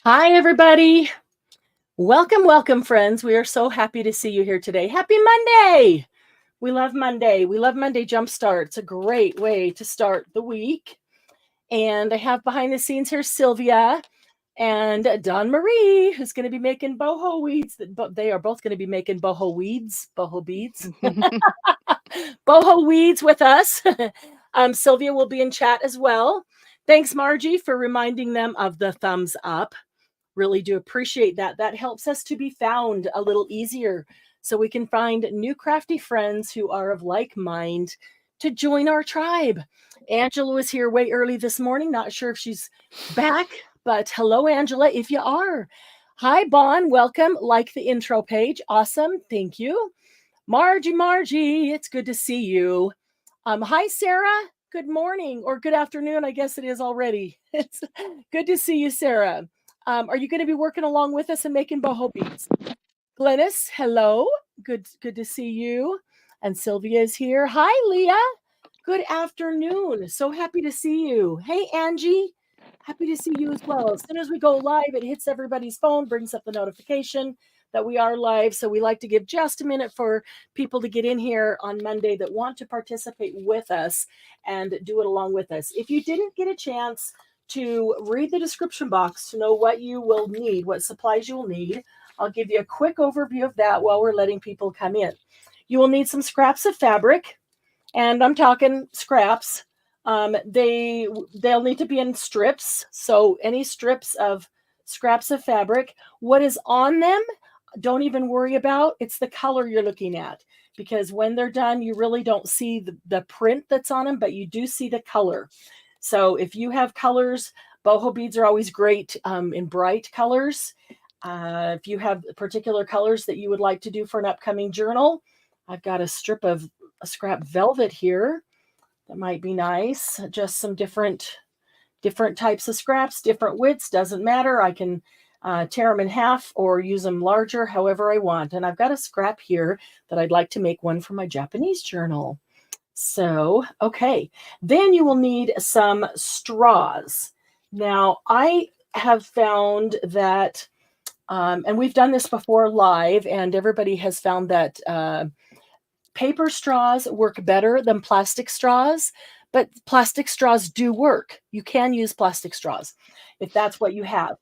Hi, everybody. Welcome, welcome, friends. We are so happy to see you here today. Happy Monday. We love Monday. We love Monday Jumpstart. It's a great way to start the week. And I have behind the scenes here Sylvia and Dawn Marie, who's going to be making boho weeds. They are both going to be making boho weeds, boho beads, boho weeds with us. Sylvia will be in chat as well. Thanks, Margie, for reminding them of the thumbs up. Really do appreciate that. That helps us to be found a little easier so we can find new crafty friends who are of like mind to join our tribe. Angela was here way early this morning. Not sure if she's back, but hello, Angela, if you are. Hi, Bon. Welcome. Like the intro page. Awesome. Thank you. Margie, it's good to see you. Hi, Sarah. Good morning or good afternoon. I guess it is already. It's good to see you, Sarah. Are you going to be working along with us and making boho beads? Glennis, hello. Good to see you. And Sylvia is here. Hi, Leah. Good afternoon. So happy to see you. Hey, Angie. Happy to see you as well. As soon as we go live, it hits everybody's phone, brings up the notification that we are live. So we like to give just a minute for people to get in here on Monday that want to participate with us and do it along with us. If you didn't get a chance to read the description box to know what you will need, what supplies you will need, I'll give you a quick overview of that while we're letting people come in. You will need some scraps of fabric, and I'm talking scraps. They'll need to be in strips, so any strips of scraps of fabric. What is on them, don't even worry about. It's the color you're looking at, because when they're done, you really don't see the print that's on them, but you do see the color. So if you have colors, boho beads are always great in bright colors. If you have particular colors that you would like to do for an upcoming journal, I've got a strip of scrap velvet here. That might be nice. Just some different types of scraps, different widths, doesn't matter. I can tear them in half or use them larger, however I want. And I've got a scrap here that I'd like to make one for my Japanese journal. So, okay. Then you will need some straws. Now, I have found that, and we've done this before live, and everybody has found that paper straws work better than plastic straws, but plastic straws do work. You can use plastic straws if that's what you have.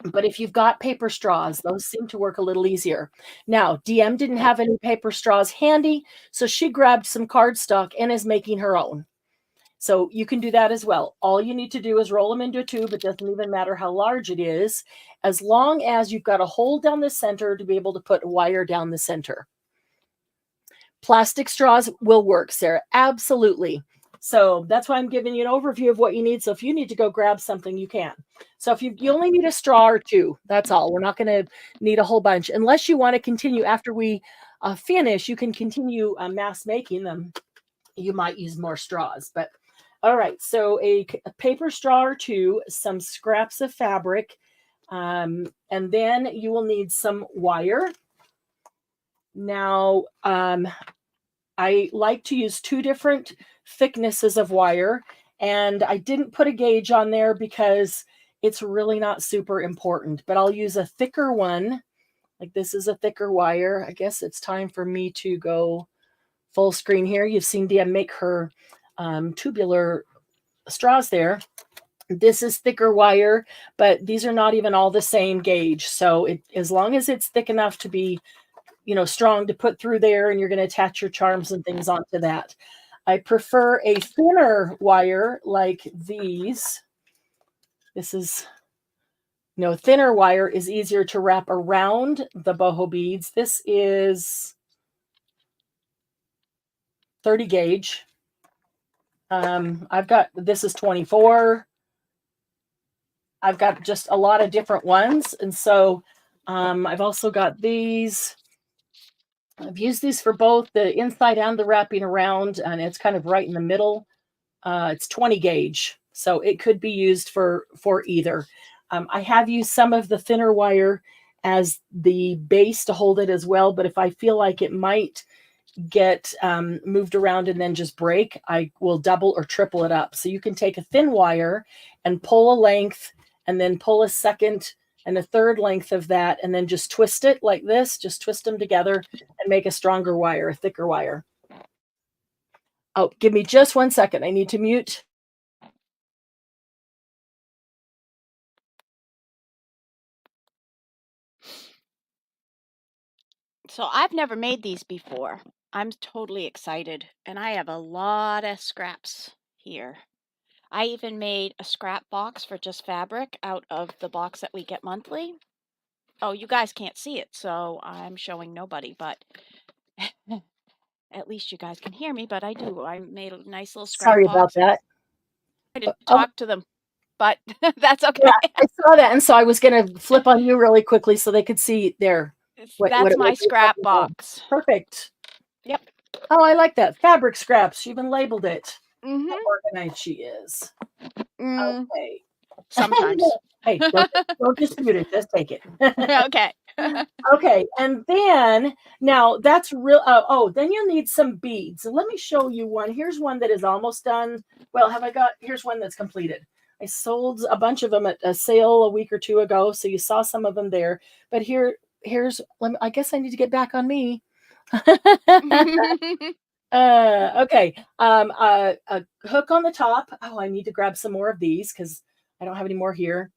But if you've got paper straws, those seem to work a little easier. Now, DM didn't have any paper straws handy, so she grabbed some cardstock and is making her own. So you can do that as well. All you need to do is roll them into a tube. It doesn't even matter how large it is, as long as you've got a hole down the center to be able to put wire down the center. Plastic straws will work, Sarah. Absolutely. So that's why I'm giving you an overview of what you need. So if you need to go grab something, you can. So if you only need a straw or two, that's all. We're not going to need a whole bunch. Unless you want to continue after we finish, you can continue mass making them. You might use more straws. But all right, so a paper straw or two, some scraps of fabric, and then you will need some wire. Now, I like to use two different thicknesses of wire, and I didn't put a gauge on there because it's really not super important, but I'll use a thicker one. Like this is a thicker wire. I guess it's time for me to go full screen here. You've seen Dia make her tubular straws there. This is thicker wire, but these are not even all the same gauge. So as long as it's thick enough to be strong to put through there, and you're going to attach your charms and things onto that. I prefer a thinner wire like these. This is, thinner wire is easier to wrap around the boho beads. This is 30 gauge. This is 24. I've got just a lot of different ones. And so I've also got these. I've used these for both the inside and the wrapping around, and it's kind of right in the middle. It's 20 gauge, so it could be used for either. I have used some of the thinner wire as the base to hold it as well, but if I feel like it might get moved around and then just break, I will double or triple it up. So you can take a thin wire and pull a length and then pull a second and a third length of that, and then just twist it like this. Just twist them together and make a stronger wire, a thicker wire. Oh, give me just 1 second. I need to mute. So I've never made these before. I'm totally excited, and I have a lot of scraps here. I even made a scrap box for just fabric out of the box that we get monthly. Oh, you guys can't see it, so I'm showing nobody, but at least you guys can hear me, but I do. I made a nice little scrap Sorry box. about that. I didn't talk to them, but that's okay. Yeah, I saw that, and so I was going to flip on you really quickly so they could see there. That's my scrap box. Perfect. Yep. Oh, I like that. Fabric scraps. She even labeled it. Mm-hmm. How organized she is. Okay. Sometimes. Hey, don't dispute it. Just take it. Okay. Okay, and then now that's real. Oh, then you'll need some beads. So let me show you one. Here's one that is almost done. Well, here's one that's completed. I sold a bunch of them at a sale a week or two ago, so you saw some of them there. But here's. I guess I need to get back on me. Okay. A hook on the top. Oh, I need to grab some more of these because I don't have any more here.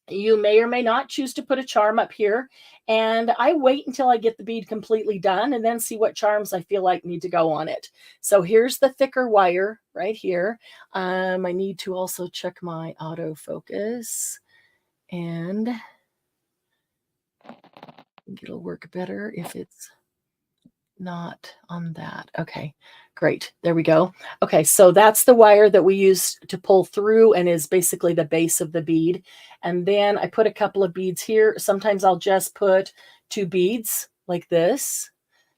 You may or may not choose to put a charm up here, and I wait until I get the bead completely done and then see what charms I feel like need to go on it. So here's the thicker wire right here. I need to also check my autofocus, and I think it'll work better if it's not on that. Okay, great. There we go. Okay, so that's the wire that we use to pull through and is basically the base of the bead. And then I put a couple of beads here. Sometimes I'll just put 2 beads like this.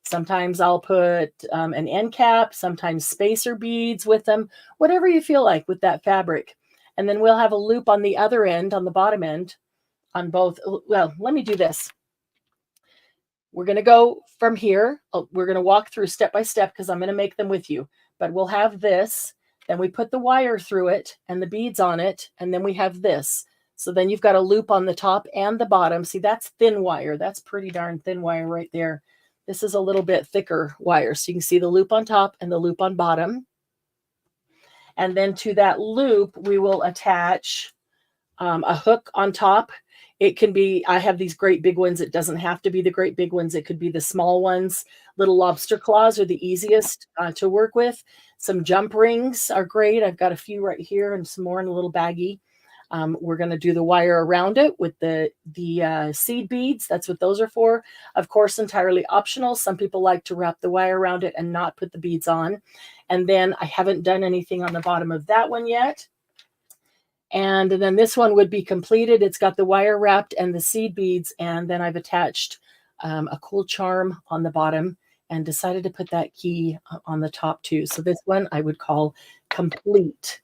Sometimes I'll put an end cap, sometimes spacer beads with them, whatever you feel like with that fabric. And then we'll have a loop on the other end, on the bottom end, on both. Well, let me do this. We're going to go from here. We're going to walk through step by step because I'm going to make them with you. But we'll have this. Then we put the wire through it and the beads on it. And then we have this. So then you've got a loop on the top and the bottom. See, that's thin wire. That's pretty darn thin wire right there. This is a little bit thicker wire. So you can see the loop on top and the loop on bottom. And then to that loop, we will attach a hook on top. It can be, I have these great big ones. It doesn't have to be the great big ones. It could be the small ones. Little lobster claws are the easiest to work with. Some jump rings are great. I've got a few right here and some more in a little baggie. We're going to do the wire around it with the seed beads. That's what those are for. Of course, entirely optional. Some people like to wrap the wire around it and not put the beads on. And then I haven't done anything on the bottom of that one yet. And then this one would be completed. It's got the wire wrapped and the seed beads. And then I've attached a cool charm on the bottom and decided to put that key on the top too. So this one I would call complete.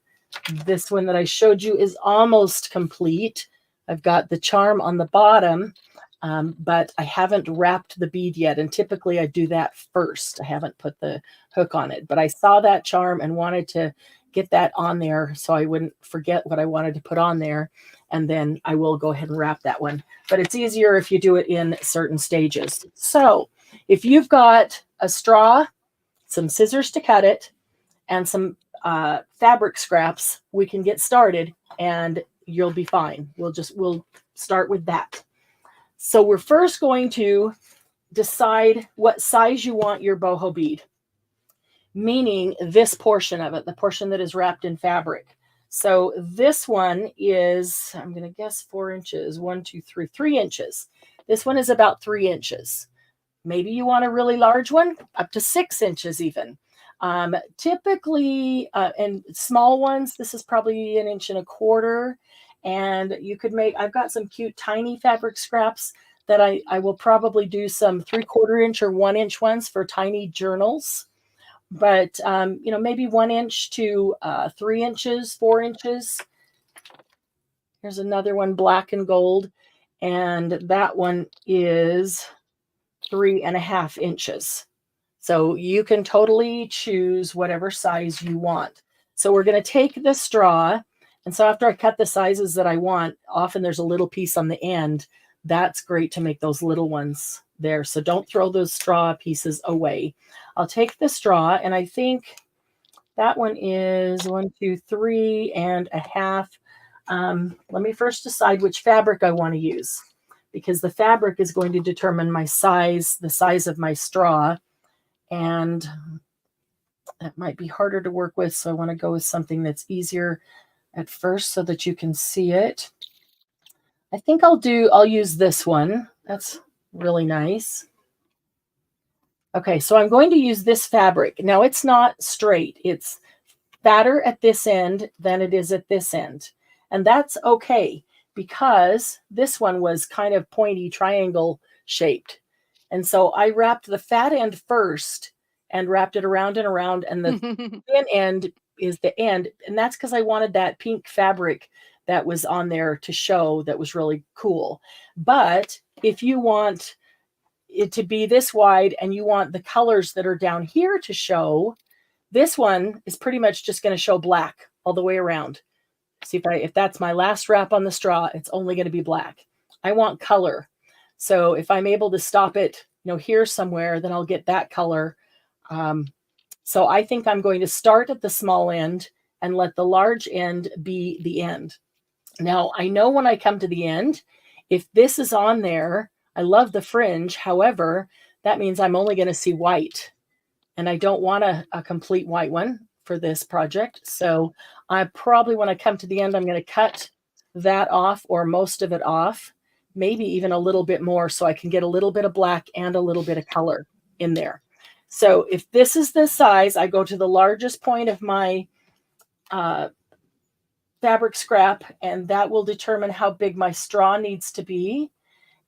This one that I showed you is almost complete. I've got the charm on the bottom, but I haven't wrapped the bead yet. And typically I do that first. I haven't put the hook on it, but I saw that charm and wanted to get that on there so I wouldn't forget what I wanted to put on there. And then I will go ahead and wrap that one. But it's easier if you do it in certain stages. So if you've got a straw, some scissors to cut it, and some fabric scraps, we can get started and you'll be fine. We'll start with that. So we're first going to decide what size you want your boho bead, meaning this portion of it, the portion that is wrapped in fabric. So this one is, I'm going to guess 4 inches, 3 inches. This one is about 3 inches. Maybe you want a really large one, up to 6 inches even. Typically, and small ones, this is probably 1.25 inches. And you could make, I've got some cute tiny fabric scraps that I will probably do some 3/4 inch or 1 inch ones for tiny journals. But, maybe 1 inch to 3 inches, 4 inches. Here's another one, black and gold. And that one is 3.5 inches. So you can totally choose whatever size you want. So we're going to take the straw And so after I cut the sizes that I want, often there's a little piece on the end. That's great to make those little ones there. So don't throw those straw pieces away. I'll take the straw, and I think that one is 1, 2, 3.5. Let me first decide which fabric I want to use, because the fabric is going to determine my size, the size of my straw, and that might be harder to work with. So I want to go with something that's easier at first so that you can see it. I think I'll use this one. That's really nice. Okay, so I'm going to use this fabric. Now it's not straight. It's fatter at this end than it is at this end. And that's okay, because this one was kind of pointy triangle shaped. And so I wrapped the fat end first and wrapped it around and around, and the thin end is the end. And that's because I wanted that pink fabric that was on there to show. That was really cool. But if you want it to be this wide and you want the colors that are down here to show, this one is pretty much just going to show black all the way around. See, if that's my last wrap on the straw, it's only going to be black. I want color. So if I'm able to stop it, here somewhere, then I'll get that color. So I think I'm going to start at the small end and let the large end be the end. Now, I know when I come to the end, if this is on there, I love the fringe. However, that means I'm only going to see white, and I don't want a complete white one for this project. So I probably, when I come to the end, I'm going to cut that off, or most of it off, maybe even a little bit more, so I can get a little bit of black and a little bit of color in there. So if this is the size, I go to the largest point of my fabric scrap, and that will determine how big my straw needs to be.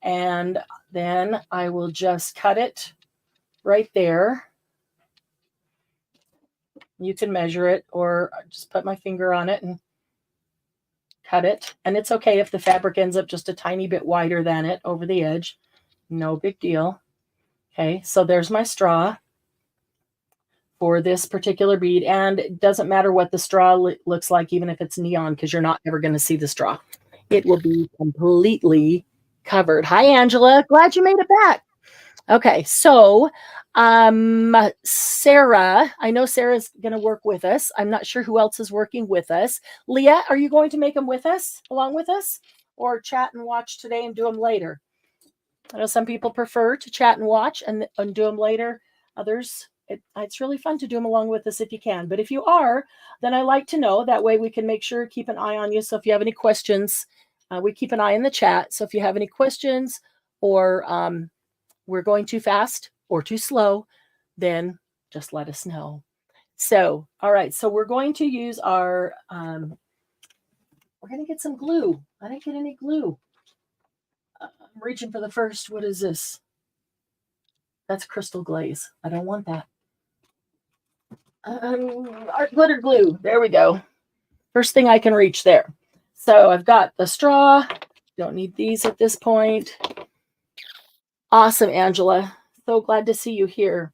And then I will just cut it right there. You can measure it, or just put my finger on it and cut it. And it's okay if the fabric ends up just a tiny bit wider than it over the edge. No big deal. Okay, so there's my straw for this particular bead. And it doesn't matter what the straw looks like, even if it's neon, because you're not ever going to see the straw. It will be completely covered. Hi, Angela. Glad you made it back. Okay, so Sarah, I know Sarah's going to work with us. I'm not sure who else is working with us. Leah, are you going to make them with us, along with us, or chat and watch today and do them later? I know some people prefer to chat and watch and do them later. Others, it's really fun to do them along with us if you can. But if you are, then I like to know. That way we can make sure, keep an eye on you. So if you have any questions, we keep an eye in the chat. So if you have any questions, or we're going too fast or too slow, then just let us know. So, all right. So we're going to use our, we're going to get some glue. I didn't get any glue. I'm reaching for the first. What is this? That's crystal glaze. I don't want that. Art glitter glue. There we go. First thing I can reach there. So I've got the straw. Don't need these at this point. Awesome, Angela. So glad to see you here.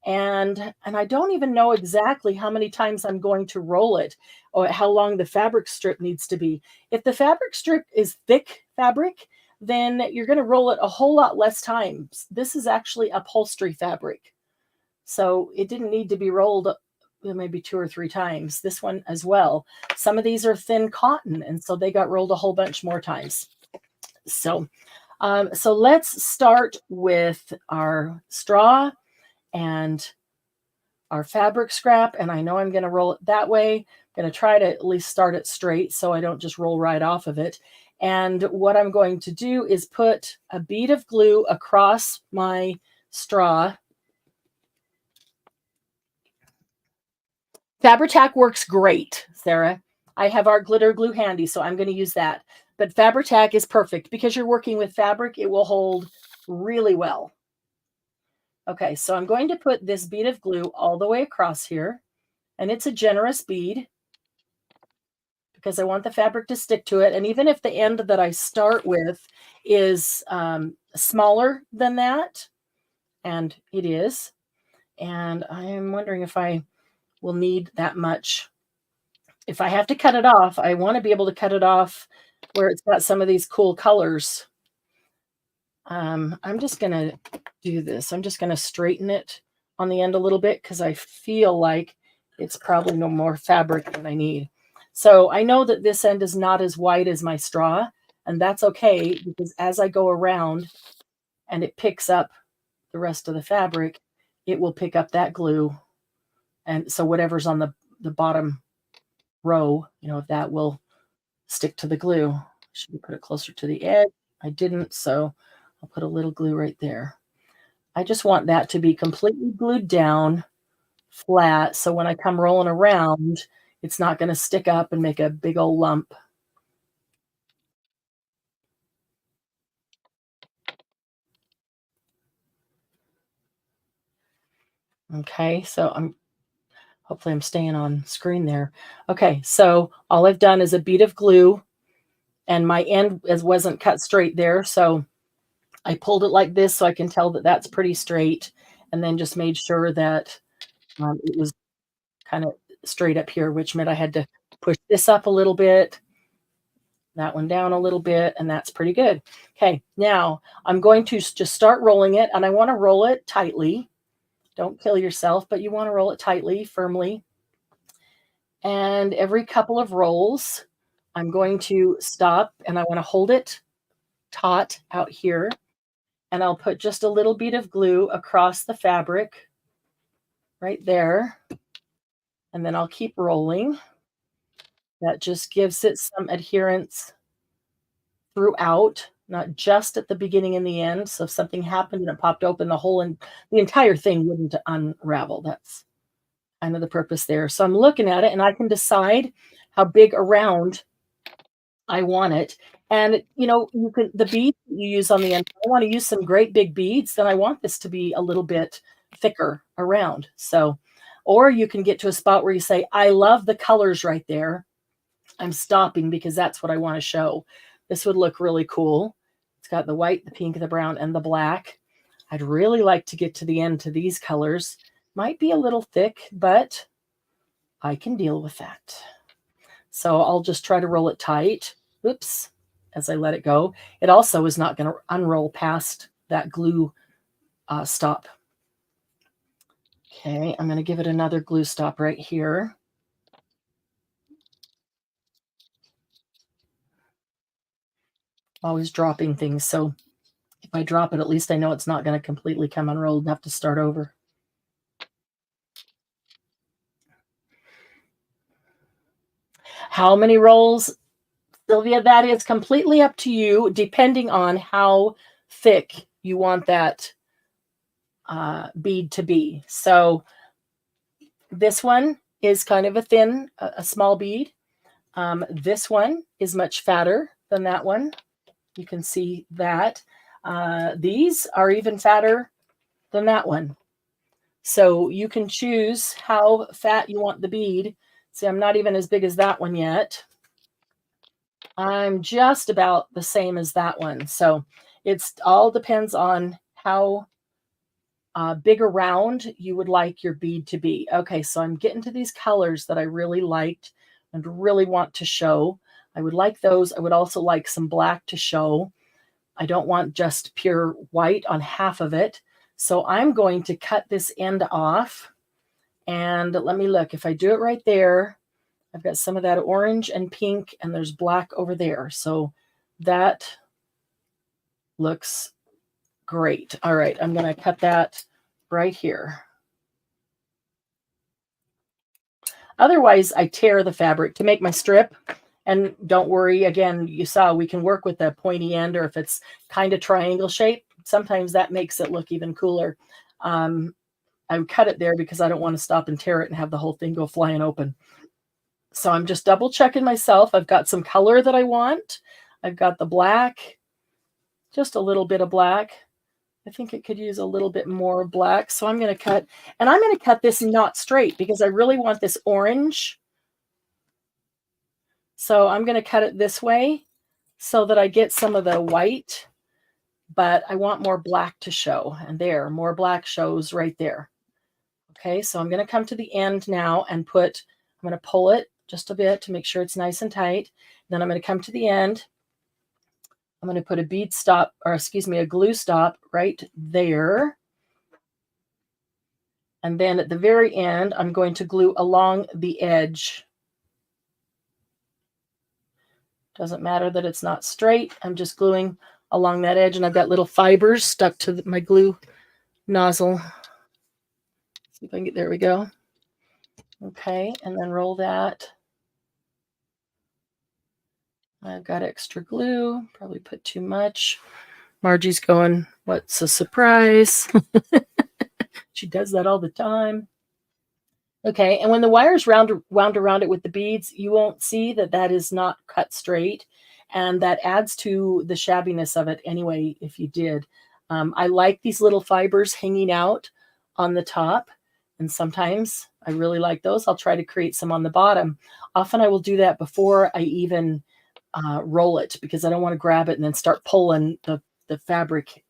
And I don't even know exactly how many times I'm going to roll it, or how long the fabric strip needs to be. If the fabric strip is thick fabric, then you're going to roll it a whole lot less times. This is actually upholstery fabric, so it didn't need to be rolled maybe 2 or 3 times. This one as well. Some of these are thin cotton, and so they got rolled a whole bunch more times. So let's start with our straw and our fabric scrap. And I know I'm going to roll it that way. I'm going to try to at least start it straight so I don't just roll right off of it. And what I'm going to do is put a bead of glue across my straw. Fabri-Tac works great, Sarah. I have our glitter glue handy, so I'm going to use that. But Fabri-Tac is perfect because you're working with fabric. It will hold really well. Okay, so I'm going to put this bead of glue all the way across here, and it's a generous bead because I want the fabric to stick to it. And even if the end that I start with is smaller than that, and it is, and I am wondering if I will need that much if I have to cut it off, I want to be able to cut it off where it's got some of these cool colors. I'm just going to do this. I'm just going to straighten it on the end a little bit because I feel like it's probably no more fabric than I need. So I know that this end is not as wide as my straw, and that's okay because as I go around and it picks up the rest of the fabric, it will pick up that glue. And so whatever's on the bottom row, that will stick to the glue. Should we put it closer to the edge? I didn't, so I'll put a little glue right there. I just want that to be completely glued down flat, so when I come rolling around, it's not going to stick up and make a big old lump. Okay, so hopefully I'm staying on screen there. Okay, so all I've done is a bead of glue, and my end wasn't cut straight there, so I pulled it like this so I can tell that that's pretty straight, and then just made sure that it was kind of straight up here, which meant I had to push this up a little bit, that one down a little bit, and that's pretty good. Okay, now I'm going to just start rolling it, and I want to roll it tightly. Don't kill yourself, but you want to roll it tightly, firmly. And every couple of rolls, I'm going to stop, and I want to hold it taut out here, and I'll put just a little bead of glue across the fabric right there, and then I'll keep rolling. That just gives it some adherence throughout, not just at the beginning and the end. So if something happened and it popped open, the entire thing wouldn't unravel. That's kind of the purpose there. So I'm looking at it, and I can decide how big around I want it. And the beads you use on the end, I want to use some great big beads, then I want this to be a little bit thicker around. So, or you can get to a spot where you say, I love the colors right there. I'm stopping because that's what I want to show. This would look really cool. It's got the white, the pink, the brown, and the black. I'd really like to get to the end to these colors. Might be a little thick, but I can deal with that. So I'll just try to roll it tight. Oops, as I let it go. It also is not going to unroll past that glue stop. Okay, I'm going to give it another glue stop right here. Always dropping things, so if I drop it, at least I know it's not going to completely come unrolled and have to start over. How many rolls, Sylvia? That is completely up to you, depending on how thick you want that bead to be. So this one is kind of a small bead. This one is much fatter than that one. You can see that. These are even fatter than that one. So you can choose how fat you want the bead. See, I'm not even as big as that one yet. I'm just about the same as that one. So it's all depends on how big around you would like your bead to be. Okay, so I'm getting to these colors that I really liked and really want to show. I would like those. I would also like some black to show. I don't want just pure white on half of it. So I'm going to cut this end off. And let me look. If I do it right there, I've got some of that orange and pink, and there's black over there. So that looks great. All right, I'm going to cut that right here. Otherwise, I tear the fabric to make my strip. And don't worry, again, you saw we can work with a pointy end, or if it's kind of triangle shape, sometimes that makes it look even cooler. I cut it there because I don't want to stop and tear it and have the whole thing go flying open. So I'm just double checking myself. I've got some color that I want. I've got the black, just a little bit of black. I think it could use a little bit more black. So I'm going to cut, and I'm going to cut this not straight because I really want this orange. So I'm going to cut it this way so that I get some of the white, but I want more black to show. And there, more black shows right there. Okay, so I'm going to come to the end now and I'm going to pull it just a bit to make sure it's nice and tight. Then I'm going to come to the end. I'm going to put a bead stop, or excuse me, a glue stop right there. And then at the very end, I'm going to glue along the edge. Doesn't matter that it's not straight. I'm just gluing along that edge, and I've got little fibers stuck to my glue nozzle. See if I can get, there we go. Okay, and then roll that. I've got extra glue, probably put too much. Margie's going, what's a surprise? She does that all the time. Okay, and when the wire's wound around it with the beads, you won't see that that is not cut straight, and that adds to the shabbiness of it anyway, if you did. I like these little fibers hanging out on the top, and sometimes I really like those. I'll try to create some on the bottom. Often I will do that before I even roll it, because I don't want to grab it and then start pulling the fabric,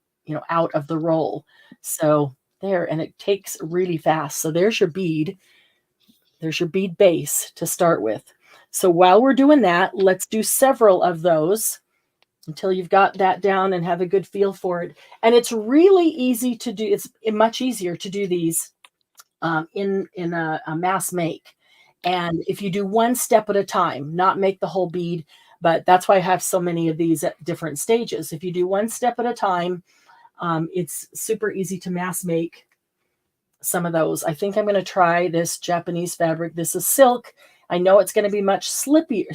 out of the roll. So there, and it takes really fast. So there's your bead. There's your bead base to start with. So while we're doing that, let's do several of those until you've got that down and have a good feel for it. And it's really easy to do. It's much easier to do these in a mass make. And if you do one step at a time, not make the whole bead, but that's why I have so many of these at different stages. If you do one step at a time, it's super easy to mass make some of those. I think I'm going to try this Japanese fabric. This is silk. I know it's going to be much slipperier,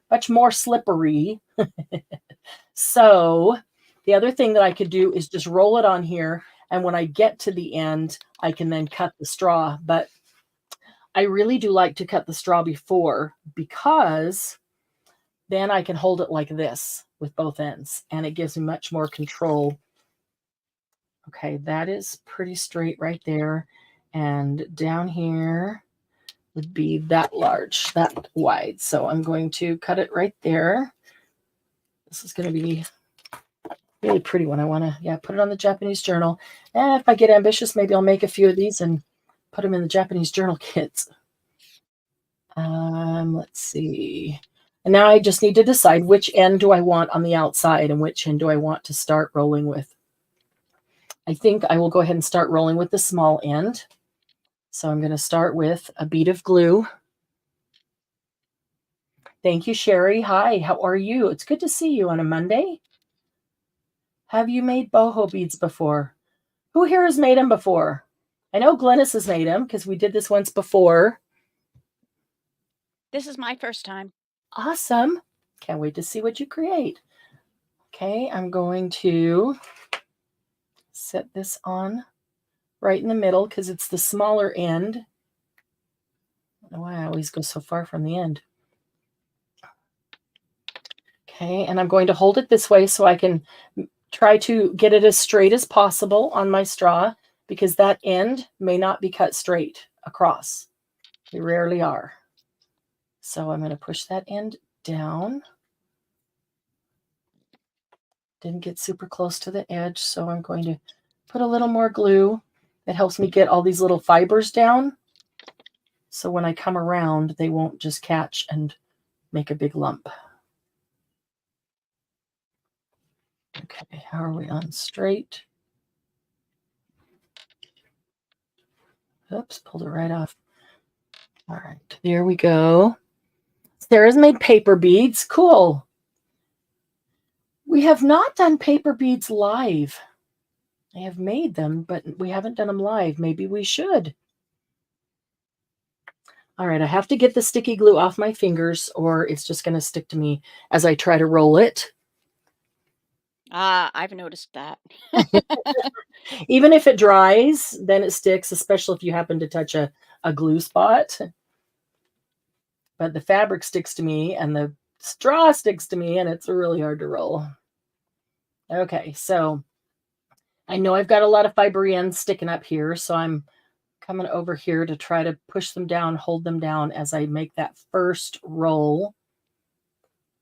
much more slippery. So the other thing that I could do is just roll it on here. And when I get to the end, I can then cut the straw. But I really do like to cut the straw before, because then I can hold it like this with both ends, and it gives me much more control. Okay, that is pretty straight right there. And down here would be that large, that wide. So I'm going to cut it right there. This is going to be a really pretty one. I want to, put it on the Japanese journal. And if I get ambitious, maybe I'll make a few of these and put them in the Japanese journal kits. Let's see. And now I just need to decide which end do I want on the outside and which end do I want to start rolling with. I think I will go ahead and start rolling with the small end. So I'm going to start with a bead of glue. Thank you, Sherry. Hi, how are you? It's good to see you on a Monday. Have you made boho beads before? Who here has made them before? I know Glennis has made them because we did this once before. This is my first time. Awesome. Can't wait to see what you create. Okay, I'm going to set this on right in the middle because it's the smaller end. I don't know why I always go so far from the end. Okay, and I'm going to hold it this way so I can try to get it as straight as possible on my straw, because that end may not be cut straight across. They rarely are. So I'm going to push that end down. Didn't get super close to the edge, so I'm going to put a little more glue. It helps me get all these little fibers down, so when I come around, they won't just catch and make a big lump. Okay, how are we on straight? Oops, pulled it right off. All right, there we go. Sarah's made paper beads. Cool. We have not done paper beads live. I have made them, but we haven't done them live. Maybe we should. All right, I have to get the sticky glue off my fingers, or it's just going to stick to me as I try to roll it. I've noticed that. Even if it dries, then it sticks, especially if you happen to touch a glue spot. But the fabric sticks to me and the straw sticks to me, and it's really hard to roll. Okay, so I know I've got a lot of fibery ends sticking up here, so I'm coming over here to try to push them down, hold them down as I make that first roll.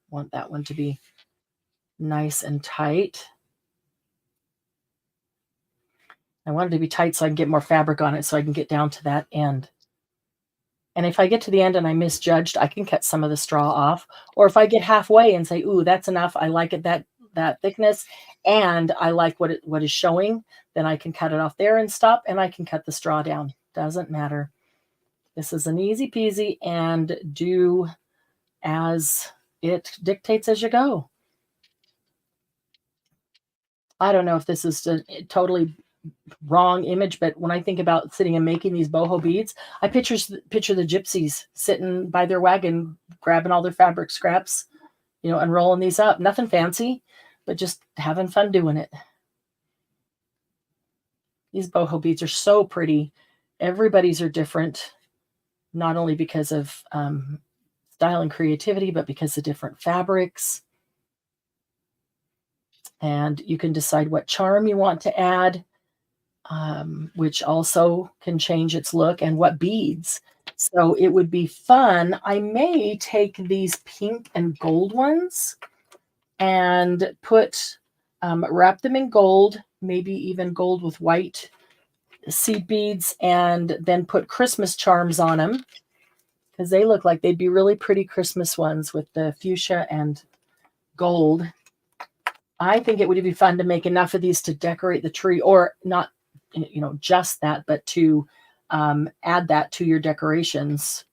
Want that one to be nice and tight. I want it to be tight so I can get more fabric on it so I can get down to that end. And if I get to the end and I misjudged, I can cut some of the straw off. Or if I get halfway and say, ooh, that's enough, I like it that thickness, and I like what is showing, then I can cut it off there and stop, and I can cut the straw down. Doesn't matter. This is an easy peasy, and do as it dictates as you go. I don't know if this is a totally wrong image, but when I think about sitting and making these boho beads, I picture the gypsies sitting by their wagon, grabbing all their fabric scraps, and rolling these up. Nothing fancy, but just having fun doing it. These boho beads are so pretty. Everybody's are different, not only because of style and creativity, but because of different fabrics. And you can decide what charm you want to add, which also can change its look, and what beads. So it would be fun. I may take these pink and gold ones and wrap them in gold, maybe even gold with white seed beads, and then put Christmas charms on them, because they look like they'd be really pretty Christmas ones with the fuchsia and gold. I think it would be fun to make enough of these to decorate the tree, or not, just that, but to add that to your decorations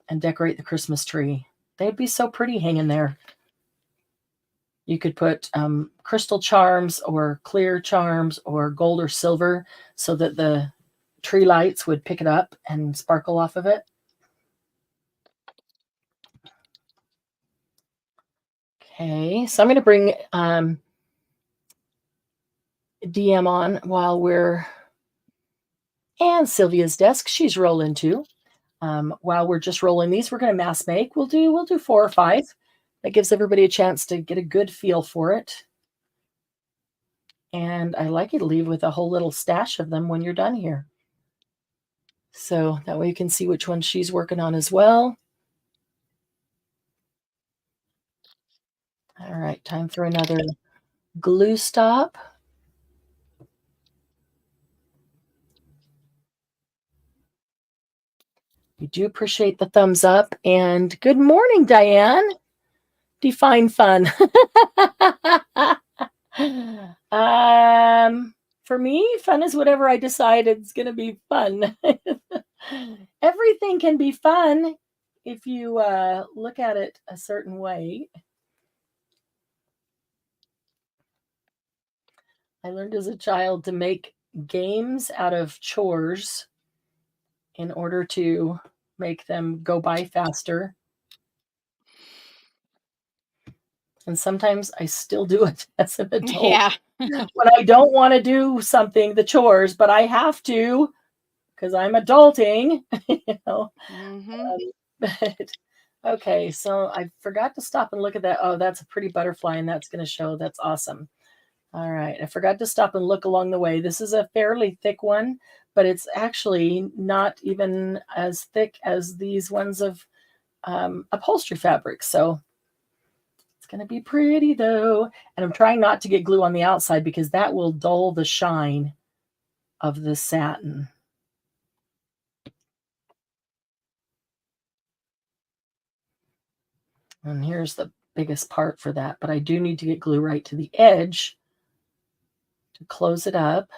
and decorate the Christmas tree. They'd be so pretty hanging there. You could put crystal charms or clear charms or gold or silver so that the tree lights would pick it up and sparkle off of it. Okay, so I'm going to bring DM on and Sylvia's desk. She's rolling too. While we're just rolling these, we're going to mass make. We'll do 4 or 5. That gives everybody a chance to get a good feel for it. And I like you to leave with a whole little stash of them when you're done here. So that way you can see which one she's working on as well. All right, time for another glue stop. We do appreciate the thumbs up. And good morning, Diane. Define fun. For me, fun is whatever I decide it's going to be fun. Everything can be fun if you look at it a certain way. I learned as a child to make games out of chores in order to make them go by faster. And sometimes I still do it as an adult. Yeah. When I don't want to do something, the chores, but I have to because I'm adulting, But okay, so I forgot to stop and look at that. Oh, that's a pretty butterfly, and that's going to show. That's awesome. All right, I forgot to stop and look along the way. This is a fairly thick one, but it's actually not even as thick as these ones of upholstery fabric. So it's going to be pretty, though. And I'm trying not to get glue on the outside because that will dull the shine of the satin. And here's the biggest part for that, but I do need to get glue right to the edge to close it up.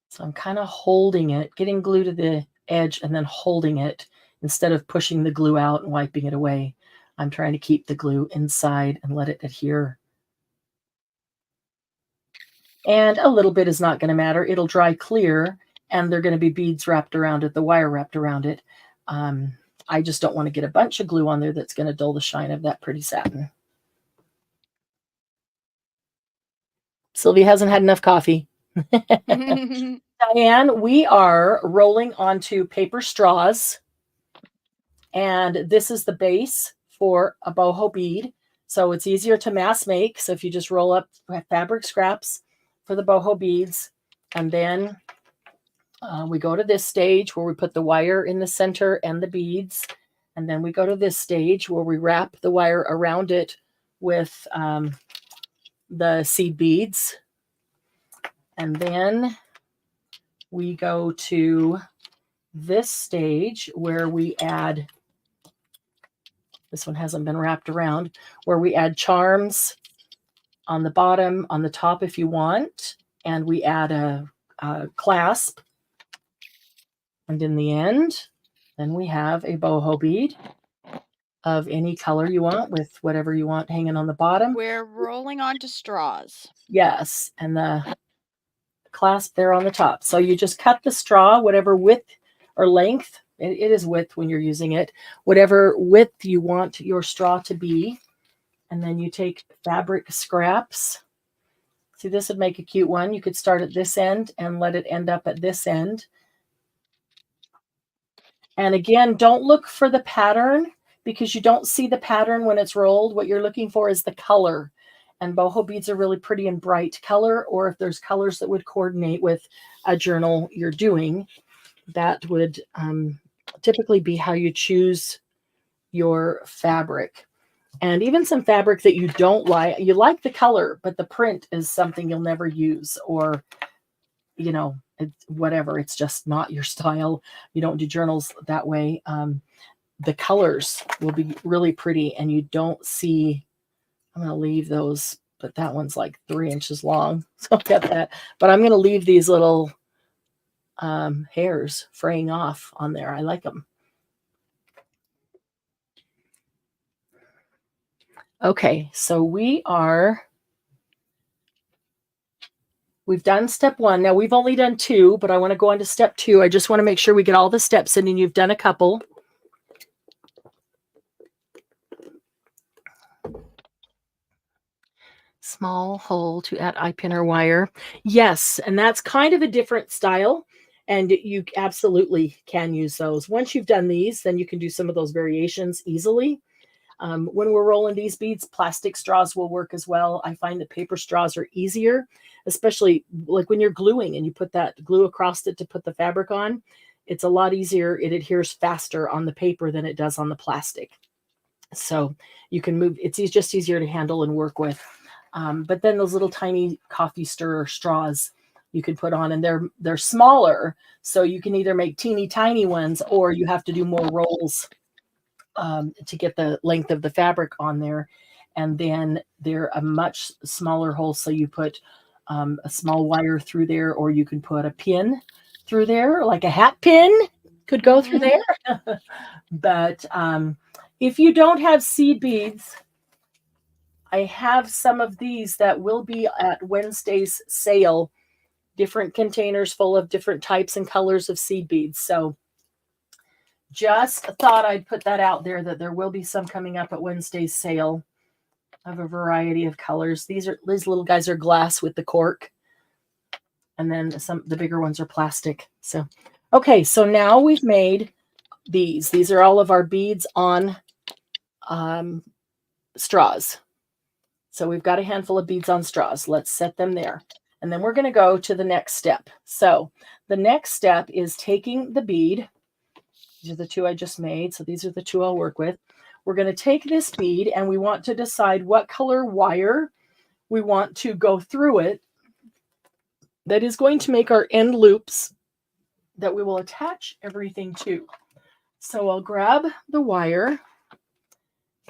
So I'm kind of holding it, getting glue to the edge and then holding it instead of pushing the glue out and wiping it away. I'm trying to keep the glue inside and let it adhere. And a little bit is not going to matter. It'll dry clear, and there are going to be beads wrapped around it, the wire wrapped around it. I just don't want to get a bunch of glue on there that's going to dull the shine of that pretty satin. Sylvia hasn't had enough coffee. Diane, we are rolling onto paper straws, and this is the base for a boho bead. So it's easier to mass make. So if you just roll up fabric scraps for the boho beads, and then we go to this stage where we put the wire in the center and the beads. And then we go to this stage where we wrap the wire around it with the seed beads. And then we go to this stage where we add, this one hasn't been wrapped around, where we add charms on the bottom, on the top if you want, and we add a clasp. And in the end, then we have a boho bead of any color you want with whatever you want hanging on the bottom. We're rolling onto straws. Yes, and the clasp there on the top. So you just cut the straw, whatever width or length, it is width when you're using it, whatever width you want your straw to be. And then you take fabric scraps. See, this would make a cute one. You could start at this end and let it end up at this end. And again, don't look for the pattern because you don't see the pattern when it's rolled. What you're looking for is the color. And boho beads are really pretty and bright color, or if there's colors that would coordinate with a journal you're doing, that would typically be how you choose your fabric. And even some fabric that you don't like, you like the color, but the print is something you'll never use, or, you know, whatever, it's just not your style. You don't do journals that way. The colors will be really pretty, and you don't see, I'm going to leave those, but that one's like 3 inches long. So I'll get that. But I'm going to leave these little hairs fraying off on there. I like them. Okay, so we've done step 1. Now we've only done 2, but I want to go on to step 2. I just want to make sure we get all the steps in, and you've done a couple. Small hole to add eye pin or wire. Yes, and that's kind of a different style, and you absolutely can use those. Once you've done these, then you can do some of those variations easily. When we're rolling these beads, plastic straws will work as well. I find that paper straws are easier, especially like when you're gluing and you put that glue across it to put the fabric on. It's a lot easier. It adheres faster on the paper than it does on the plastic. So you can move, it's just easier to handle and work with. But then those little tiny coffee stirrer straws you can put on, and they're smaller. So you can either make teeny tiny ones, or you have to do more rolls to get the length of the fabric on there. And then they're a much smaller hole. So you put a small wire through there, or you can put a pin through there, like a hat pin could go through there. But if you don't have seed beads, I have some of these that will be at Wednesday's sale, different containers full of different types and colors of seed beads. So just thought I'd put that out there, that there will be some coming up at Wednesday's sale of a variety of colors. These little guys are glass with the cork, and then the bigger ones are plastic. So, okay, so now we've made these. These are all of our beads on straws. So we've got a handful of beads on straws. Let's set them there. And then we're going to go to the next step. So the next step is taking the bead. These are the 2 I just made. So these are the 2 I'll work with. We're going to take this bead, and we want to decide what color wire we want to go through it. That is going to make our end loops that we will attach everything to. So I'll grab the wire,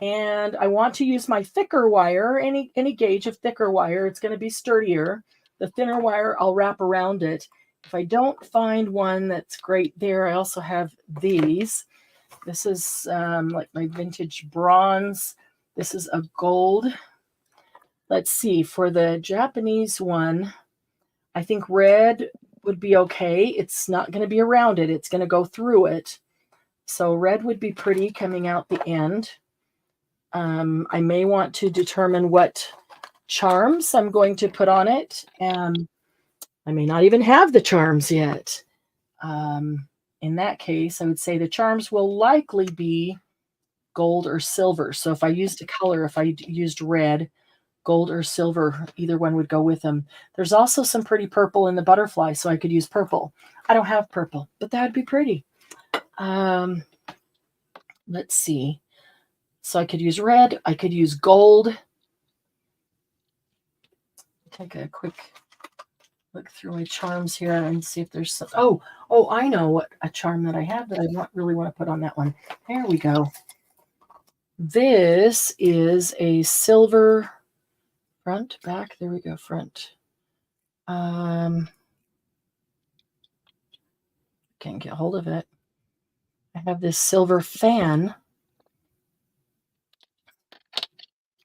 and I want to use my thicker wire, any gauge of thicker wire. It's going to be sturdier. The thinner wire I'll wrap around it. If I don't find one that's great there, I also have these. This is like my vintage bronze. This is a gold. Let's see, for the Japanese one, I think red would be okay. It's not going to be around it. It's going to go through it. So red would be pretty coming out the end. I may want to determine what charms I'm going to put on it. And I may not even have the charms yet. In that case, I would say the charms will likely be gold or silver. So if I used a color, if I used red, gold or silver, either one would go with them. There's also some pretty purple in the butterfly, so I could use purple. I don't have purple, but that'd be pretty. Let's see. So I could use red. I could use gold. Take a quick look through my charms here and see if there's some. Oh, I know what a charm that I have that I really want to put on that one. There we go. This is a silver front, back. There we go, front. Can't get hold of it. I have this silver fan,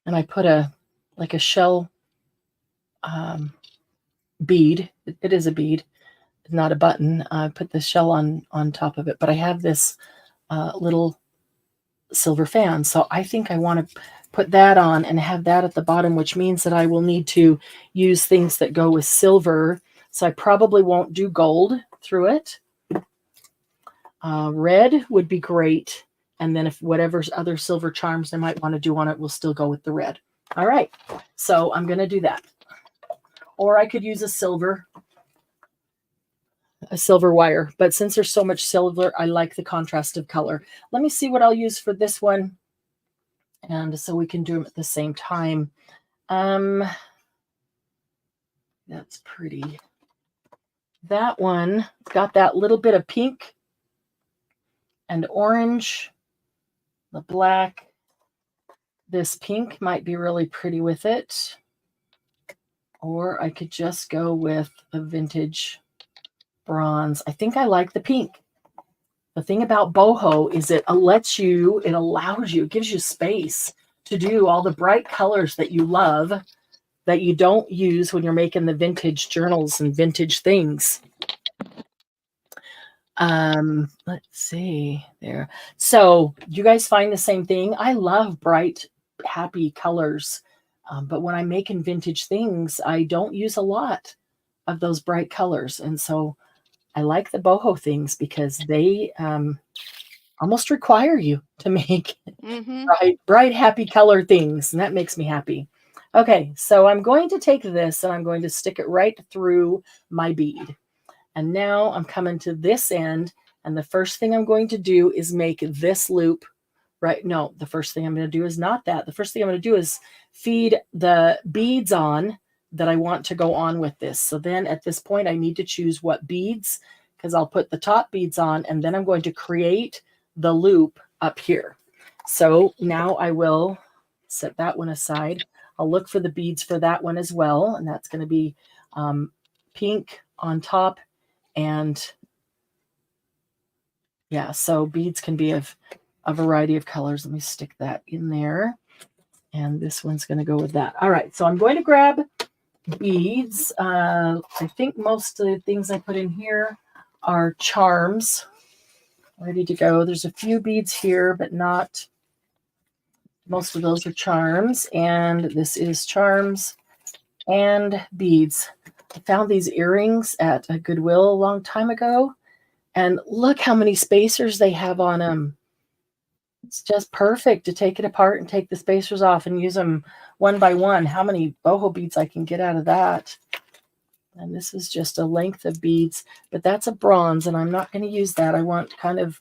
and I put a shell bead. It is a bead, not a button. I put the shell on top of it, but I have this little silver fan. So I think I want to put that on and have that at the bottom, which means that I will need to use things that go with silver. So I probably won't do gold through it. Red would be great. And then if whatever other silver charms I might want to do on it, we'll still go with the red. All right. So I'm going to do that. Or I could use a silver wire. But since there's so much silver, I like the contrast of color. Let me see what I'll use for this one. And so we can do them at the same time. That's pretty. That one got that little bit of pink and orange, the black. This pink might be really pretty with it. Or I could just go with a vintage bronze. I think I like the pink. The thing about boho is it allows you, it gives you space to do all the bright colors that you love that you don't use when you're making the vintage journals and vintage things. Let's see there. So you guys find the same thing? I love bright, happy colors. But when I'm making vintage things, I don't use a lot of those bright colors. And so I like the boho things because they almost require you to make bright, happy color things. And that makes me happy. Okay, so I'm going to take this and I'm going to stick it right through my bead. And now I'm coming to this end. And the first thing I'm going to do is make this loop. Right? No, the first thing I'm going to do is not that. The first thing I'm going to do is feed the beads on that I want to go on with this. So then at this point, I need to choose what beads, because I'll put the top beads on, and then I'm going to create the loop up here. So now I will set that one aside. I'll look for the beads for that one as well. And that's going to be pink on top. And yeah, so beads can be of a variety of colors. Let me stick that in there. And this one's going to go with that. All right, so I'm going to grab beads. I think most of the things I put in here are charms. Ready to go. There's a few beads here, but not. Most of those are charms. And this is charms and beads. I found these earrings at a Goodwill a long time ago. And look how many spacers they have on them. It's just perfect to take it apart and take the spacers off and use them one by one. How many boho beads I can get out of that. And this is just a length of beads, but that's a bronze, and I'm not going to use that. I want kind of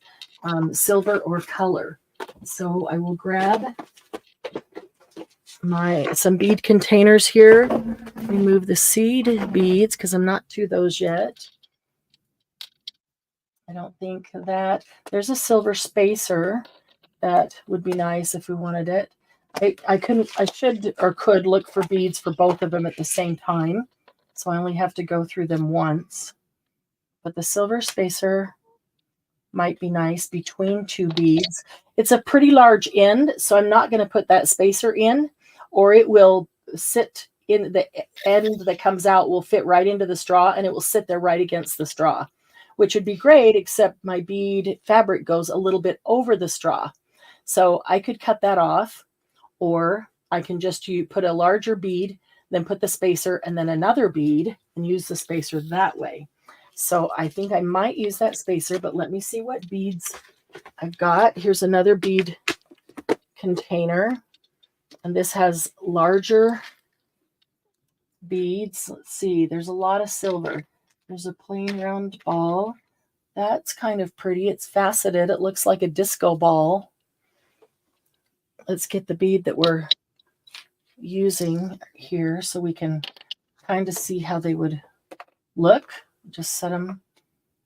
silver or color. So I will grab some bead containers here. Remove the seed beads because I'm not to those yet. I don't think that there's a silver spacer. That would be nice if we wanted it. I should or could look for beads for both of them at the same time. So I only have to go through them once. But the silver spacer might be nice between two beads. It's a pretty large end, so I'm not going to put that spacer in, or it will sit in the end that comes out will fit right into the straw, and it will sit there right against the straw, which would be great, except my bead fabric goes a little bit over the straw. So I could cut that off, or I can just put a larger bead, then put the spacer and then another bead and use the spacer that way. So I think I might use that spacer, but let me see what beads I've got. Here's another bead container, and this has larger beads. Let's see, there's a lot of silver. There's a plain round ball. That's kind of pretty. It's faceted. It looks like a disco ball. Let's get the bead that we're using here so we can kind of see how they would look. Just set them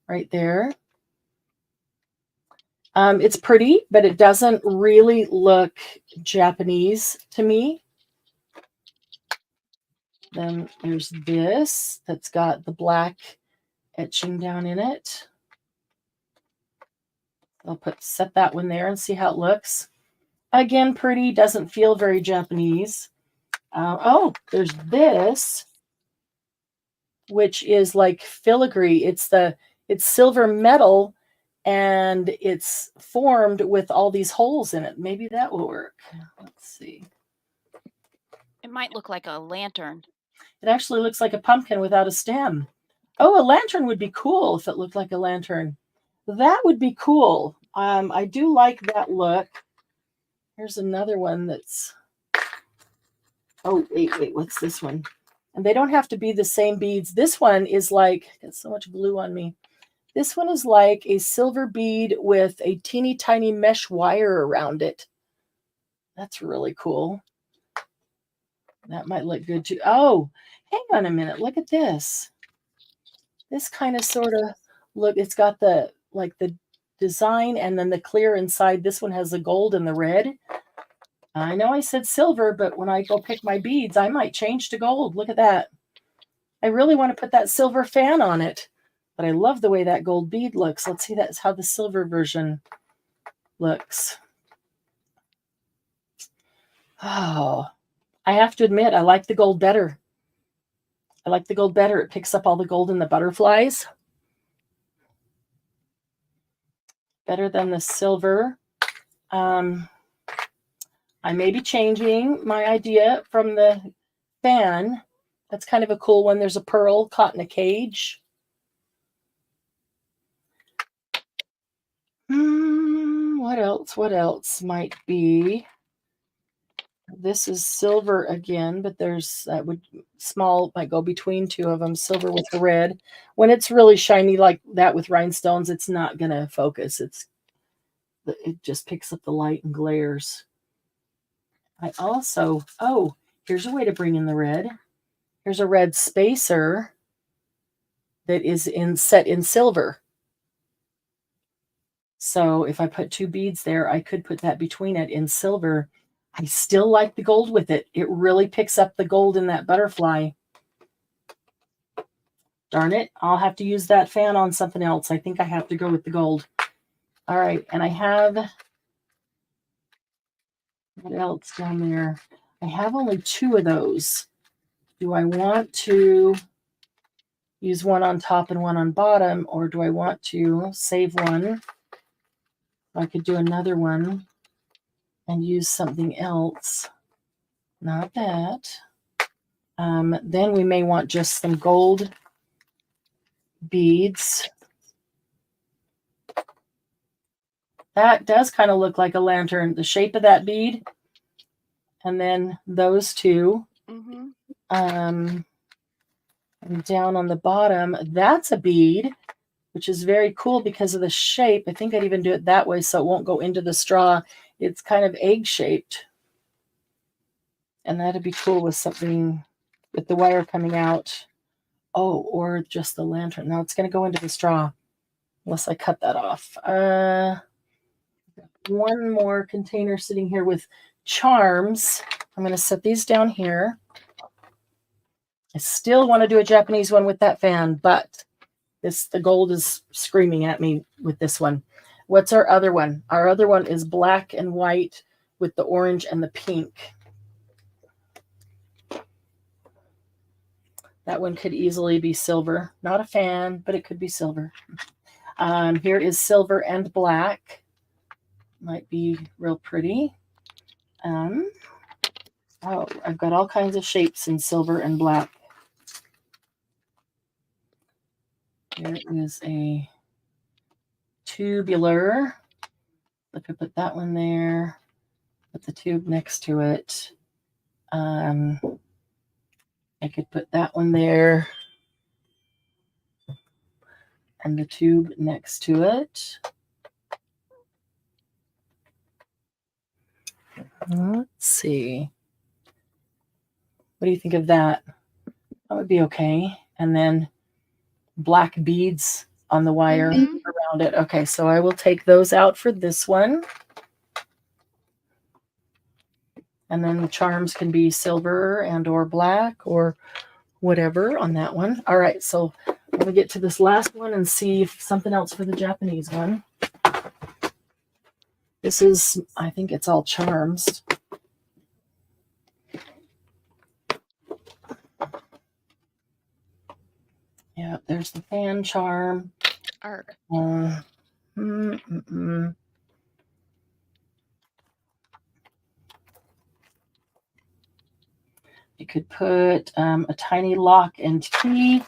right there. It's pretty, but it doesn't really look Japanese to me. Then there's this that's got the black etching down in it. I'll set that one there and see how it looks. Again, pretty, doesn't feel very Japanese. Oh, there's this, which is like filigree. It's silver metal, and it's formed with all these holes in it. Maybe that will work. Let's see. It might look like a lantern. It actually looks like a pumpkin without a stem. Oh, a lantern would be cool if it looked like a lantern. That would be cool. I do like that look. Here's another one that's... Oh, wait, what's this one? And they don't have to be the same beads. This one is like... Got so much glue on me. This one is like a silver bead with a teeny tiny mesh wire around it. That's really cool. That might look good too. Oh, hang on a minute. Look at this. This kind of sort of look, it's got the design and then the clear inside. This one has the gold and the red. I know I said silver, but when I go pick my beads, I might change to gold. Look at that. I really want to put that silver fan on it, but I love the way that gold bead looks. Let's see, that's how the silver version looks. Oh, I have to admit, I like the gold better. I like the gold better. It picks up all the gold in the butterflies. Better than the silver. I may be changing my idea from the fan. That's kind of a cool one. There's a pearl caught in a cage. What else? What else might be? This is silver again, but there's that would small might go between two of them. Silver with the red. When it's really shiny like that with rhinestones, it's not gonna focus. It just picks up the light and glares. I also, oh, here's a way to bring in the red. Here's a red spacer that is set in silver. So if I put two beads there, I could put that between it in silver. I still like the gold with it. It really picks up the gold in that butterfly. Darn it. I'll have to use that fan on something else. I think I have to go with the gold. All right. And I have, what else down there? I have only two of those. Do I want to use one on top and one on bottom, or do I want to save one? I could do another one and use something else. Not that. Then we may want just some gold beads. That does kind of look like a lantern, the shape of that bead. And then those two. Mm-hmm. And down on the bottom, that's a bead, which is very cool because of the shape. I think I'd even do it that way so it won't go into the straw. It's kind of egg-shaped. And that'd be cool with something with the wire coming out. Oh, or just the lantern. Now it's going to go into the straw unless I cut that off. One more container sitting here with charms. I'm going to set these down here. I still want to do a Japanese one with that fan, but the gold is screaming at me with this one. What's our other one? Our other one is black and white with the orange and the pink. That one could easily be silver. Not a fan, but it could be silver. Here is silver and black. Might be real pretty. Oh, I've got all kinds of shapes in silver and black. There is a tubular. I could put that one there. Put the tube next to it. I could put that one there. And the tube next to it. Let's see. What do you think of that? That would be okay. And then black beads on the wire Mhm. around it. Okay, so I will take those out for this one. And then the charms can be silver and or black or whatever on that one. All right, so I'm going to get to this last one and see if something else for the Japanese one. This is, I think it's all charms. Yeah, there's the fan charm. Arg. You could put a tiny lock and key.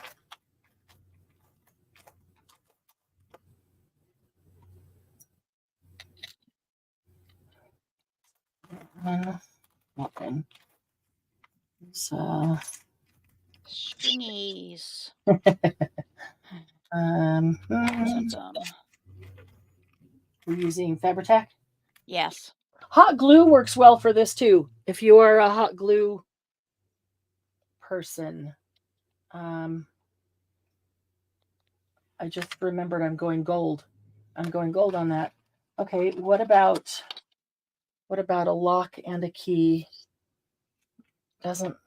Nothing. So, Stringies. um, Lots of them. we're using Fabri-Tac. Yes. Hot glue works well for this too. If you are a hot glue person, I just remembered I'm going gold. I'm going gold on that. Okay, what about a lock and a key?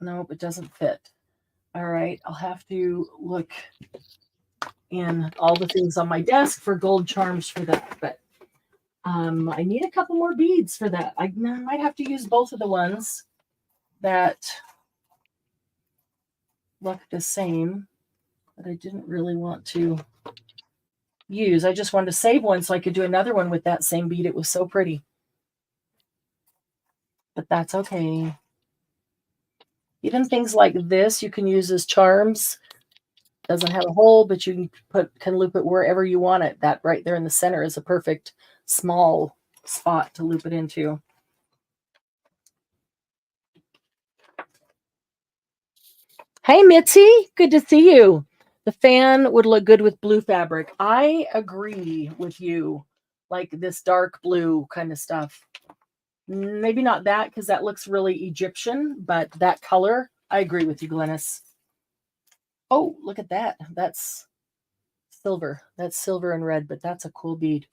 Nope, it doesn't fit. All right, I'll have to look in all the things on my desk for gold charms for that, but I need a couple more beads for that. I might have to use both of the ones that look the same that I didn't really want to use. I just wanted to save one so I could do another one with that same bead. It was so pretty. But that's okay. Even things like this you can use as charms. Doesn't have a hole, but you can loop it wherever you want it. That right there in the center is a perfect small spot to loop it into. Hey, Mitzi, good to see you. The fan would look good with blue fabric. I agree with you. Like this dark blue kind of stuff. Maybe not that because that looks really Egyptian, but that color, I agree with you, Glennis. Oh, look at that. That's silver. That's silver and red, but that's a cool bead.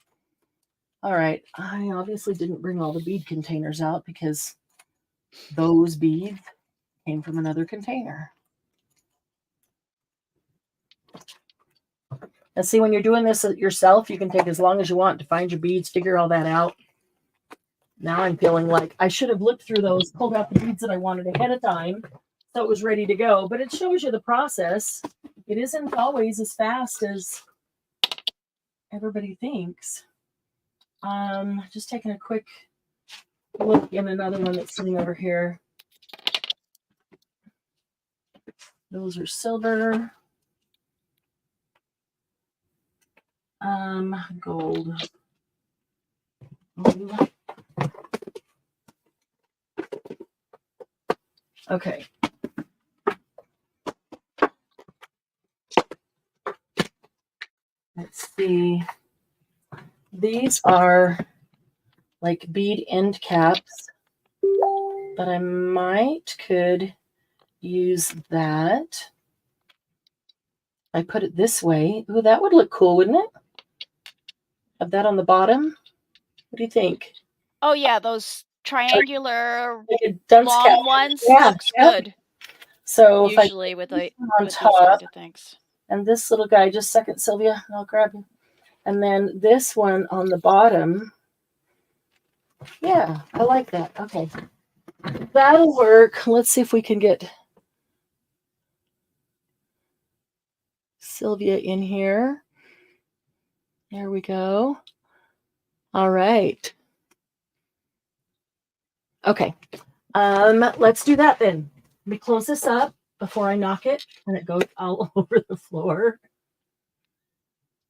All right. I obviously didn't bring all the bead containers out because those beads came from another container. And see, when you're doing this yourself, you can take as long as you want to find your beads, figure all that out. Now I'm feeling like I should have looked through those, pulled out the beads that I wanted ahead of time, so it was ready to go. But it shows you the process. It isn't always as fast as everybody thinks. Just taking a quick look in another one that's sitting over here. Those are silver. Gold. Okay. Let's see. These are like bead end caps, but I could use that. I put it this way. Ooh, that would look cool, wouldn't it? Have that on the bottom. What do you think? Oh yeah, those triangular Like a dunce long cap. ones Yeah, looks good. So usually if with on these top, kind of things. And this little guy, just a second, Sylvia, I'll grab him. And then this one on the bottom. Yeah, I like that. Okay. That'll work. Let's see if we can get Sylvia in here. There we go. All right. Okay. Let's do that then. Let me close this up before I knock it and it goes all over the floor.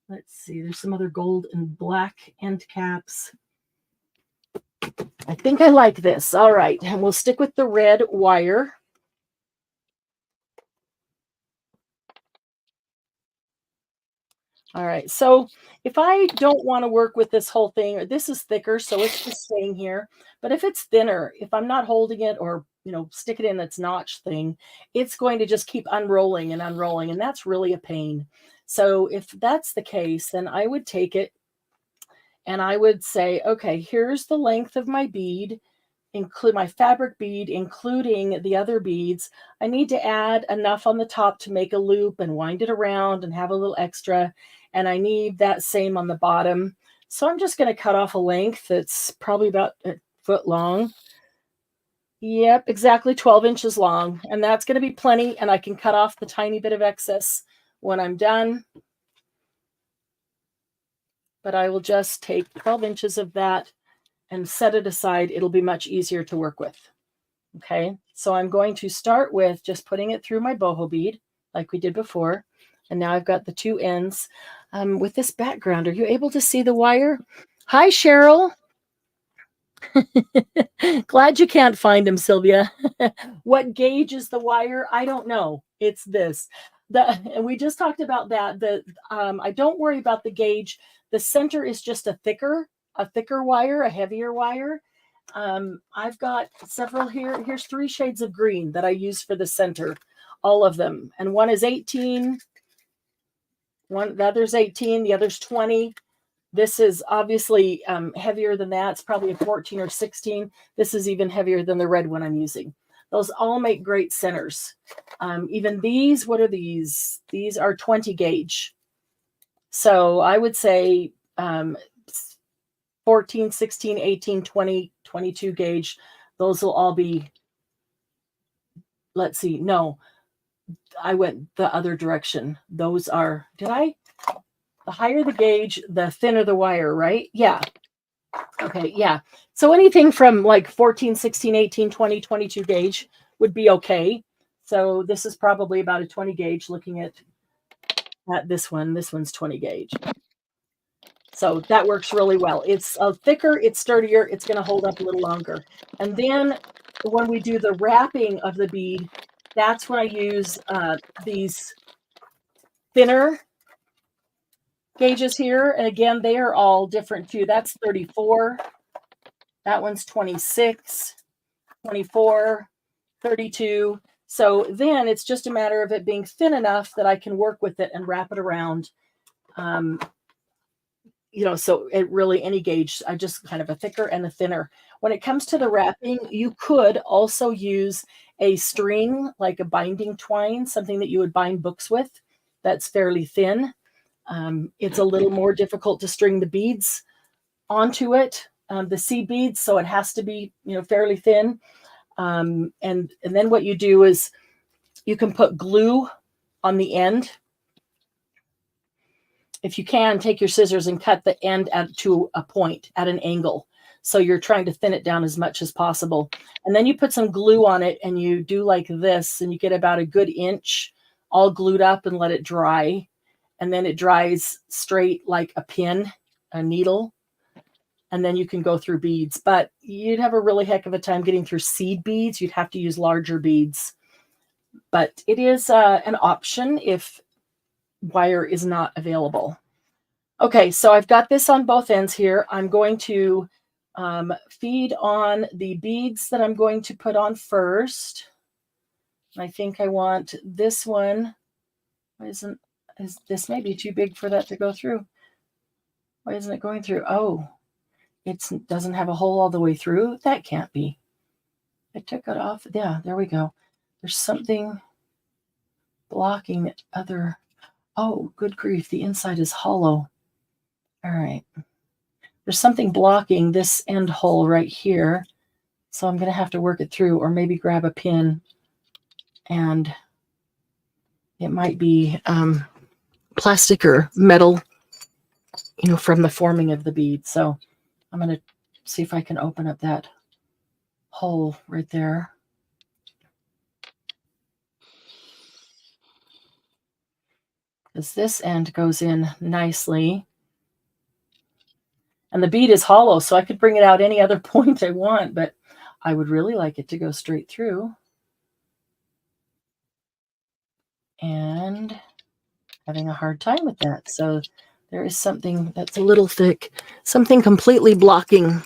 Let's see. There's some other gold and black end caps. I think I like this. All right. And we'll stick with the red wire. All right. So if I don't want to work with this whole thing, or this is thicker, so it's just staying here. But if it's thinner, if I'm not holding it or, stick it in its notch thing, it's going to just keep unrolling and unrolling. And that's really a pain. So if that's the case, then I would take it and I would say, okay, here's the length of my bead, include my fabric bead, including the other beads. I need to add enough on the top to make a loop and wind it around and have a little extra. And I need that same on the bottom. So I'm just going to cut off a length that's probably about a foot long. Yep, exactly 12 inches long. And that's going to be plenty. And I can cut off the tiny bit of excess when I'm done. But I will just take 12 inches of that and set it aside. It'll be much easier to work with. Okay, so I'm going to start with just putting it through my boho bead like we did before. And now I've got the two ends. With this background, are you able to see the wire? Hi, Cheryl. Glad you can't find him, Sylvia. What gauge is the wire? I don't know. It's this. And we just talked about that. I don't worry about the gauge. The center is just a thicker wire, a heavier wire. I've got several here. Here's 3 shades of green that I use for the center, all of them. And one is 18, the other's 18, the other's 20. This is obviously heavier than that. It's probably a 14 or 16. This is even heavier than the red one I'm using. Those all make great centers. Even these, what are these? These are 20 gauge. So I would say 14, 16, 18, 20, 22 gauge. Those will all be, let's see, no, I went the other direction. Those are, the higher the gauge, the thinner the wire, right? Yeah. Okay, yeah. So anything from like 14, 16, 18, 20, 22 gauge would be okay. So this is probably about a 20 gauge looking at this one. This one's 20 gauge. So that works really well. It's thicker, it's sturdier, it's going to hold up a little longer. And then when we do the wrapping of the bead, that's when I use these thinner gauges here. And again, they are all different too. That's 34. That one's 26, 24, 32. So then it's just a matter of it being thin enough that I can work with it and wrap it around. So it really, any gauge, I just kind of a thicker and a thinner. When it comes to the wrapping, you could also use a string, like a binding twine, something that you would bind books with that's fairly thin. It's a little more difficult to string the beads onto it, the seed beads, so it has to be, fairly thin. And then what you do is you can put glue on the end. If you can, take your scissors and cut the end to a point at an angle. So you're trying to thin it down as much as possible. And then you put some glue on it and you do like this, and you get about a good inch all glued up and let it dry. And then it dries straight like a pin, a needle. And then you can go through beads. But you'd have a really heck of a time getting through seed beads. You'd have to use larger beads. But it is an option if wire is not available. Okay, so I've got this on both ends here. I'm going to feed on the beads that I'm going to put on first. I think I want this one. Why isn't this may be too big for that to go through? Why isn't it going through? Oh, it doesn't have a hole all the way through. That can't be. I took it off. Yeah, there we go. There's something blocking the other. Oh, good grief. The inside is hollow. All right. There's something blocking this end hole right here. So I'm going to have to work it through, or maybe grab a pin, and it might be plastic or metal, from the forming of the bead. So I'm going to see if I can open up that hole right there. Because this end goes in nicely. And the bead is hollow, so I could bring it out any other point I want, but I would really like it to go straight through. And having a hard time with that. So there is something that's a little thick, something completely blocking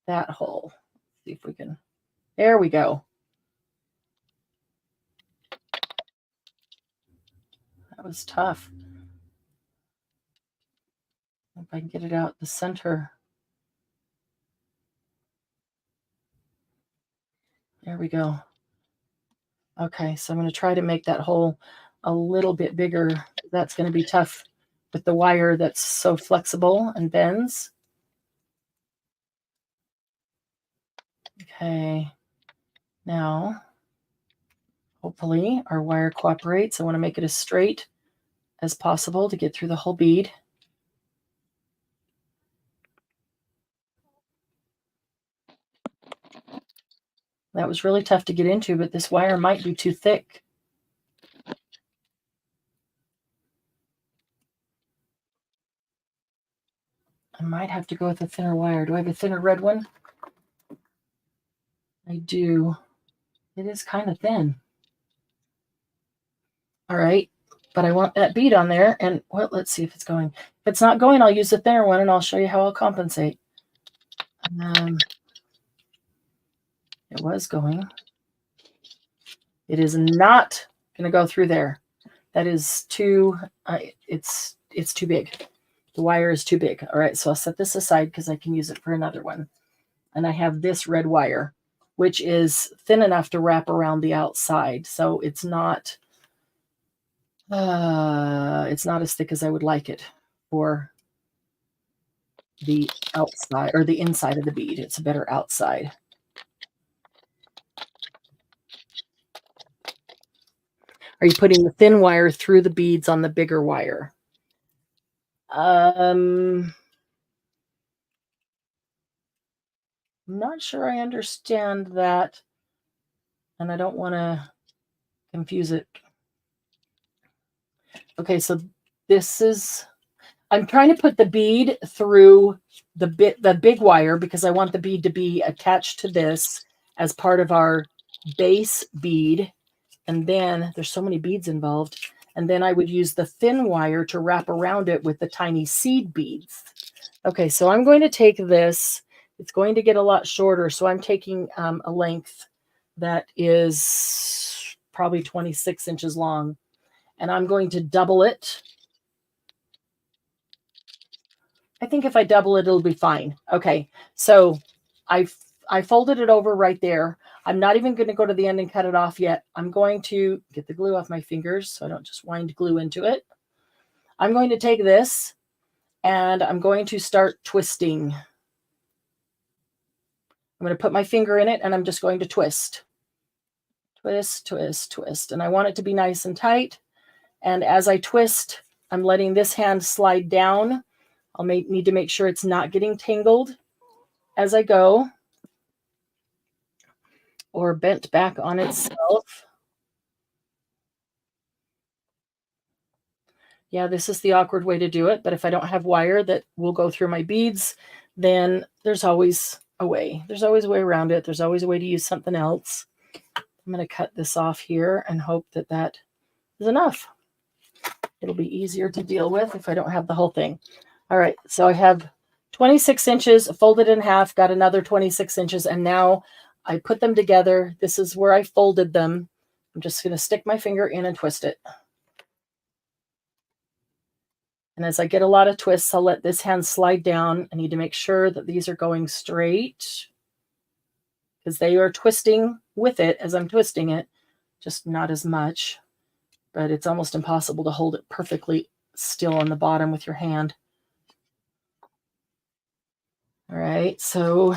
that hole. Let's see if we can, there we go. That was tough. If I can get it out the center. There we go. Okay, so I'm going to try to make that hole a little bit bigger. That's going to be tough with the wire that's so flexible and bends. Okay, now hopefully our wire cooperates. I want to make it as straight as possible to get through the whole bead. That was really tough to get into, but this wire might be too thick. I might have to go with a thinner wire. Do I have a thinner red one? I do. It is kind of thin. All right, but I want that bead on there, and well, let's see if it's going. If it's not going, I'll use the thinner one, and I'll show you how I'll compensate. It was going. It is not going to go through there. That is too, it's too big. The wire is too big. All right, so I'll set this aside because I can use it for another one. And I have this red wire, which is thin enough to wrap around the outside. So it's not as thick as I would like it for the outside or the inside of the bead. It's a better outside. Are you putting the thin wire through the beads on the bigger wire? I'm not sure I understand that, and I don't want to confuse it. Okay, so this is, I'm trying to put the bead through the big wire because I want the bead to be attached to this as part of our base bead. And then there's so many beads involved. And then I would use the thin wire to wrap around it with the tiny seed beads. Okay, so I'm going to take this. It's going to get a lot shorter. So I'm taking a length that is probably 26 inches long. And I'm going to double it. I think if I double it, it'll be fine. Okay, so I folded it over right there. I'm not even going to go to the end and cut it off yet. I'm going to get the glue off my fingers so I don't just wind glue into it. I'm going to take this and I'm going to start twisting. I'm going to put my finger in it and I'm just going to twist. Twist, twist, twist. And I want it to be nice and tight. And as I twist, I'm letting this hand slide down. I'll need to make sure it's not getting tangled as I go or bent back on itself. Yeah, this is the awkward way to do it, but if I don't have wire that will go through my beads, then there's always a way. There's always a way around it. There's always a way to use something else. I'm going to cut this off here and hope that that is enough. It'll be easier to deal with if I don't have the whole thing. All right, so I have 26 inches folded in half, got another 26 inches, and now I put them together. This is where I folded them. I'm just going to stick my finger in and twist it. And as I get a lot of twists, I'll let this hand slide down. I need to make sure that these are going straight because they are twisting with it as I'm twisting it, just not as much. But it's almost impossible to hold it perfectly still on the bottom with your hand. All right, so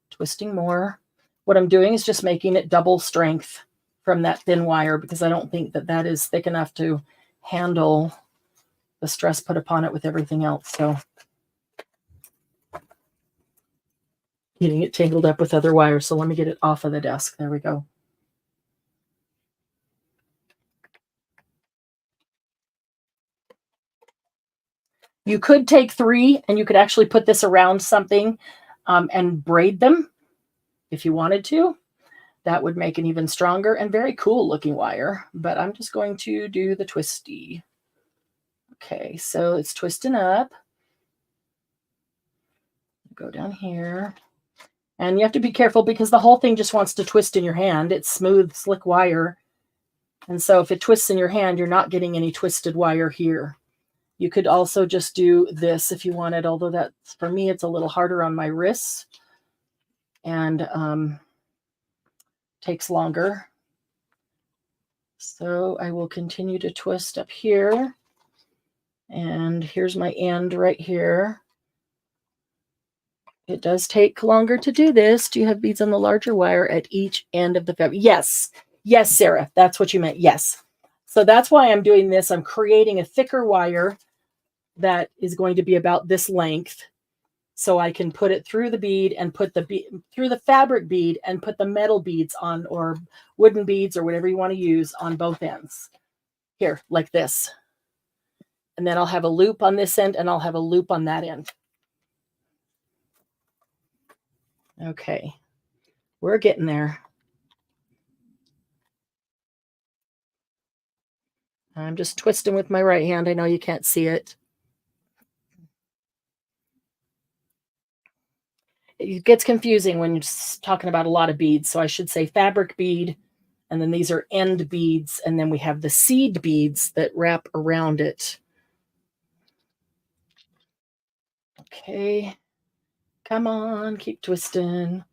twisting more. What I'm doing is just making it double strength from that thin wire because I don't think that that is thick enough to handle the stress put upon it with everything else. So getting it tangled up with other wires. So let me get it off of the desk. There we go. You could take 3 and you could actually put this around something and braid them if you wanted to. That would make an even stronger and very cool looking wire, but I'm just going to do the twisty. Okay, so it's twisting up. Go down here. And you have to be careful because the whole thing just wants to twist in your hand. It's smooth, slick wire. And so if it twists in your hand, you're not getting any twisted wire here. You could also just do this if you wanted, although that's, for me, it's a little harder on my wrists and takes longer. So I will continue to twist up here. And here's my end right here. It does take longer to do this. Do you have beads on the larger wire at each end of the fabric? Yes. Yes, Sarah, that's what you meant. Yes. So that's why I'm doing this. I'm creating a thicker wire that is going to be about this length. So I can put it through the bead and put the through the fabric bead and put the metal beads on, or wooden beads, or whatever you want to use, on both ends. Here, like this. And then I'll have a loop on this end and I'll have a loop on that end. Okay, we're getting there. I'm just twisting with my right hand. I know you can't see it. It gets confusing when you're talking about a lot of beads. So I should say fabric bead, and then these are end beads, and then we have the seed beads that wrap around it. Okay, come on, keep twisting.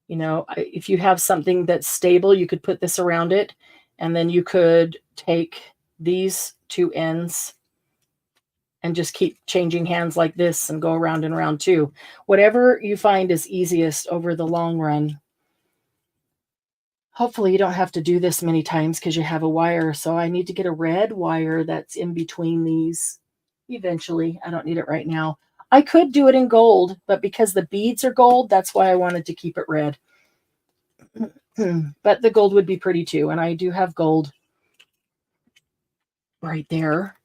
You know, if you have something that's stable, you could put this around it, and then you could take these two ends and just keep changing hands like this and go around and around too. Whatever you find is easiest over the long run. Hopefully you don't have to do this many times because you have a wire. So I need to get a red wire that's in between these eventually. I don't need it right now. I could do it in gold, but because the beads are gold, that's why I wanted to keep it red. But the gold would be pretty too. And I do have gold right there.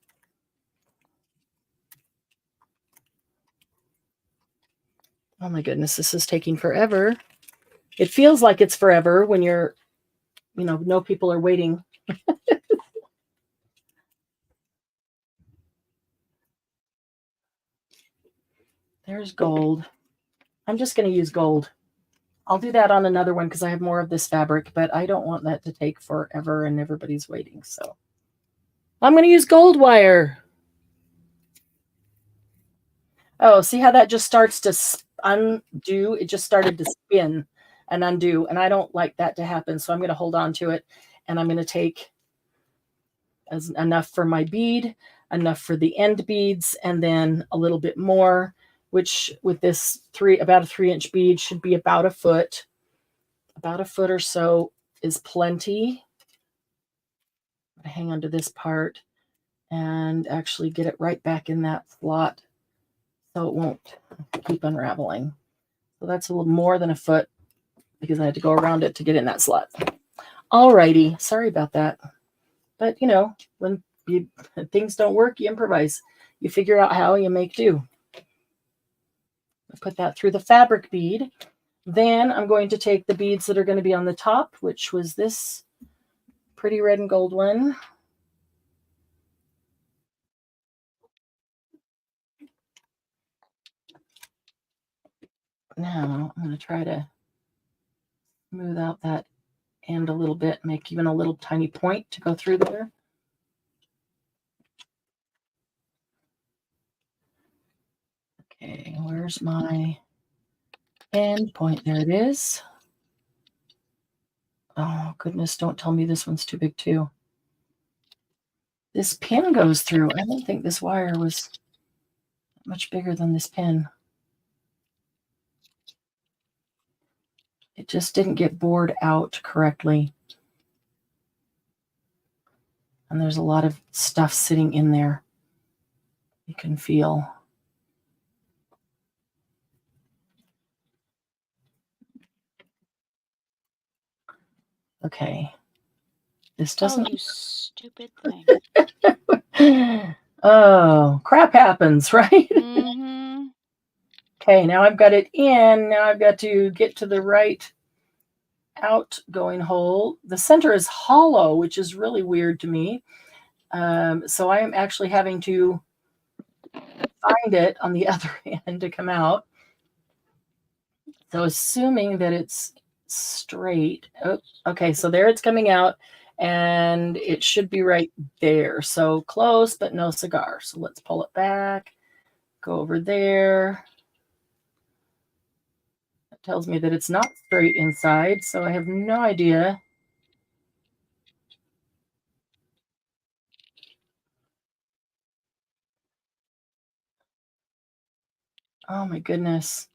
Oh my goodness, this is taking forever. It feels like it's forever when you're, no people are waiting. There's gold. I'm just going to use gold. I'll do that on another one because I have more of this fabric, but I don't want that to take forever and everybody's waiting. So I'm going to use gold wire. Oh, see how that just starts to undo? It just started to spin and undo, and I don't like that to happen. So I'm going to hold on to it, and I'm going to take enough for my bead, enough for the end beads, and then a little bit more, which with this about a 3-inch bead should be about a foot. About a foot or so is plenty. I'm going to hang on to this part and actually get it right back in that slot so it won't keep unraveling. So that's a little more than a foot because I had to go around it to get in that slot. Alrighty, sorry about that. But when things don't work, you improvise. You figure out how, you make do. I put that through the fabric bead. Then I'm going to take the beads that are going to be on the top, which was this pretty red and gold one. Now I'm going to try to smooth out that end a little bit, make even a little tiny point to go through there. Okay, where's my end point? There it is. Oh, goodness, don't tell me this one's too big too. This pin goes through. I don't think this wire was much bigger than this pin. It just didn't get bored out correctly. And there's a lot of stuff sitting in there. You can feel. Okay. This doesn't. Oh, you stupid thing. Oh, crap happens, right? Mm-hmm. Okay, now I've got it in. Now I've got to get to the right outgoing hole. The center is hollow, which is really weird to me. So I am actually having to find it on the other end to come out. So assuming that it's straight. Oh, okay, so there it's coming out, and it should be right there. So close, but no cigar. So let's pull it back, go over there. It tells me that it's not straight inside, so I have no idea. Oh my goodness.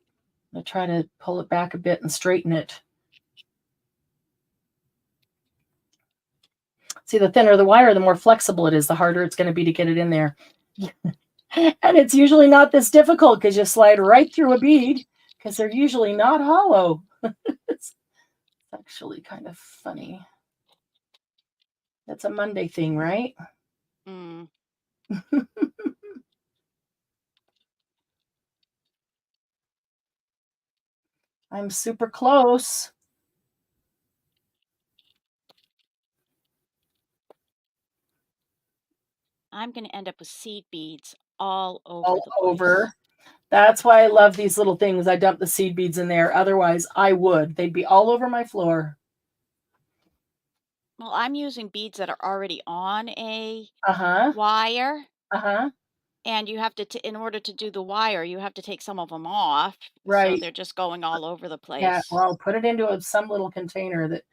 I'm going to try to pull it back a bit and straighten it. See, the thinner the wire, the more flexible it is, the harder it's going to be to get it in there. And it's usually not this difficult because you slide right through a bead because they're usually not hollow. It's actually kind of funny. That's a Monday thing, right? Mm. I'm super close. I'm going to end up with seed beads all over All the place. over. That's why I love these little things. I dump the seed beads in there. Otherwise, I would. They'd be all over my floor. Well, I'm using beads that are already on a Uh-huh. wire. Uh-huh. And you have to, in order to do the wire, you have to take some of them off. So Right. they're just going all over the place. Yeah. Well, put it into some little container that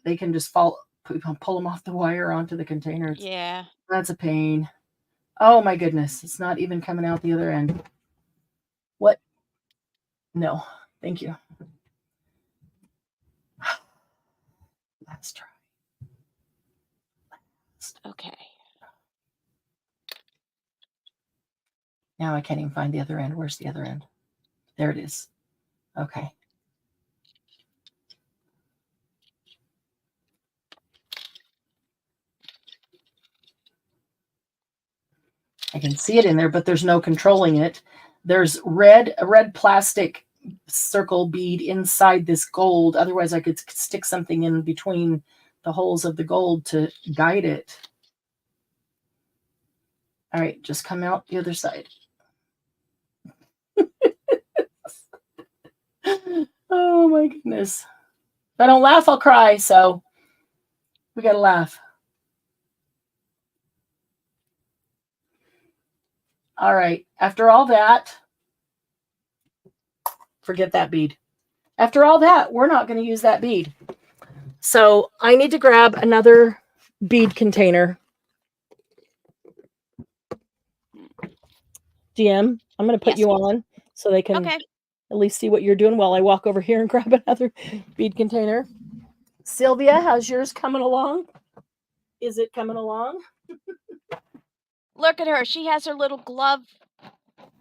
they can just pull them off the wire onto the container. Yeah. That's a pain. Oh my goodness. It's not even coming out the other end. What? No. Thank you. Let's try. Okay. Now I can't even find the other end. Where's the other end? There it is. Okay. I can see it in there, but there's no controlling it. There's a red plastic circle bead inside this gold. Otherwise, I could stick something in between the holes of the gold to guide it. All right, just come out the other side. Oh my goodness. If I don't laugh, I'll cry. So we got to laugh. All right. After all that, forget that bead. After all that, we're not going to use that bead. So I need to grab another bead container. GM, I'm going to put you on so they can at least see what you're doing while I walk over here and grab another bead container. Sylvia, how's yours coming along? Is it coming along? Look at her. She has her little glove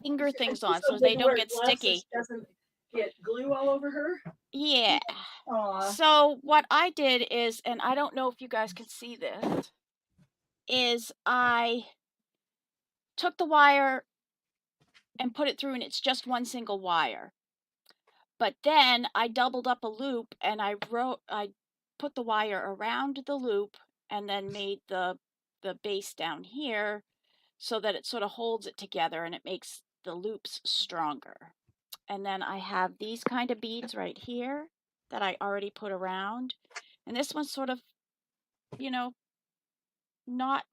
finger things on so they don't get sticky. So she doesn't get glue all over her? Yeah. Aww. So what I did is, and I don't know if you guys can see this, is I took the wire and put it through, and it's just one single wire. But then I doubled up a loop and I put the wire around the loop and then made the base down here so that it sort of holds it together and it makes the loops stronger. And then I have these kind of beads right here that I already put around. And this one's sort of, not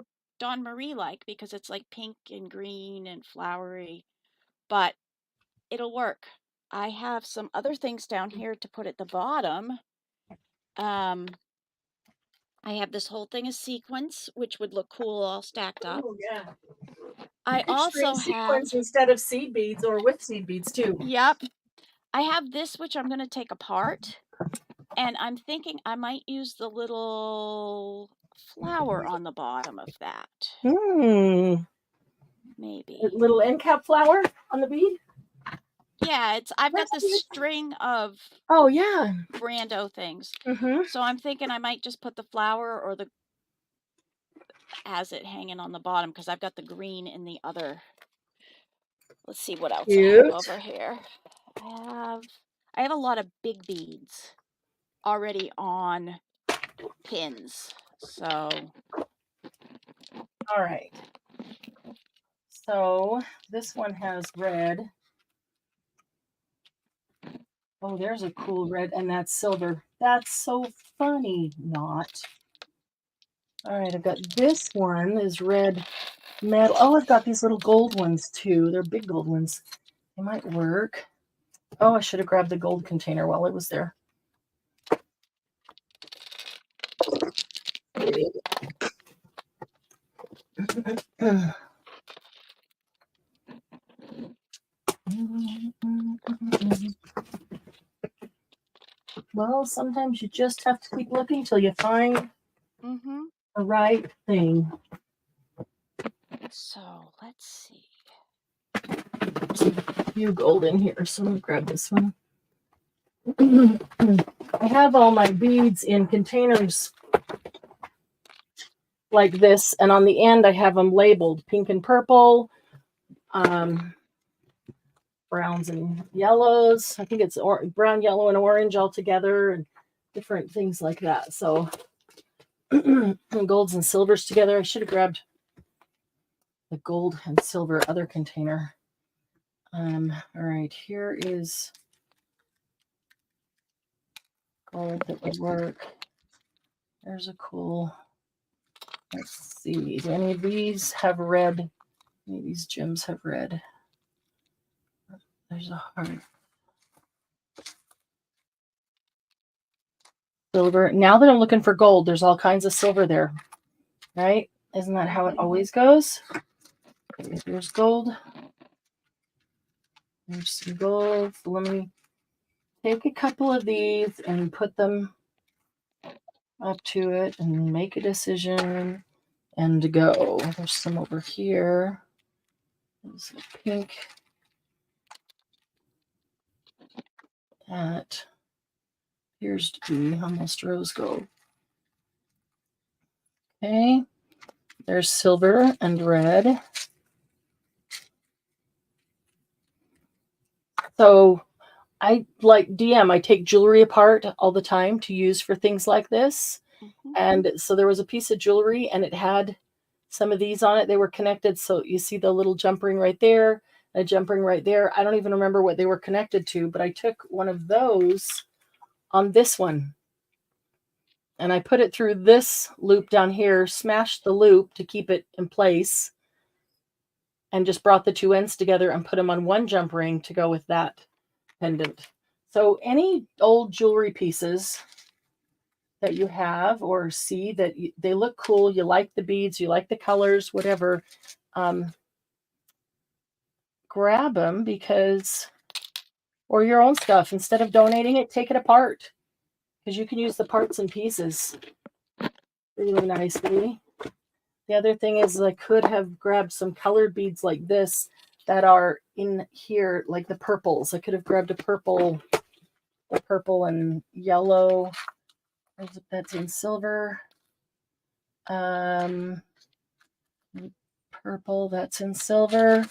Dawn Marie like because it's like pink and green and flowery, but it'll work. I have some other things down here to put at the bottom. I have this whole thing of sequins, which would look cool all stacked up. Oh, yeah. I also have sequins instead of seed beads or with seed beads too. Yep. I have this, which I'm going to take apart. And I'm thinking I might use the little flower on the bottom of that. Maybe. A little end cap flower on the bead? Yeah, I've got this string of Brando things. So I'm thinking I might just put the flower or as it hanging on the bottom because I've got the green in the other. Let's see what else I have over here. I have a lot of big beads already on pins. So all right. So this one has red. Oh, there's a cool red, and that's silver. That's so funny. Not. All right, I've got this one is red metal. Oh, I've got these little gold ones too. They're big gold ones. They might work. Oh, I should have grabbed the gold container while it was there. Well, sometimes you just have to keep looking till you find Mm-hmm. the right thing. So let's see. A few gold in here, so I'm gonna grab this one. I have all my beads in containers like this, and on the end I have them labeled pink and purple, browns and yellows. I think it's brown, yellow, and orange all together, and different things like that. So golds and silvers together. I should have grabbed the gold and silver other container. All right, here is gold that would work. There's a cool. Let's see. Do any of these have red? Any of these gems have red? There's a heart. Silver. Now that I'm looking for gold, there's all kinds of silver there, right? Isn't that how it always goes? There's gold. There's some gold. So let me take a couple of these and put them up to it and make a decision and go. There's some over here. There's a pink. That appears to be almost rose gold. Okay. There's silver and red. So I like DM. I take jewelry apart all the time to use for things like this. Mm-hmm. And so there was a piece of jewelry and it had some of these on it. They were connected. So you see the little jump ring right there, a jump ring right there. I don't even remember what they were connected to, but I took one of those on this one and I put it through this loop down here, smashed the loop to keep it in place, and just brought the two ends together and put them on one jump ring to go with that pendant. So any old jewelry pieces that you have or see that they look cool, you like the beads, you like the colors, whatever, grab them or your own stuff. Instead of donating it, take it apart because you can use the parts and pieces really nicely. The other thing is I could have grabbed some colored beads like this that are in here, like the purples. I could have grabbed a purple and yellow. That's in silver. Purple, that's in silver.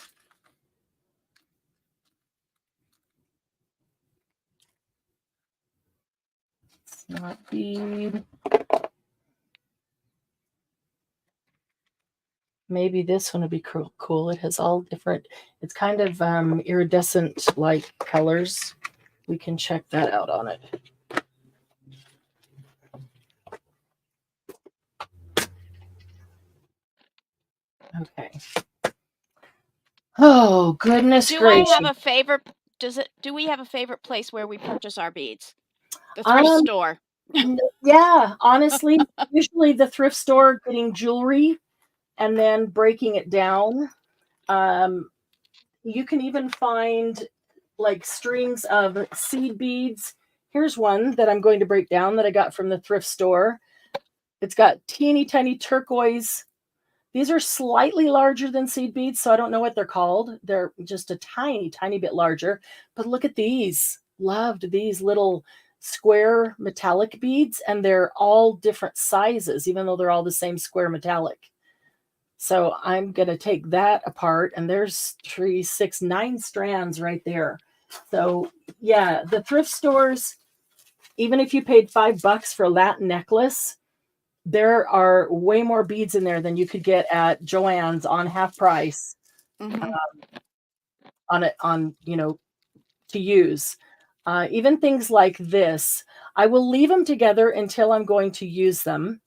It's not bead. Maybe this one would be cool. It has all different, it's kind of iridescent like colors. We can check that out on it. Okay. Oh, goodness gracious. I have a favorite? Do we have a favorite place where we purchase our beads? The thrift store. Yeah, honestly, usually the thrift store, getting jewelry and then breaking it down. You can even find like strings of seed beads. Here's one that I'm going to break down that I got from the thrift store. It's got teeny tiny turquoise. These are slightly larger than seed beads, so I don't know what they're called. They're just a tiny, tiny bit larger. But look at these. Loved these little square metallic beads, and they're all different sizes, even though they're all the same square metallic. So I'm going to take that apart, and there's 3, 6, 9 strands right there. So yeah, the thrift stores, even if you paid $5 for that necklace, there are way more beads in there than you could get at Joann's on half price. Mm-hmm. On to use. Even things like this, I will leave them together until I'm going to use them.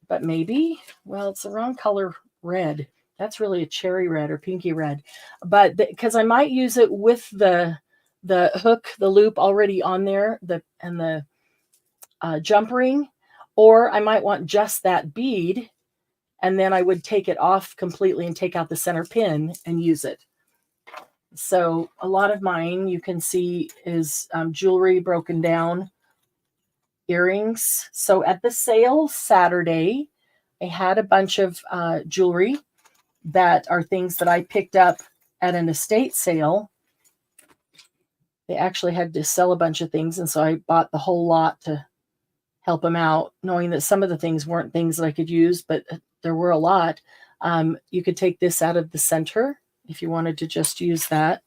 But maybe, well, it's the wrong color red. That's really a cherry red or pinky red. But because I might use it with the hook, the loop already on there, and the jump ring, or I might want just that bead, and then I would take it off completely and take out the center pin and use it. So a lot of mine you can see is jewelry broken down, earrings. So at the sale Saturday, I had a bunch of jewelry that are things that I picked up at an estate sale. They actually had to sell a bunch of things, and so I bought the whole lot to help them out, knowing that some of the things weren't things that I could use, but there were a lot. You could take this out of the center if you wanted to just use that.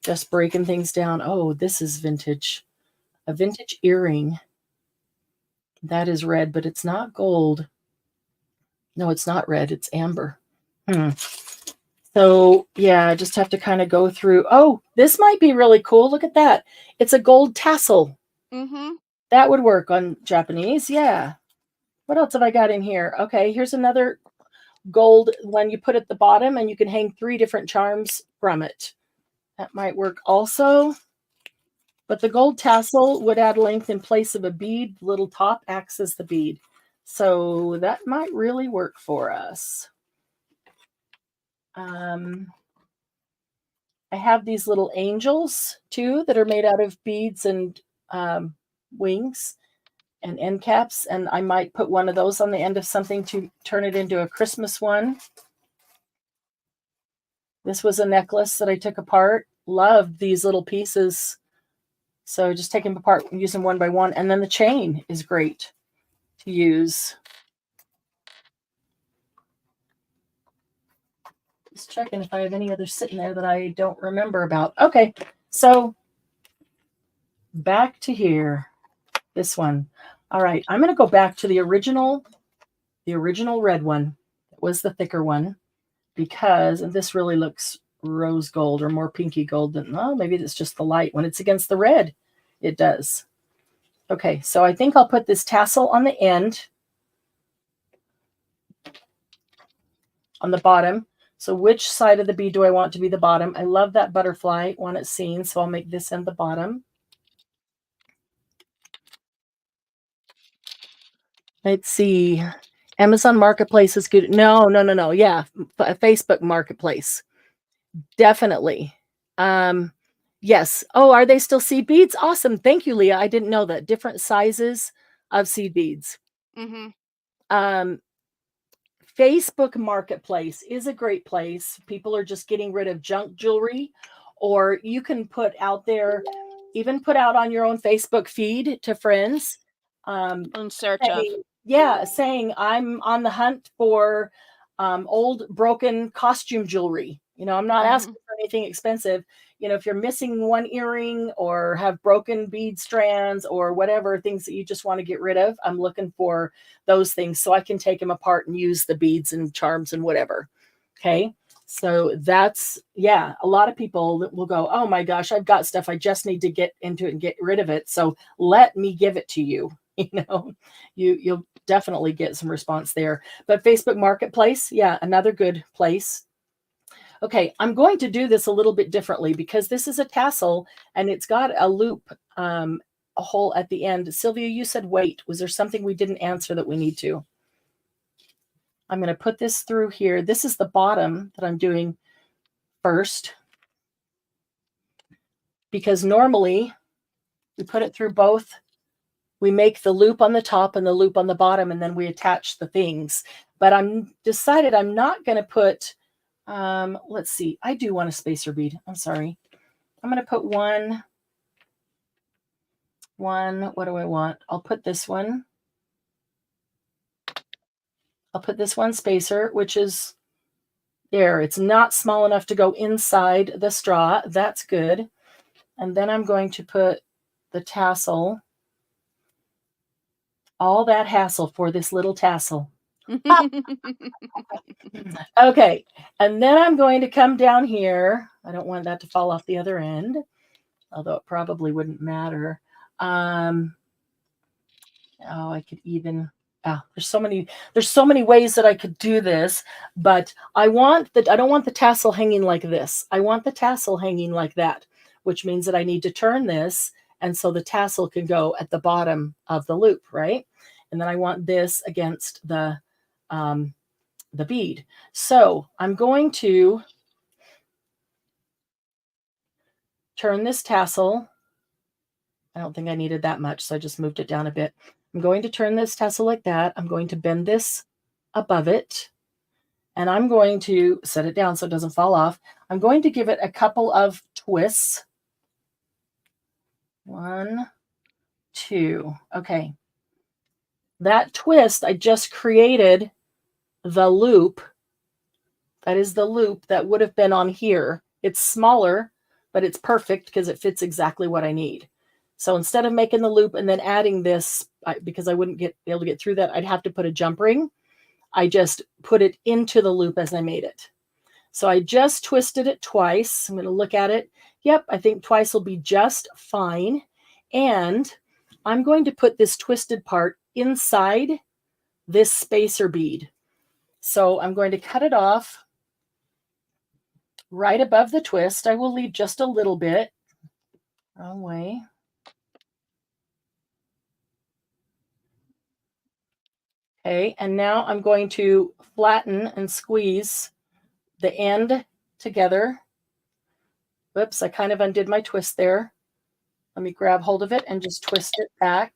Just breaking things down. Oh, this is vintage. A vintage earring. That is red, but it's not gold. No, it's not red. It's amber. So, yeah, I just have to kind of go through. Oh, this might be really cool. Look at that. It's a gold tassel. Mm-hmm. That would work on Japanese. Yeah. What else have I got in here? Okay, here's another gold one you put at the bottom, and you can hang 3 different charms from it. That might work also. But the gold tassel would add length in place of a bead. The little top acts as the bead. So that might really work for us. I have these little angels too that are made out of beads and wings and end caps, and I might put one of those on the end of something to turn it into a Christmas one. This was a necklace that I took apart. Loved these little pieces. So just take them apart and use them one by one. And then the chain is great to use. Just checking if I have any others sitting there that I don't remember about. Okay, so back to here. This one. All right, I'm going to go back to the original red one. It was the thicker one because, and this really looks rose gold or more pinky gold than, oh, maybe it's just the light. When it's against the red, it does. Okay, so I think I'll put this tassel on the end, on the bottom. So which side of the bead do I want to be the bottom? I love that butterfly, want it seen, so I'll make this end the bottom. Let's see. Amazon Marketplace is good. No. Yeah, Facebook Marketplace. Definitely. Yes. Oh, are they still seed beads? Awesome. Thank you, Leah. I didn't know that. Different sizes of seed beads. Mm-hmm. Facebook Marketplace is a great place. People are just getting rid of junk jewelry, or you can put out there, even put out on your own Facebook feed to friends. In search of. Yeah, saying I'm on the hunt for old broken costume jewelry. I'm not asking for anything expensive. If you're missing one earring or have broken bead strands or whatever, things that you just want to get rid of, I'm looking for those things so I can take them apart and use the beads and charms and whatever. Okay. So that's, yeah, a lot of people will go, oh my gosh, I've got stuff. I just need to get into it and get rid of it. So let me give it to you. You'll definitely get some response there. But Facebook Marketplace, yeah, another good place. Okay, I'm going to do this a little bit differently because this is a tassel and it's got a loop, a hole at the end. Sylvia, you said wait. Was there something we didn't answer that we need to? I'm going to put this through here. This is the bottom that I'm doing first because normally we put it through both. We make the loop on the top and the loop on the bottom, and then we attach the things. But I'm decided I'm not going to put, let's see, I do want a spacer bead. I'm sorry. I'm going to put one, what do I want? I'll put this one. I'll put this one spacer, which is there. It's not small enough to go inside the straw. That's good. And then I'm going to put the tassel. All that hassle for this little tassel. Okay. And then I'm going to come down here. I don't want that to fall off the other end. although it probably wouldn't matter. Oh, I could even, there's so many ways that I could do this, but I don't want the tassel hanging like this. I want the tassel hanging like that, which means that I need to turn this, and so the tassel can go at the bottom of the loop, right? And then I want this against the bead. So I'm going to turn this tassel. I don't think I needed that much, so I just moved it down a bit. I'm going to turn this tassel like that. I'm going to bend this above it, and I'm going to set it down so it doesn't fall off. I'm going to give it a couple of twists. 1, 2. Okay. That twist, I just created the loop. That is the loop that would have been on here. It's smaller, but it's perfect because it fits exactly what I need. So instead of making the loop and then adding this, because I wouldn't be able to get through that, I'd have to put a jump ring. I just put it into the loop as I made it. So I just twisted it twice. I'm going to look at it. Yep, I think twice will be just fine. And I'm going to put this twisted part inside this spacer bead. So I'm going to cut it off right above the twist. I will leave just a little bit. Wrong way. Okay, and now I'm going to flatten and squeeze the end together. Whoops, I kind of undid my twist there. Let me grab hold of it and just twist it back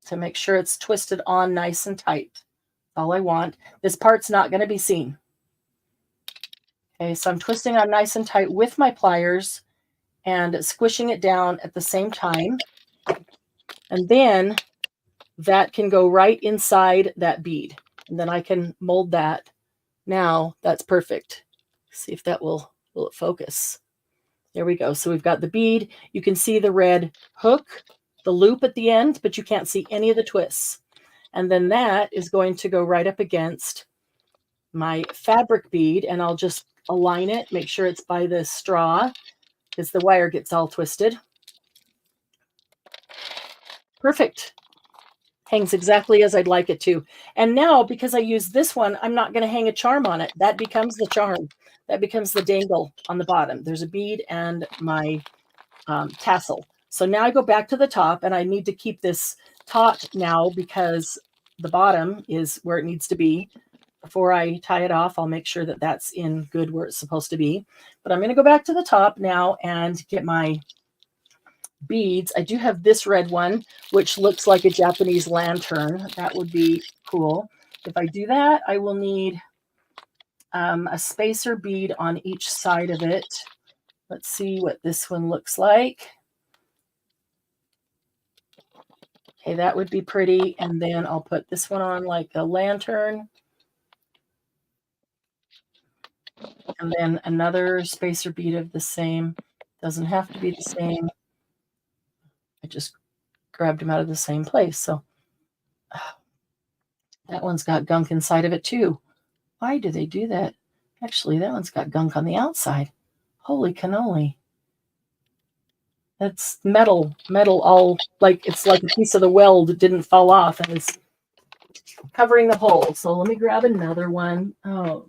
to make sure it's twisted on nice and tight. That's all I want. This part's not going to be seen. Okay, so I'm twisting on nice and tight with my pliers and squishing it down at the same time. And then that can go right inside that bead. And then I can mold that. Now that's perfect. See if that will it focus. There we go. So we've got the bead. You can see the red hook, the loop at the end, but you can't see any of the twists. And then that is going to go right up against my fabric bead, and I'll just align it, make sure it's by the straw because the wire gets all twisted. Perfect. Hangs exactly as I'd like it to. And now, because I use this one, I'm not going to hang a charm on it. That becomes the charm. That becomes the dangle on the bottom. There's a bead and my tassel. So now I go back to the top, and I need to keep this taut now because the bottom is where it needs to be. Before I tie it off, I'll make sure that that's in good where it's supposed to be. But I'm going to go back to the top now and get my beads. I do have this red one, which looks like a Japanese lantern. That would be cool. If I do that, I will need a spacer bead on each side of it. Let's see what this one looks like. Okay, that would be pretty. And then I'll put this one on like a lantern. And then another spacer bead of the same. Doesn't have to be the same. I just grabbed them out of the same place. So that one's got gunk inside of it too. Why do they do that? Actually, that one's got gunk on the outside. Holy cannoli. That's metal all like it's like a piece of the weld that didn't fall off and is covering the hole. So let me grab another one. Oh,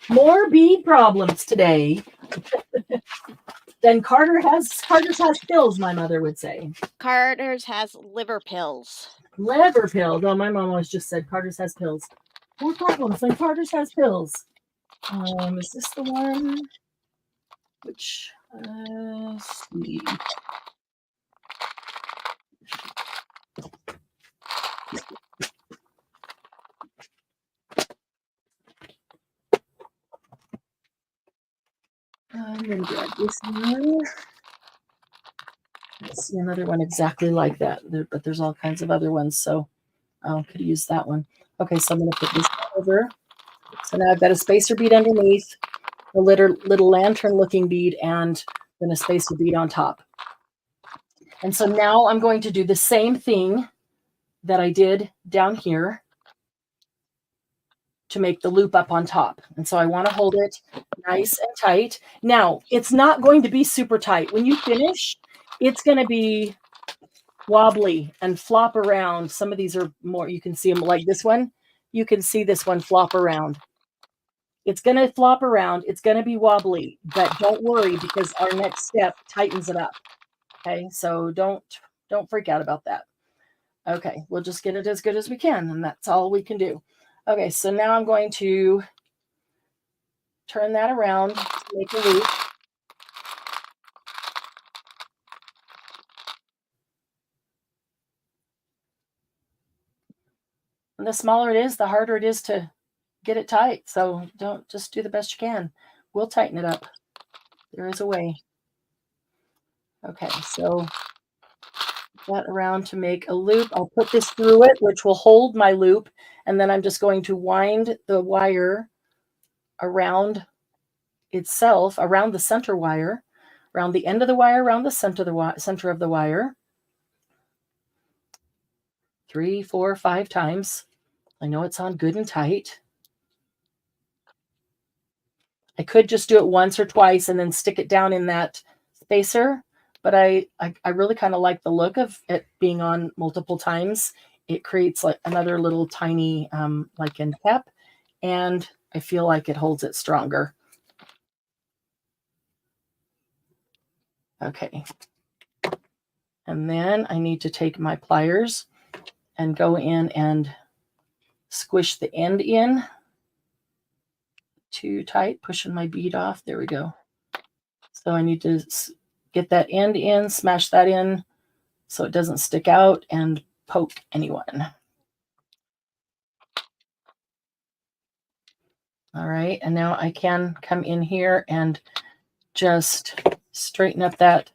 more bead problems today. Then Carter's has pills, my mother would say. Carter's has liver pills. Liver pills. Oh, my mom always just said Carter's has pills. More problems than Carter's has pills. Is this the one? Which, let's see. I'm going to grab this one. I see another one exactly like that, but there's all kinds of other ones, so I could use that one. Okay, so I'm going to put this over. So now I've got a spacer bead underneath, a little lantern-looking bead, and then a spacer bead on top. And so now I'm going to do the same thing that I did down here. to make the loop up on top. And so I want to hold it nice and tight. Now, it's not going to be super tight. When you finish, it's going to be wobbly and flop around. Some of these are more, you can see them like this one. You can see this one flop around. It's going to flop around. It's going to be wobbly, but don't worry because our next step tightens it up. Okay, so don't freak out about that. Okay, we'll just get it as good as we can, and that's all we can do. Okay, so now I'm going to turn that around to make a loop. And the smaller it is, the harder it is to get it tight. So don't, just do the best you can. We'll tighten it up. There is a way. Okay, so that around to make a loop. I'll put this through it, which will hold my loop. And then I'm just going to wind the wire around itself, around the center wire, around the end of the wire, around the center of the wire. 3, 4, 5 times. I know it's on good and tight. I could just do it once or twice and then stick it down in that spacer, but I really kind of like the look of it being on multiple times. It creates like another little tiny like end cap, and I feel like it holds it stronger. Okay. And then I need to take my pliers and go in and squish the end in. Too tight, pushing my bead off. There we go. So I need to get that end in, smash that in so it doesn't stick out and poke anyone. All right, and now I can come in here and just straighten up that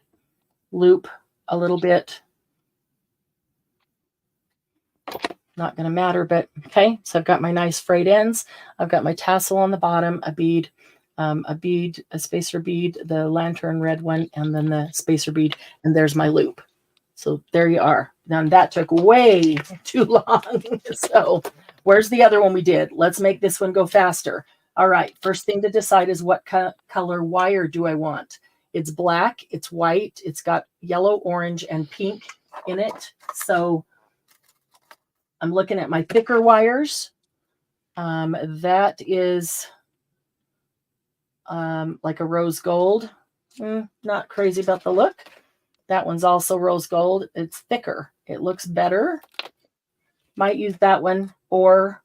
loop a little bit. Not going to matter, but okay. So I've got my nice frayed ends. I've got my tassel on the bottom, a bead, a spacer bead, the lantern red one, and then the spacer bead, and there's my loop. So there you are. Now that took way too long. So where's the other one we did? Let's make this one go faster. All right. First thing to decide is what color wire do I want? It's black, it's white, it's got yellow, orange, and pink in it. So I'm looking at my thicker wires. That is like a rose gold. Not crazy about the look. That one's also rose gold. It's thicker. It looks better. Might use that one. Or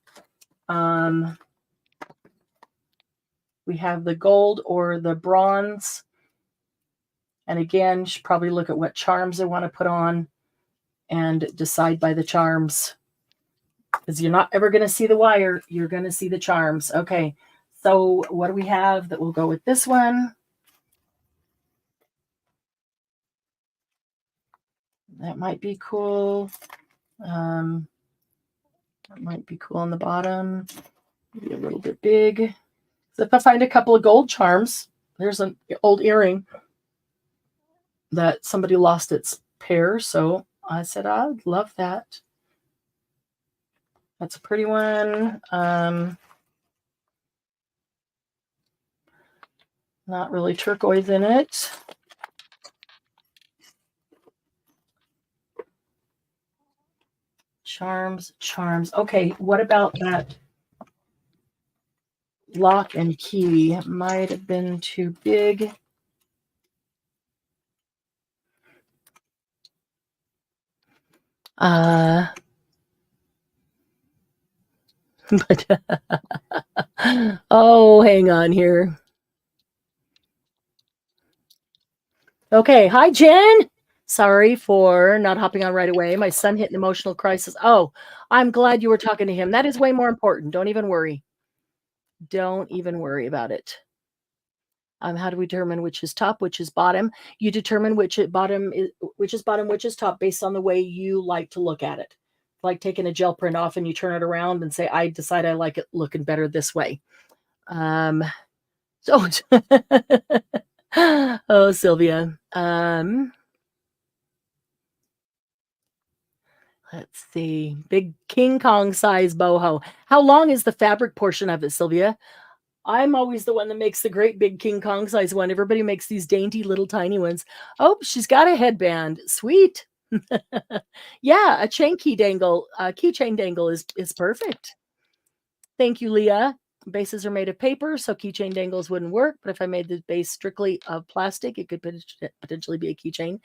we have the gold or the bronze. And again, should probably look at what charms I want to put on and decide by the charms. Because you're not ever going to see the wire. You're going to see the charms. Okay. So what do we have that will go with this one? That might be cool. That might be cool on the bottom. Maybe a little bit big. So if I find a couple of gold charms, there's an old earring that somebody lost its pair. So I said, I'd love that. That's a pretty one. Not really turquoise in it. Charms. Okay, what about that lock and key? Might have been too big. But oh, hang on here. Okay, hi Jen. Sorry for not hopping on right away. My son hit an emotional crisis. Oh, I'm glad you were talking to him. That is way more important. Don't even worry. Don't even worry about it. How do we determine which is top, which is bottom? You determine which is bottom, which is top based on the way you like to look at it. Like taking a gel print off and you turn it around and say, I decide I like it looking better this way. So, oh, Sylvia. Let's see. Big King Kong size boho. How long is the fabric portion of it, Sylvia? I'm always the one that makes the great big King Kong size one. Everybody makes these dainty little tiny ones. Oh, she's got a headband. Sweet. Yeah, a chain key dangle, keychain dangle is perfect. Thank you, Leah. Bases are made of paper, so keychain dangles wouldn't work. But if I made the base strictly of plastic, it could potentially be a keychain.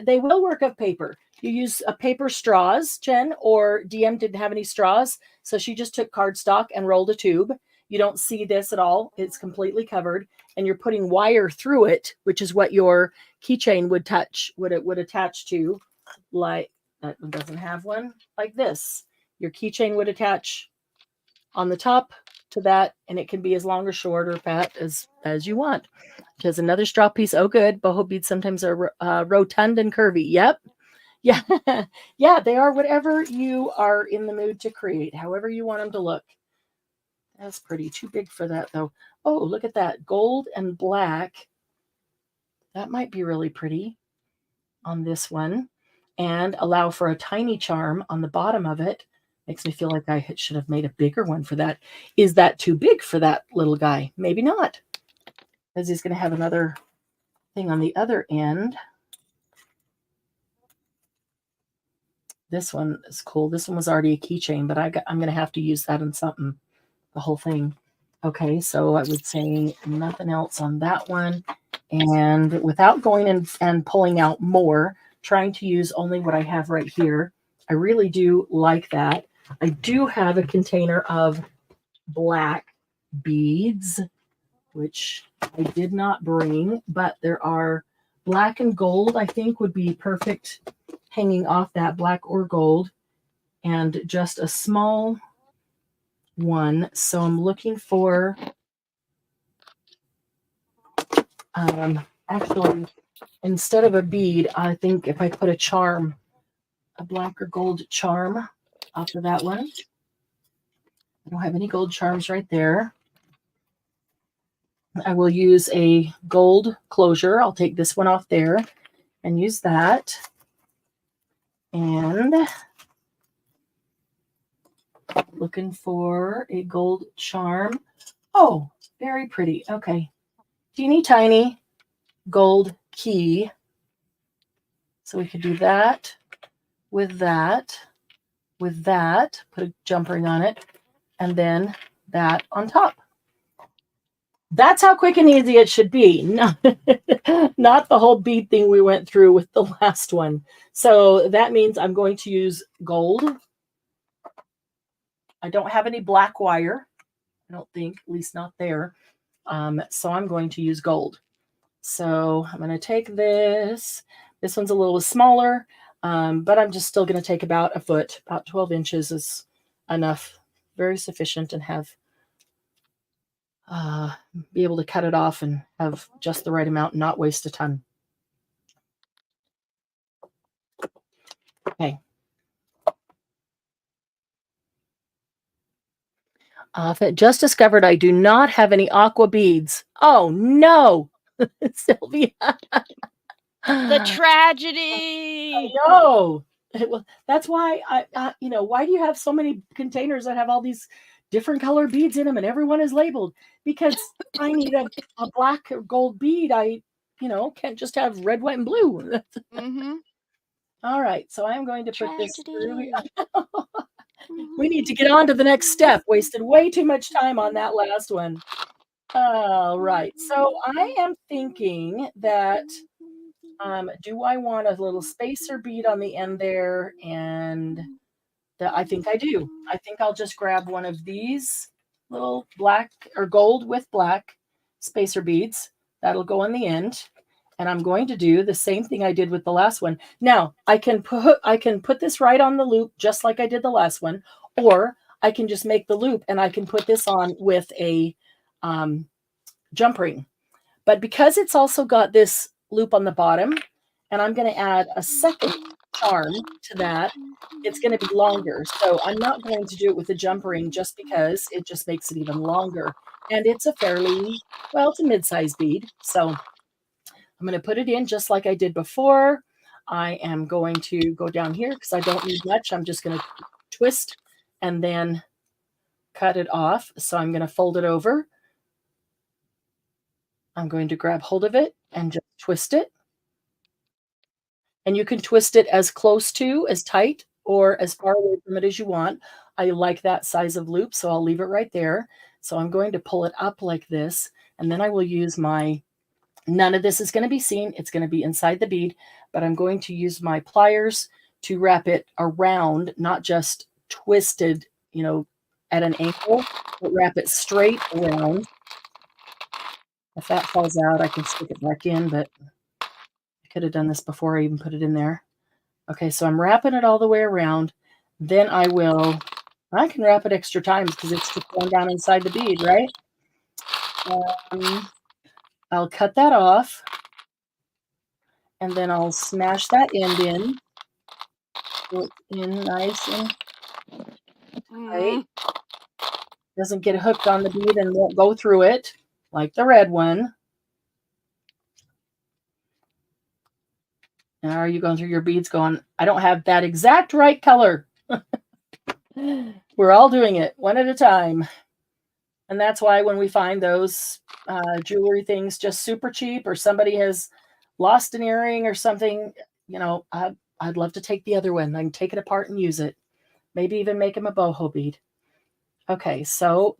They will work of paper. You use paper straws, Jen, or DM didn't have any straws, so she just took cardstock and rolled a tube. You don't see this at all. It's completely covered, and you're putting wire through it, which is what your keychain would attach to. Like that one doesn't have one like this. Your keychain would attach on the top to that, and it can be as long or short or fat as you want. There's another straw piece. Oh, good. Boho beads sometimes are rotund and curvy. Yep. Yeah. Yeah, they are whatever you are in the mood to create, however you want them to look. That's pretty. Too big for that, though. Oh, look at that. Gold and black. That might be really pretty on this one. And allow for a tiny charm on the bottom of it. Makes me feel like I should have made a bigger one for that. Is that too big for that little guy? Maybe not. Because he's going to have another thing on the other end. This one is cool. This one was already a keychain, but I'm going to have to use that on something. The whole thing. Okay, so I would say nothing else on that one. And without going in and pulling out more, trying to use only what I have right here. I really do like that. I do have a container of black beads, which I did not bring, but there are black and gold, I think would be perfect hanging off that, black or gold, and just a small one. So I'm looking for, actually, instead of a bead, I think if I put a charm, a black or gold charm off of that one. I don't have any gold charms right there. I will use a gold closure. I'll take this one off there and use that. And looking for a gold charm. Oh, very pretty. Okay. Teeny tiny gold key. So we could do that with that, with that, put a jump ring on it, and then that on top. That's how quick and easy it should be. Not the whole bead thing we went through with the last one. So that means I'm going to use gold. I don't have any black wire. I don't think, at least not there. So I'm going to use gold. So I'm going to take this. This one's a little smaller, but I'm just still going to take about a foot. About 12 inches is enough. Very sufficient, and have be able to cut it off and have just the right amount and not waste a ton. Okay. Just discovered I do not have any aqua beads. Oh no, Sylvia. The tragedy. I know. Well, that's why why do you have so many containers that have all these different color beads in them and everyone is labeled? Because I need a black or gold bead. I can't just have red, white, and blue. Mm-hmm. All right, so I'm going to put this Tragedy. We need to get on to the next step. Wasted way too much time on that last one. All right, so I am thinking that do I want a little spacer bead on the end there? And I think I do. I think I'll just grab one of these little black or gold with black spacer beads. That'll go on the end. And I'm going to do the same thing I did with the last one. Now, I can put this right on the loop just like I did the last one, or I can just make the loop and I can put this on with a jump ring. But because it's also got this loop on the bottom, and I'm going to add a second charm to that, it's going to be longer. So I'm not going to do it with a jump ring just because it just makes it even longer. And it's a it's a mid-size bead. So I'm going to put it in just like I did before. I am going to go down here because I don't need much. I'm just going to twist and then cut it off. So I'm going to fold it over. I'm going to grab hold of it and just twist it. And you can twist it as close to, as tight, or as far away from it as you want. I like that size of loop, so I'll leave it right there. So I'm going to pull it up like this, and then I will use my, none of this is going to be seen. It's going to be inside the bead, but I'm going to use my pliers to wrap it around, not just twisted, you know, at an angle, but wrap it straight around. If that falls out, I can stick it back in, but I could have done this before I even put it in there. Okay, so I'm wrapping it all the way around. Then I can wrap it extra times because it's just going down inside the bead, right? I'll cut that off. And then I'll smash that end in. So it's in nice and tight. Doesn't get hooked on the bead and won't go through it like the red one. Now are you going through your beads going, I don't have that exact right color. We're all doing it one at a time. And that's why when we find those jewelry things just super cheap, or somebody has lost an earring or something, you know, I'd love to take the other one. I can take it apart and use it. Maybe even make them a boho bead. Okay, so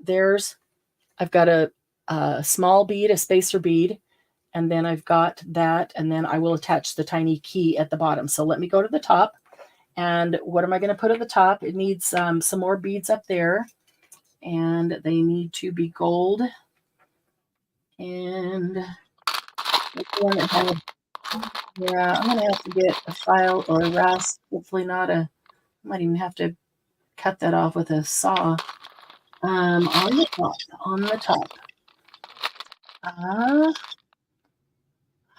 I've got a small bead, a spacer bead, and then I've got that, and then I will attach the tiny key at the bottom. So let me go to the top. And what am I going to put at the top? It needs some more beads up there, and they need to be gold. And one that had, yeah, I'm going to have to get a file or a rasp. Hopefully not I might even have to cut that off with a saw. On the top.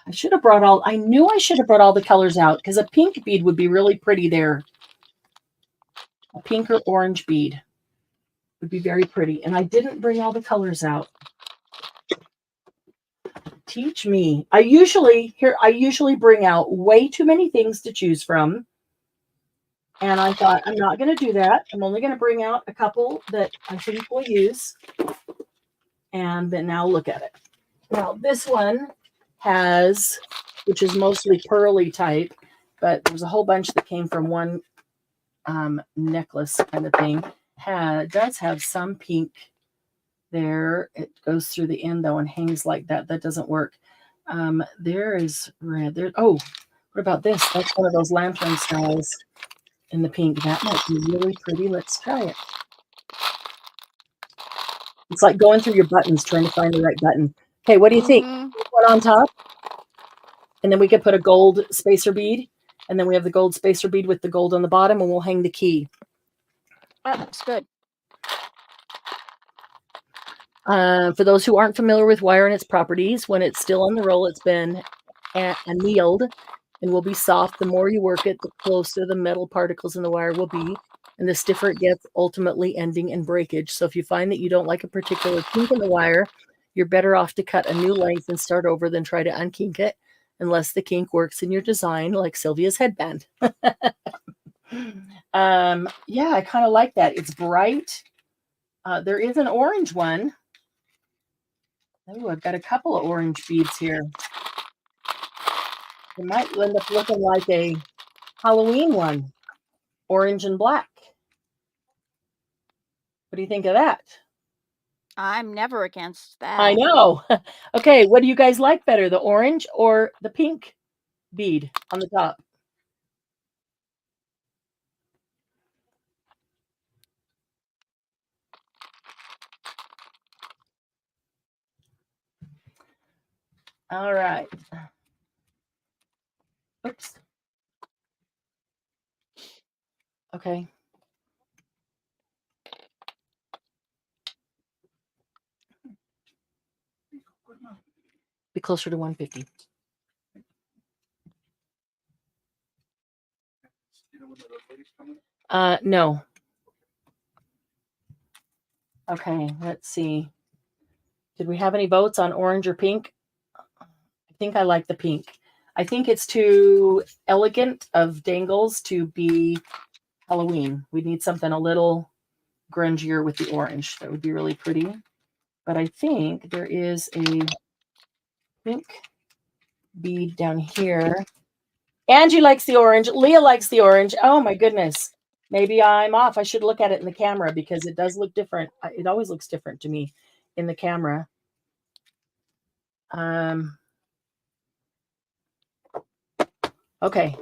I knew I should have brought all the colors out because a pink bead would be really pretty there. A pink or orange bead would be very pretty. And I didn't bring all the colors out. Teach me. I usually bring out way too many things to choose from. And I thought, I'm not going to do that. I'm only going to bring out a couple that I think we'll use. And then now look at it. Now this one has, which is mostly pearly type, but there's a whole bunch that came from one necklace kind of thing. Does have some pink there. It goes through the end though and hangs like that. That doesn't work. There is red. There. Oh, what about this? That's one of those lantern styles in the pink. That might be really pretty. Let's try it. It's like going through your buttons trying to find the right button. Okay, what do you think? One on top, and then we could put a gold spacer bead, and then we have the gold spacer bead with the gold on the bottom, and we'll hang the key. That looks good. For those who aren't familiar with wire and its properties, when it's still on the roll, it's been annealed and will be soft. The more you work it, the closer the metal particles in the wire will be, and the stiffer it gets, ultimately ending in breakage. So if you find that you don't like a particular kink in the wire, you're better off to cut a new length and start over than try to unkink it, unless the kink works in your design, like Sylvia's headband. Yeah, I kind of like that. It's bright. There is an orange one. Oh, I've got a couple of orange beads here. It might end up looking like a Halloween one, orange and black. What do you think of that? I'm never against that. I know. Okay, what do you guys like better, the orange or the pink bead on the top? All right. Oops. Okay. Be closer to 150. No. Okay, let's see. Did we have any votes on orange or pink? I think I like the pink. I think it's too elegant of dangles to be Halloween. We need something a little grungier with the orange. That would be really pretty. But I think there is a pink bead down here. Angie likes the orange. Leah likes the orange. Oh my goodness. Maybe I'm off. I should look at it in the camera because it does look different. It always looks different to me in the camera. Okay.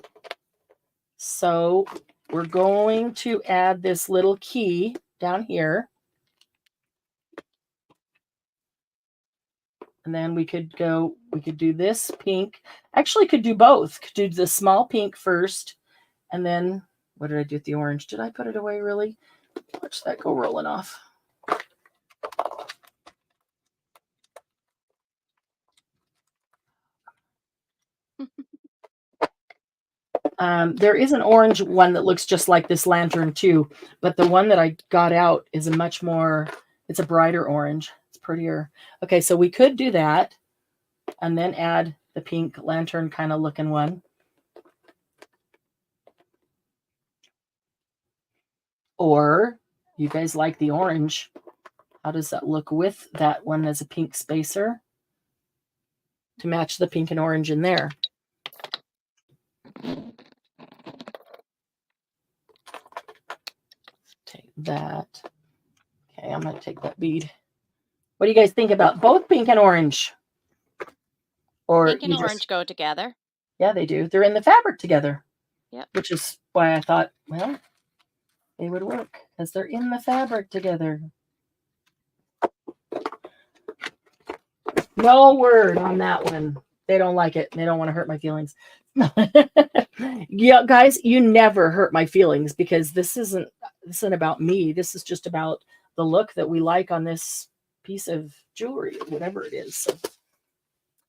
So we're going to add this little key down here. And then we could do this pink. Actually, could do both. Could do the small pink first. And then, what did I do with the orange? Did I put it away, really? Watch that go rolling off. There is an orange one that looks just like this lantern too, but the one that I got out is a much more, it's a brighter orange. It's prettier. Okay, so we could do that and then add the pink lantern kind of looking one. Or you guys like the orange. How does that look with that one as a pink spacer to match the pink and orange in there? Take that. Okay, I'm going to take that bead. What do you guys think about both pink and orange? Or pink and orange go together. Yeah, they do. They're in the fabric together. Yep. Which is why I thought, well, they would work because they're in the fabric together. No word on that one. They don't like it. They don't want to hurt my feelings. Yeah, guys, you never hurt my feelings because this isn't about me. This is just about the look that we like on this piece of jewelry, whatever it is. So,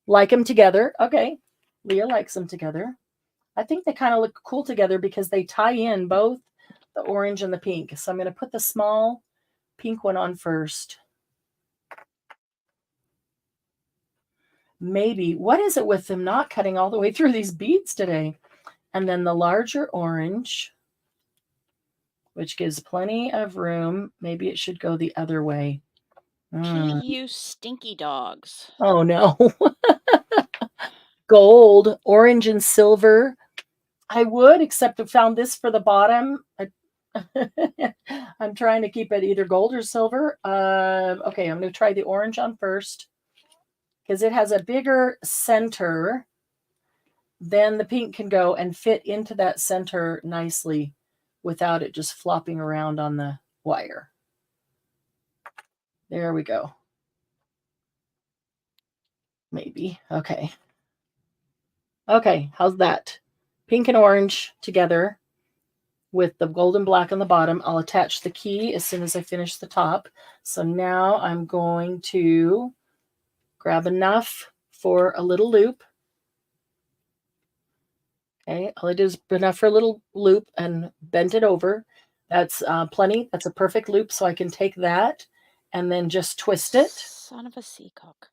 like them together. Okay. Leah likes them together. I think they kind of look cool together because they tie in both the orange and the pink. So I'm going to put the small pink one on first. Maybe. What is it with them not cutting all the way through these beads today? And then the larger orange, which gives plenty of room. Maybe it should go the other way. You stinky dogs. Oh, no. Gold, orange, and silver. I would, except I found this for the bottom. I'm trying to keep it either gold or silver. Okay, I'm going to try the orange on first because it has a bigger center. Then the pink can go and fit into that center nicely without it just flopping around on the wire. There we go. Maybe. Okay. Okay, how's that? Pink and orange together with the golden black on the bottom. I'll attach the key as soon as I finish the top. So now I'm going to grab enough for a little loop. Okay, all I did is enough for a little loop and bend it over. That's plenty. That's a perfect loop, so I can take that and then just twist it. Son of a sea cook.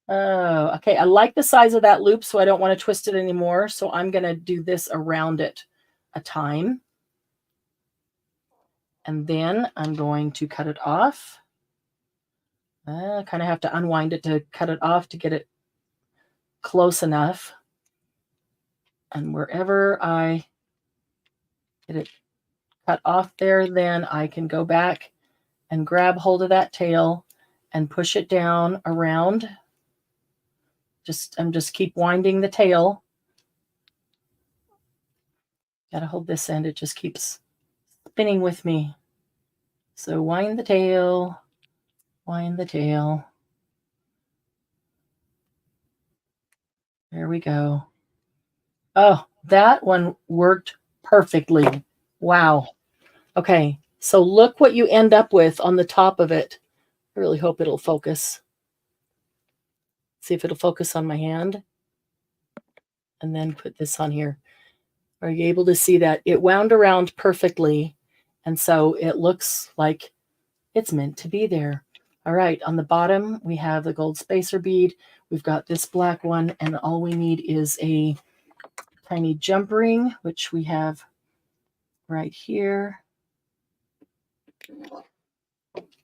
Oh, okay. I like the size of that loop, so I don't want to twist it anymore. So I'm going to do this around it a time. And then I'm going to cut it off. I kind of have to unwind it to cut it off to get it close enough. And wherever I get it cut off there, then I can go back and grab hold of that tail and push it down around. I'm just keep winding the tail. Gotta hold this end. It just keeps spinning with me. So wind the tail, wind the tail. There we go. Oh, that one worked perfectly. Wow. Okay, so look what you end up with on the top of it. I really hope it'll focus. See if it'll focus on my hand. And then put this on here. Are you able to see that? It wound around perfectly. And so it looks like it's meant to be there. All right, on the bottom, we have the gold spacer bead. We've got this black one, and all we need is a tiny jump ring, which we have right here.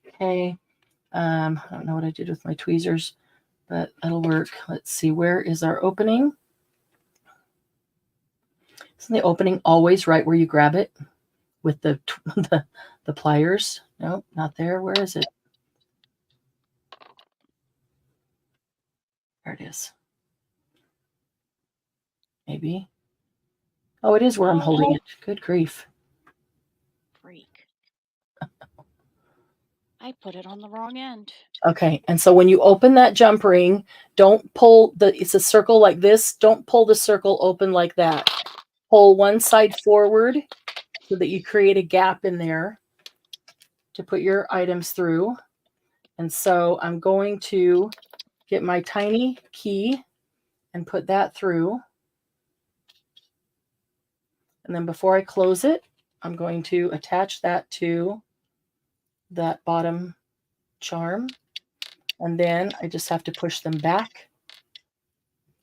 Okay, I don't know what I did with my tweezers, but that'll work. Let's see, where is our opening? Isn't the opening always right where you grab it with the the pliers? No, not there. Where is it? There it is. Maybe. Oh, it is where I'm holding it. Good grief. Freak. I put it on the wrong end. Okay, and so when you open that jump ring, don't pull it's a circle like this. Don't pull the circle open like that. Pull one side forward so that you create a gap in there to put your items through. And so I'm going to get my tiny key and put that through. And then before I close it, I'm going to attach that to that bottom charm. And then I just have to push them back.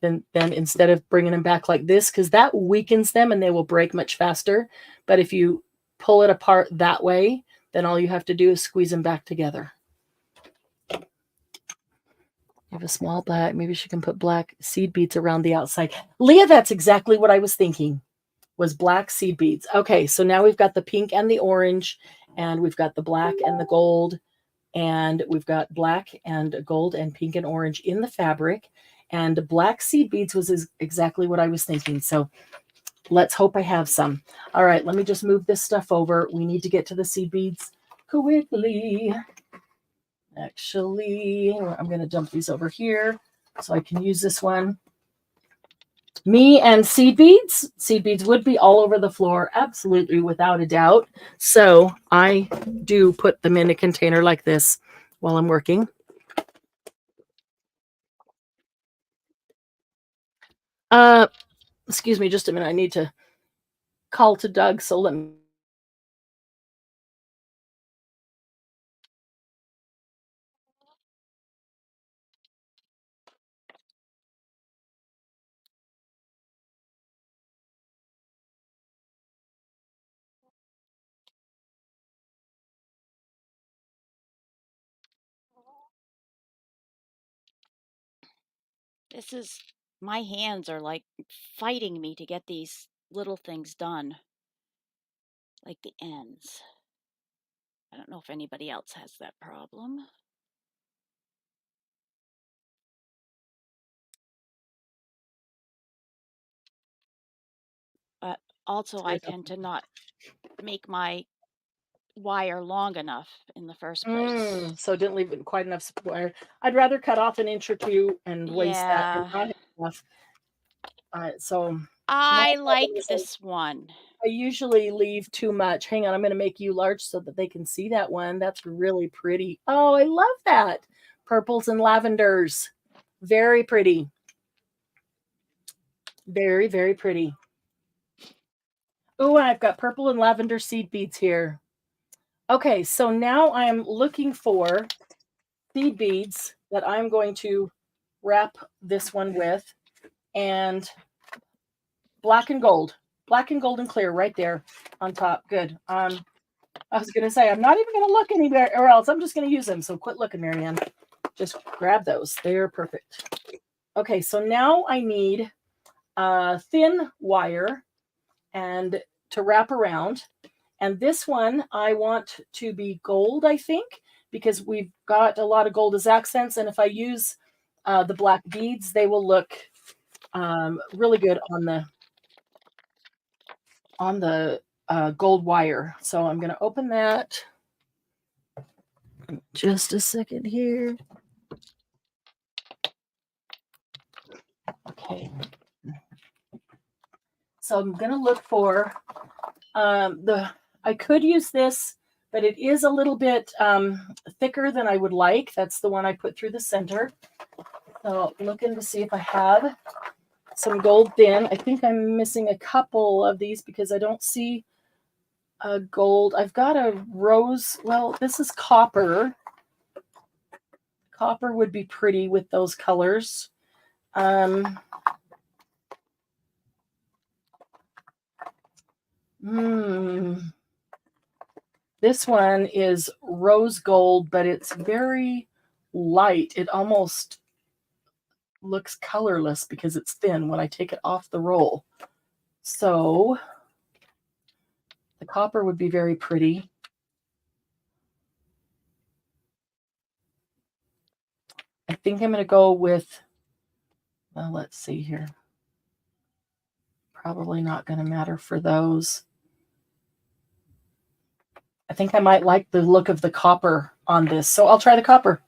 Then instead of bringing them back like this, because that weakens them and they will break much faster. But if you pull it apart that way, then all you have to do is squeeze them back together. You have a small black, maybe she can put black seed beads around the outside. Leah, that's exactly what I was thinking, was black seed beads. Okay, so now we've got the pink and the orange, and we've got the black and the gold, and we've got black and gold and pink and orange in the fabric. And black seed beads was exactly what I was thinking. So let's hope I have some. All right, let me just move this stuff over. We need to get to the seed beads quickly. Actually, I'm going to dump these over here so I can use this one. Me and seed beads. Seed beads would be all over the floor, absolutely, without a doubt. So I do put them in a container like this while I'm working. Excuse me just a minute. I need to call to Doug, so let me. My hands are like fighting me to get these little things done, like the ends. I don't know if anybody else has that problem. But also I tend to not make my wire long enough in the first place. So didn't leave it quite enough wire. I'd rather cut off an inch or two and waste that and not have enough. So I like this one. I usually leave too much. Hang on, I'm going to make you large so that they can see that one. That's really pretty. Oh, I love that. Purples and lavenders. Very pretty. Very, very pretty. Oh, I've got purple and lavender seed beads here. Okay, so now I'm looking for seed beads that I'm going to wrap this one with, and black and gold and clear right there on top. Good. I was going to say, I'm not even going to look anywhere or else. I'm just going to use them. So quit looking, Marianne. Just grab those. They're perfect. Okay, so now I need thin wire and to wrap around. And this one I want to be gold, I think, because we've got a lot of gold as accents. And if I use the black beads, they will look really good on the gold wire. So I'm going to open that. Just a second here. Okay. So I'm going to look for I could use this, but it is a little bit thicker than I would like. That's the one I put through the center. So looking to see if I have some gold thin. I think I'm missing a couple of these because I don't see a gold. I've got a rose. Well, this is copper. Copper would be pretty with those colors. This one is rose gold, but it's very light. It almost looks colorless because it's thin when I take it off the roll. So the copper would be very pretty. I think I'm going to go with, well, let's see here. Probably not going to matter for those. I think I might like the look of the copper on this, so I'll try the copper.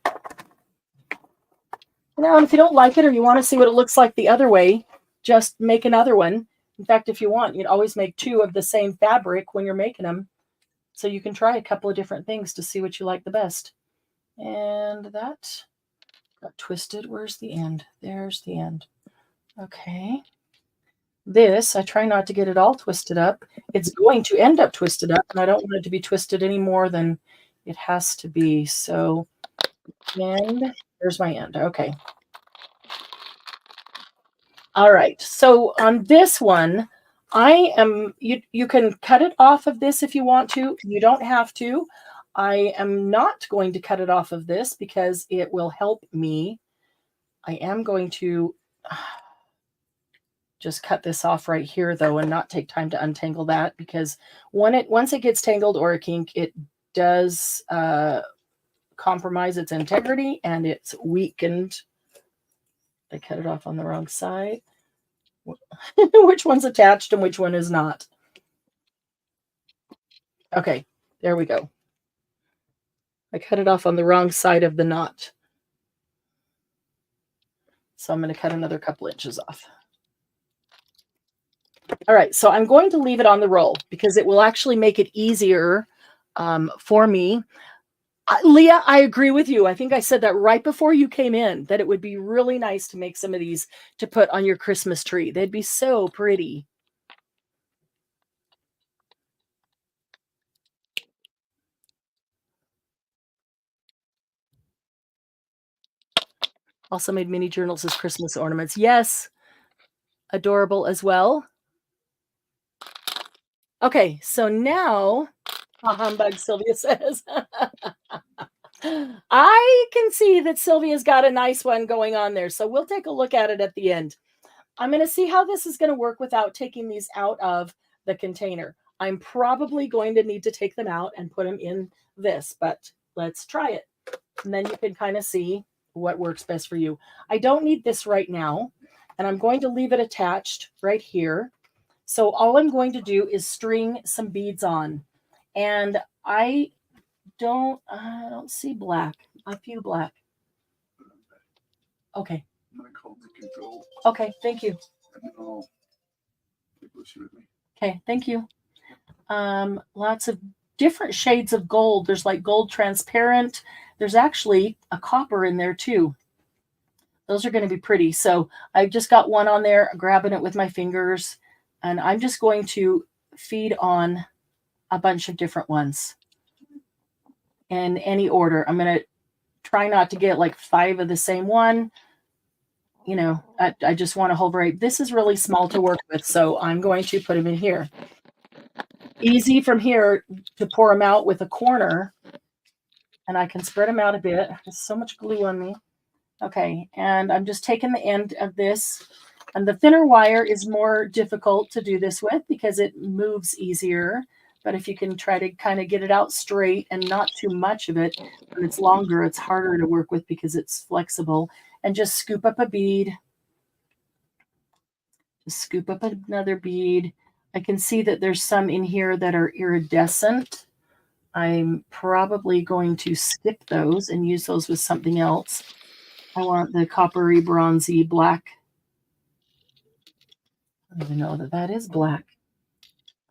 Now, and if you don't like it or you want to see what it looks like the other way, just make another one. In fact, if you want, you'd always make 2 of the same fabric when you're making them. So you can try a couple of different things to see what you like the best. And that got twisted. Where's the end? There's the end. Okay. This, I try not to get it all twisted up. It's going to end up twisted up, and I don't want it to be twisted any more than it has to be. So, end. There's my end. Okay. All right. So on this one, you can cut it off of this if you want to. You don't have to. I am not going to cut it off of this because it will help me. I am going to just cut this off right here though and not take time to untangle that, because once it gets tangled or a kink, it does compromise its integrity and it's weakened. I cut it off on the wrong side. Which one's attached and which one is not? Okay, there we go. I cut it off on the wrong side of the knot. So I'm going to cut another couple inches off. All right, so I'm going to leave it on the roll because it will actually make it easier for me. Leah, I agree with you. I think I said that right before you came in, that it would be really nice to make some of these to put on your Christmas tree. They'd be so pretty. Also made mini journals as Christmas ornaments. Yes, adorable as well. Okay, so now, a humbug, Sylvia says. I can see that Sylvia's got a nice one going on there, so we'll take a look at it at the end. I'm going to see how this is going to work without taking these out of the container. I'm probably going to need to take them out and put them in this, but let's try it. And then you can kind of see what works best for you. I don't need this right now, and I'm going to leave it attached right here. So all I'm going to do is string some beads on. And I don't see black. A few black. Okay. Okay, thank you. Okay, thank you. Lots of different shades of gold. There's like gold transparent. There's actually a copper in there too. Those are going to be pretty. So I've just got one on there, grabbing it with my fingers, and I'm just going to feed on a bunch of different ones in any order. I'm going to try not to get like 5 of the same one. You know, I just want to hold right. This is really small to work with, so I'm going to put them in here. Easy from here to pour them out with a corner, and I can spread them out a bit. There's so much glue on me. Okay, and I'm just taking the end of this, and the thinner wire is more difficult to do this with because it moves easier. But if you can try to kind of get it out straight and not too much of it, when it's longer, it's harder to work with because it's flexible. And just scoop up a bead. Just scoop up another bead. I can see that there's some in here that are iridescent. I'm probably going to skip those and use those with something else. I want the coppery, bronzy, black. I don't even know that that is black.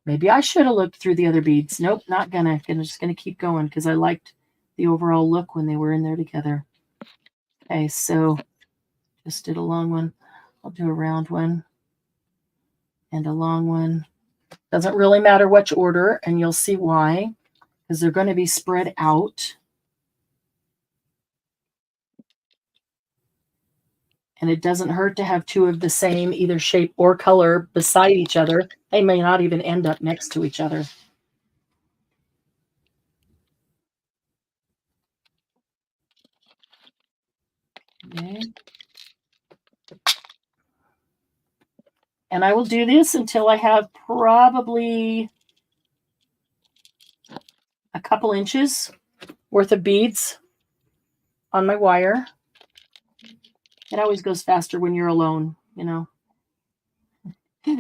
Maybe I should have looked through the other beads. Nope, not gonna. I'm just gonna keep going because I liked the overall look when they were in there together. Okay, so just did a long one. I'll do a round one and a long one. Doesn't really matter which order, and you'll see why, because they're going to be spread out. And it doesn't hurt to have two of the same either shape or color beside each other. They may not even end up next to each other. Okay. And I will do this until I have probably a couple inches worth of beads on my wire. It always goes faster when you're alone, you know.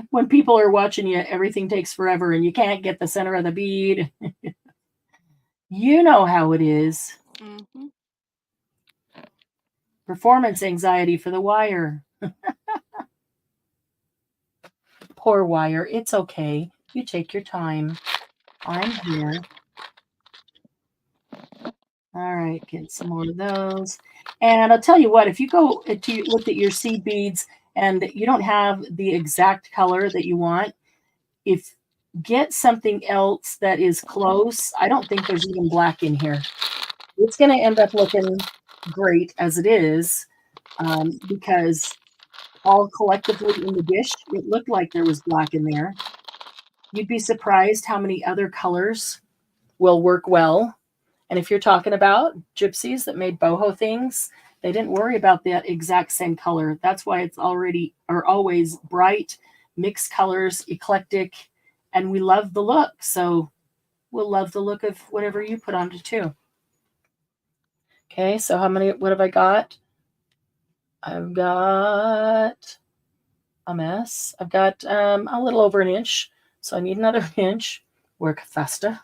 When people are watching you, everything takes forever and you can't get the center of the bead. You know how it is. Mm-hmm. Performance anxiety for the wire. Poor wire. It's okay. You take your time. I'm here. All right, get some more of those. And I'll tell you what, if you go to look at your seed beads and you don't have the exact color that you want, if get something else that is close. I don't think there's even black in here. It's going to end up looking great as it is, because all collectively in the dish, it looked like there was black in there. You'd be surprised how many other colors will work well. And if you're talking about gypsies that made boho things, they didn't worry about that exact same color. That's why it's always bright, mixed colors, eclectic, and we love the look. So we'll love the look of whatever you put on it too. Okay, so what have I got? I've got a mess. I've got a little over an inch, so I need another inch. Work faster.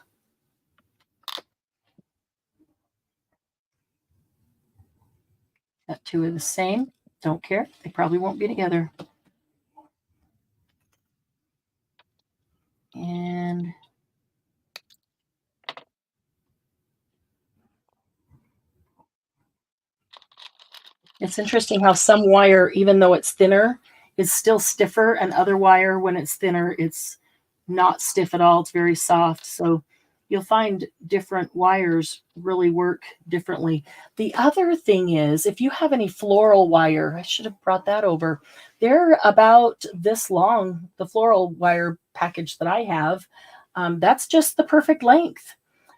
Got two of the same. Don't care. They probably won't be together. And it's interesting how some wire, even though it's thinner, is still stiffer, and other wire, when it's thinner, it's not stiff at all. It's very soft. So you'll find different wires really work differently. The other thing is, if you have any floral wire, I should have brought that over. They're about this long, the floral wire package that I have. That's just the perfect length.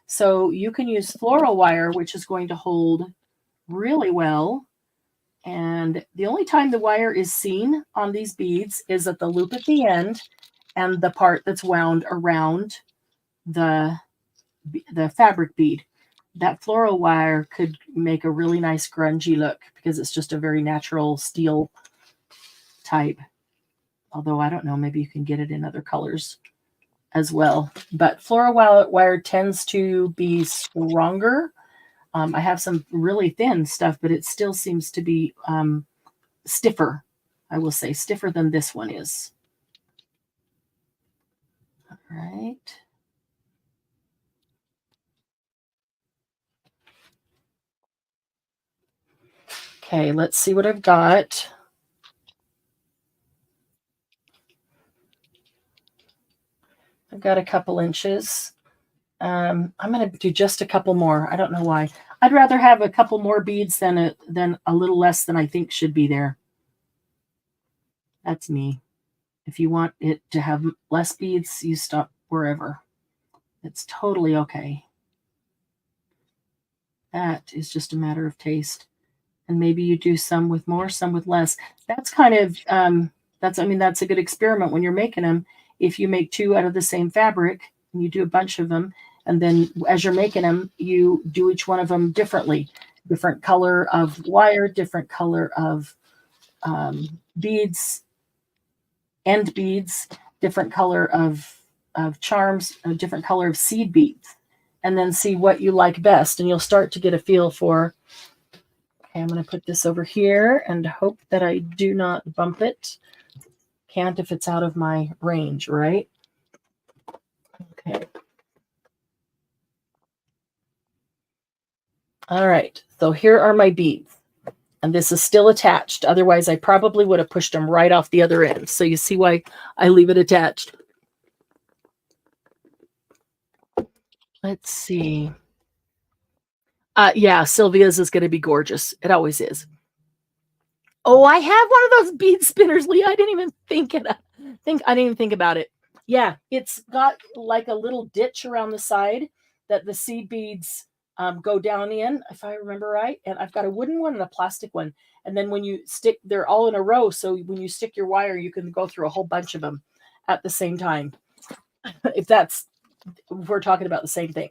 So you can use floral wire, which is going to hold really well. And the only time the wire is seen on these beads is at the loop at the end and the part that's wound around the fabric bead. That floral wire could make a really nice grungy look because it's just a very natural steel type. Although I don't know, maybe you can get it in other colors as well. But floral wire tends to be stronger. I have some really thin stuff, but it still seems to be stiffer. I will say stiffer than this one is. All right. Okay, let's see what I've got. I've got a couple inches. I'm going to do just a couple more. I don't know why. I'd rather have a couple more beads than a little less than I think should be there. That's me. If you want it to have less beads, you stop wherever. It's totally okay. That is just a matter of taste. And maybe you do some with more, some with less. That's kind of, that's a good experiment when you're making them. If you make two out of the same fabric and you do a bunch of them, and then as you're making them, you do each one of them differently. Different color of wire, different color of beads, end beads, different color of charms, a different color of seed beads, and then see what you like best. And you'll start to get a feel for, okay, I'm going to put this over here and hope that I do not bump it. Can't if it's out of my range, right? Okay. All right, so here are my beads. And this is still attached. Otherwise, I probably would have pushed them right off the other end. So you see why I leave it attached. Let's see. Yeah, Sylvia's is going to be gorgeous. It always is. Oh, I have one of those bead spinners, Leah. I didn't even think about it. Yeah, it's got like a little ditch around the side that the seed beads go down in, if I remember right. And I've got a wooden one and a plastic one. And then when you stick, they're all in a row. So when you stick your wire, you can go through a whole bunch of them at the same time. If we're talking about the same thing.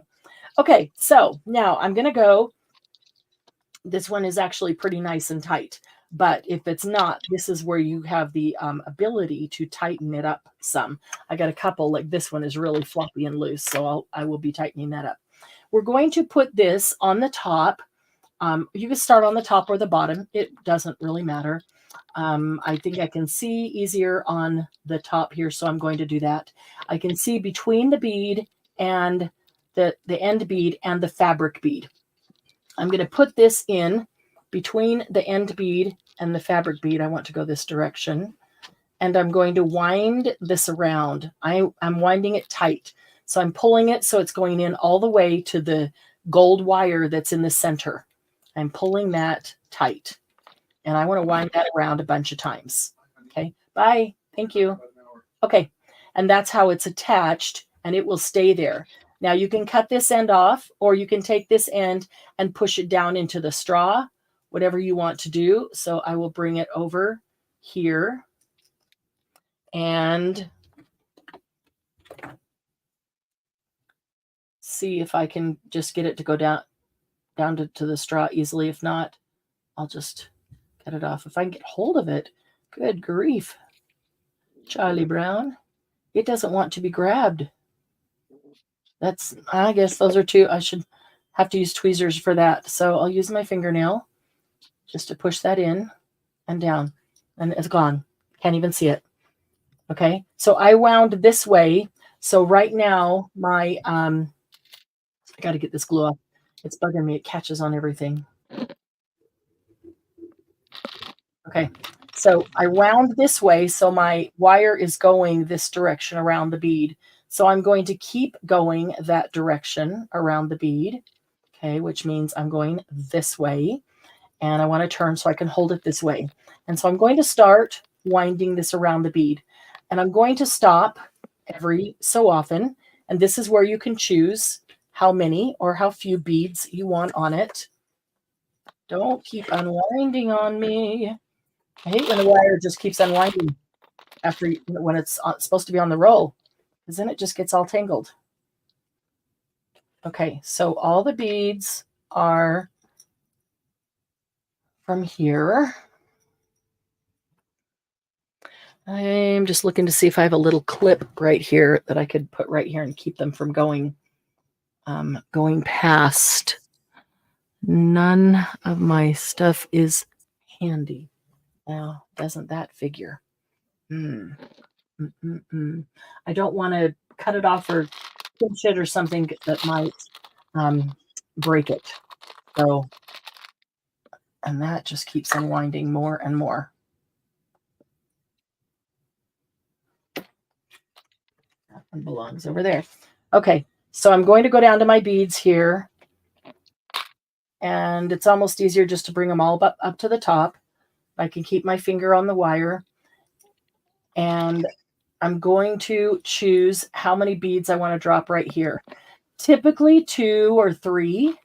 Okay, so now I'm going to go. This one is actually pretty nice and tight. But if it's not, this is where you have the ability to tighten it up some. I got a couple, like this one is really floppy and loose, so I will be tightening that up. We're going to put this on the top. You can start on the top or the bottom. It doesn't really matter. I think I can see easier on the top here, so I'm going to do that. I can see between the bead and the end bead and the fabric bead. I'm going to put this in between the end bead and the fabric bead. I want to go this direction. And I'm going to wind this around. I'm winding it tight. So I'm pulling it so it's going in all the way to the gold wire that's in the center. I'm pulling that tight. And I want to wind that around a bunch of times. Okay, bye. Thank you. Okay, and that's how it's attached, and it will stay there. Now you can cut this end off, or you can take this end and push it down into the straw, whatever you want to do. So I will bring it over here and see if I can just get it to go down to the straw easily. If not, I'll just cut it off. If I can get hold of it, good grief. Charlie Brown, it doesn't want to be grabbed. I guess those are two. I should have to use tweezers for that. So I'll use my fingernail just to push that in and down, and it's gone. Can't even see it. Okay, so I wound this way. So right now I got to get this glue off. It's bugging me. It catches on everything. Okay, so I wound this way, so my wire is going this direction around the bead. So I'm going to keep going that direction around the bead, okay, which means I'm going this way. And I want to turn so I can hold it this way. And so I'm going to start winding this around the bead. And I'm going to stop every so often. And this is where you can choose how many or how few beads you want on it. Don't keep unwinding on me. I hate when the wire just keeps unwinding when it's supposed to be on the roll, because then it just gets all tangled. Okay, so all the beads are from here. I'm just looking to see if I have a little clip right here that I could put right here and keep them from going past. None of my stuff is handy. Now, doesn't that figure? I don't want to cut it off or pinch it or something that might break it. So, and that just keeps unwinding more and more. That one belongs over there. Okay, so I'm going to go down to my beads here. And it's almost easier just to bring them all up to the top. I can keep my finger on the wire. And I'm going to choose how many beads I want to drop right here. Typically 2 or 3.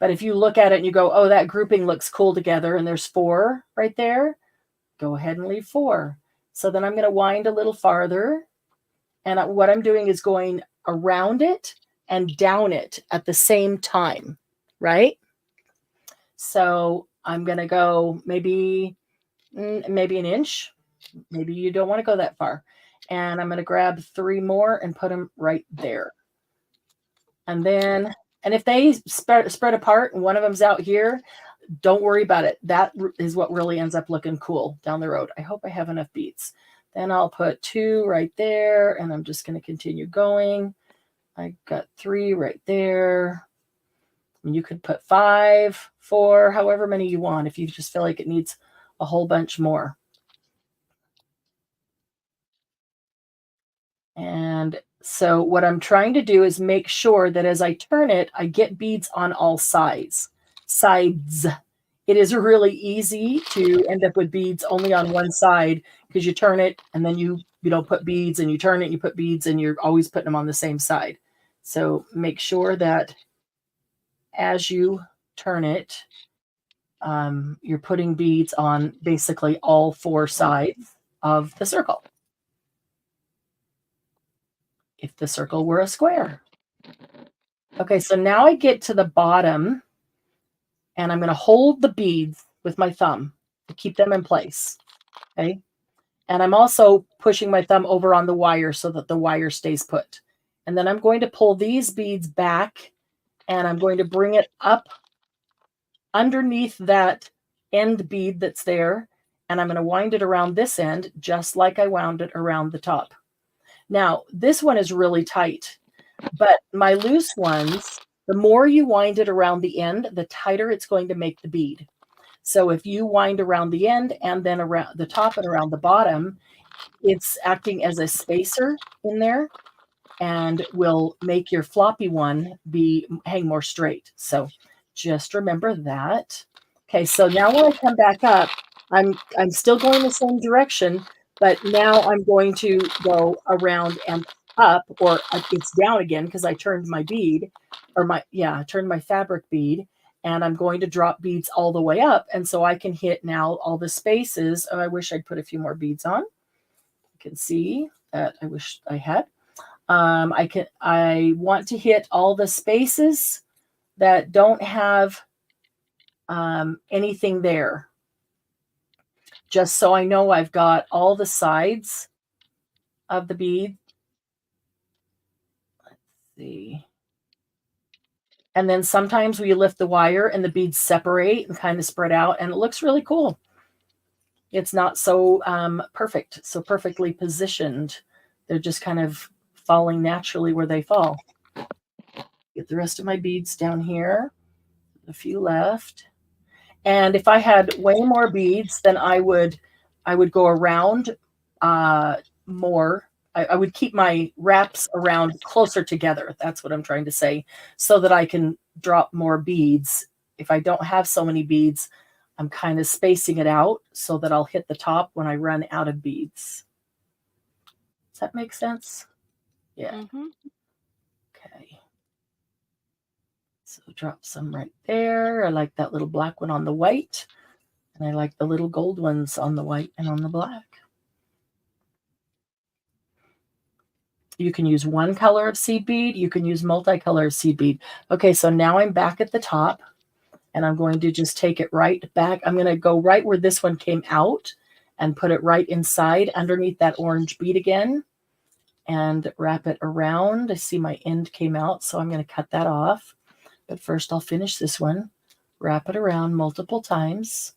But if you look at it and you go, oh, that grouping looks cool together, and there's 4 right there, go ahead and leave 4. So then I'm going to wind a little farther. And what I'm doing is going around it and down it at the same time, right? So I'm going to go maybe an inch. Maybe you don't want to go that far. And I'm going to grab 3 more and put them right there. And then, and if they spread apart and one of them's out here, don't worry about it. That is what really ends up looking cool down the road. I hope I have enough beads. Then I'll put 2 right there, and I'm just going to continue going. I got 3 right there. And you could put 5, 4, however many you want if you just feel like it needs a whole bunch more. And so what I'm trying to do is make sure that as I turn it, I get beads on all sides. It is really easy to end up with beads only on one side because you turn it and then you put beads, and you turn it and you put beads, and you're always putting them on the same side. So make sure that as you turn it, you're putting beads on basically all four sides of the circle. If the circle were a square. Okay, so now I get to the bottom, and I'm going to hold the beads with my thumb to keep them in place. Okay. And I'm also pushing my thumb over on the wire so that the wire stays put. And then I'm going to pull these beads back, and I'm going to bring it up underneath that end bead that's there. And I'm going to wind it around this end, just like I wound it around the top. Now, this one is really tight, but my loose ones, the more you wind it around the end, the tighter it's going to make the bead. So if you wind around the end and then around the top and around the bottom, it's acting as a spacer in there and will make your floppy one hang more straight. So just remember that. Okay, so now when I come back up, I'm still going the same direction, but now I'm going to go around and up, or it's down again because I turned my bead, I turned my fabric bead, and I'm going to drop beads all the way up. And so I can hit now all the spaces. Oh, I wish I'd put a few more beads on. You can see that I wish I had. I want to hit all the spaces that don't have anything there, just so I know I've got all the sides of the bead. Let's see. And then sometimes we lift the wire and the beads separate and kind of spread out, and it looks really cool. It's not so perfect, so perfectly positioned. They're just kind of falling naturally where they fall. Get the rest of my beads down here. A few left. And if I had way more beads, then I would go around more. I would keep my wraps around closer together. That's what I'm trying to say, so that I can drop more beads. If I don't have so many beads, I'm kind of spacing it out so that I'll hit the top when I run out of beads. Does that make sense? Yeah. Mm-hmm. Okay. So drop some right there. I like that little black one on the white. And I like the little gold ones on the white and on the black. You can use one color of seed bead. You can use multicolor seed bead. Okay, so now I'm back at the top, and I'm going to just take it right back. I'm going to go right where this one came out and put it right inside underneath that orange bead again and wrap it around. I see my end came out, so I'm going to cut that off. But first I'll finish this one. Wrap it around multiple times.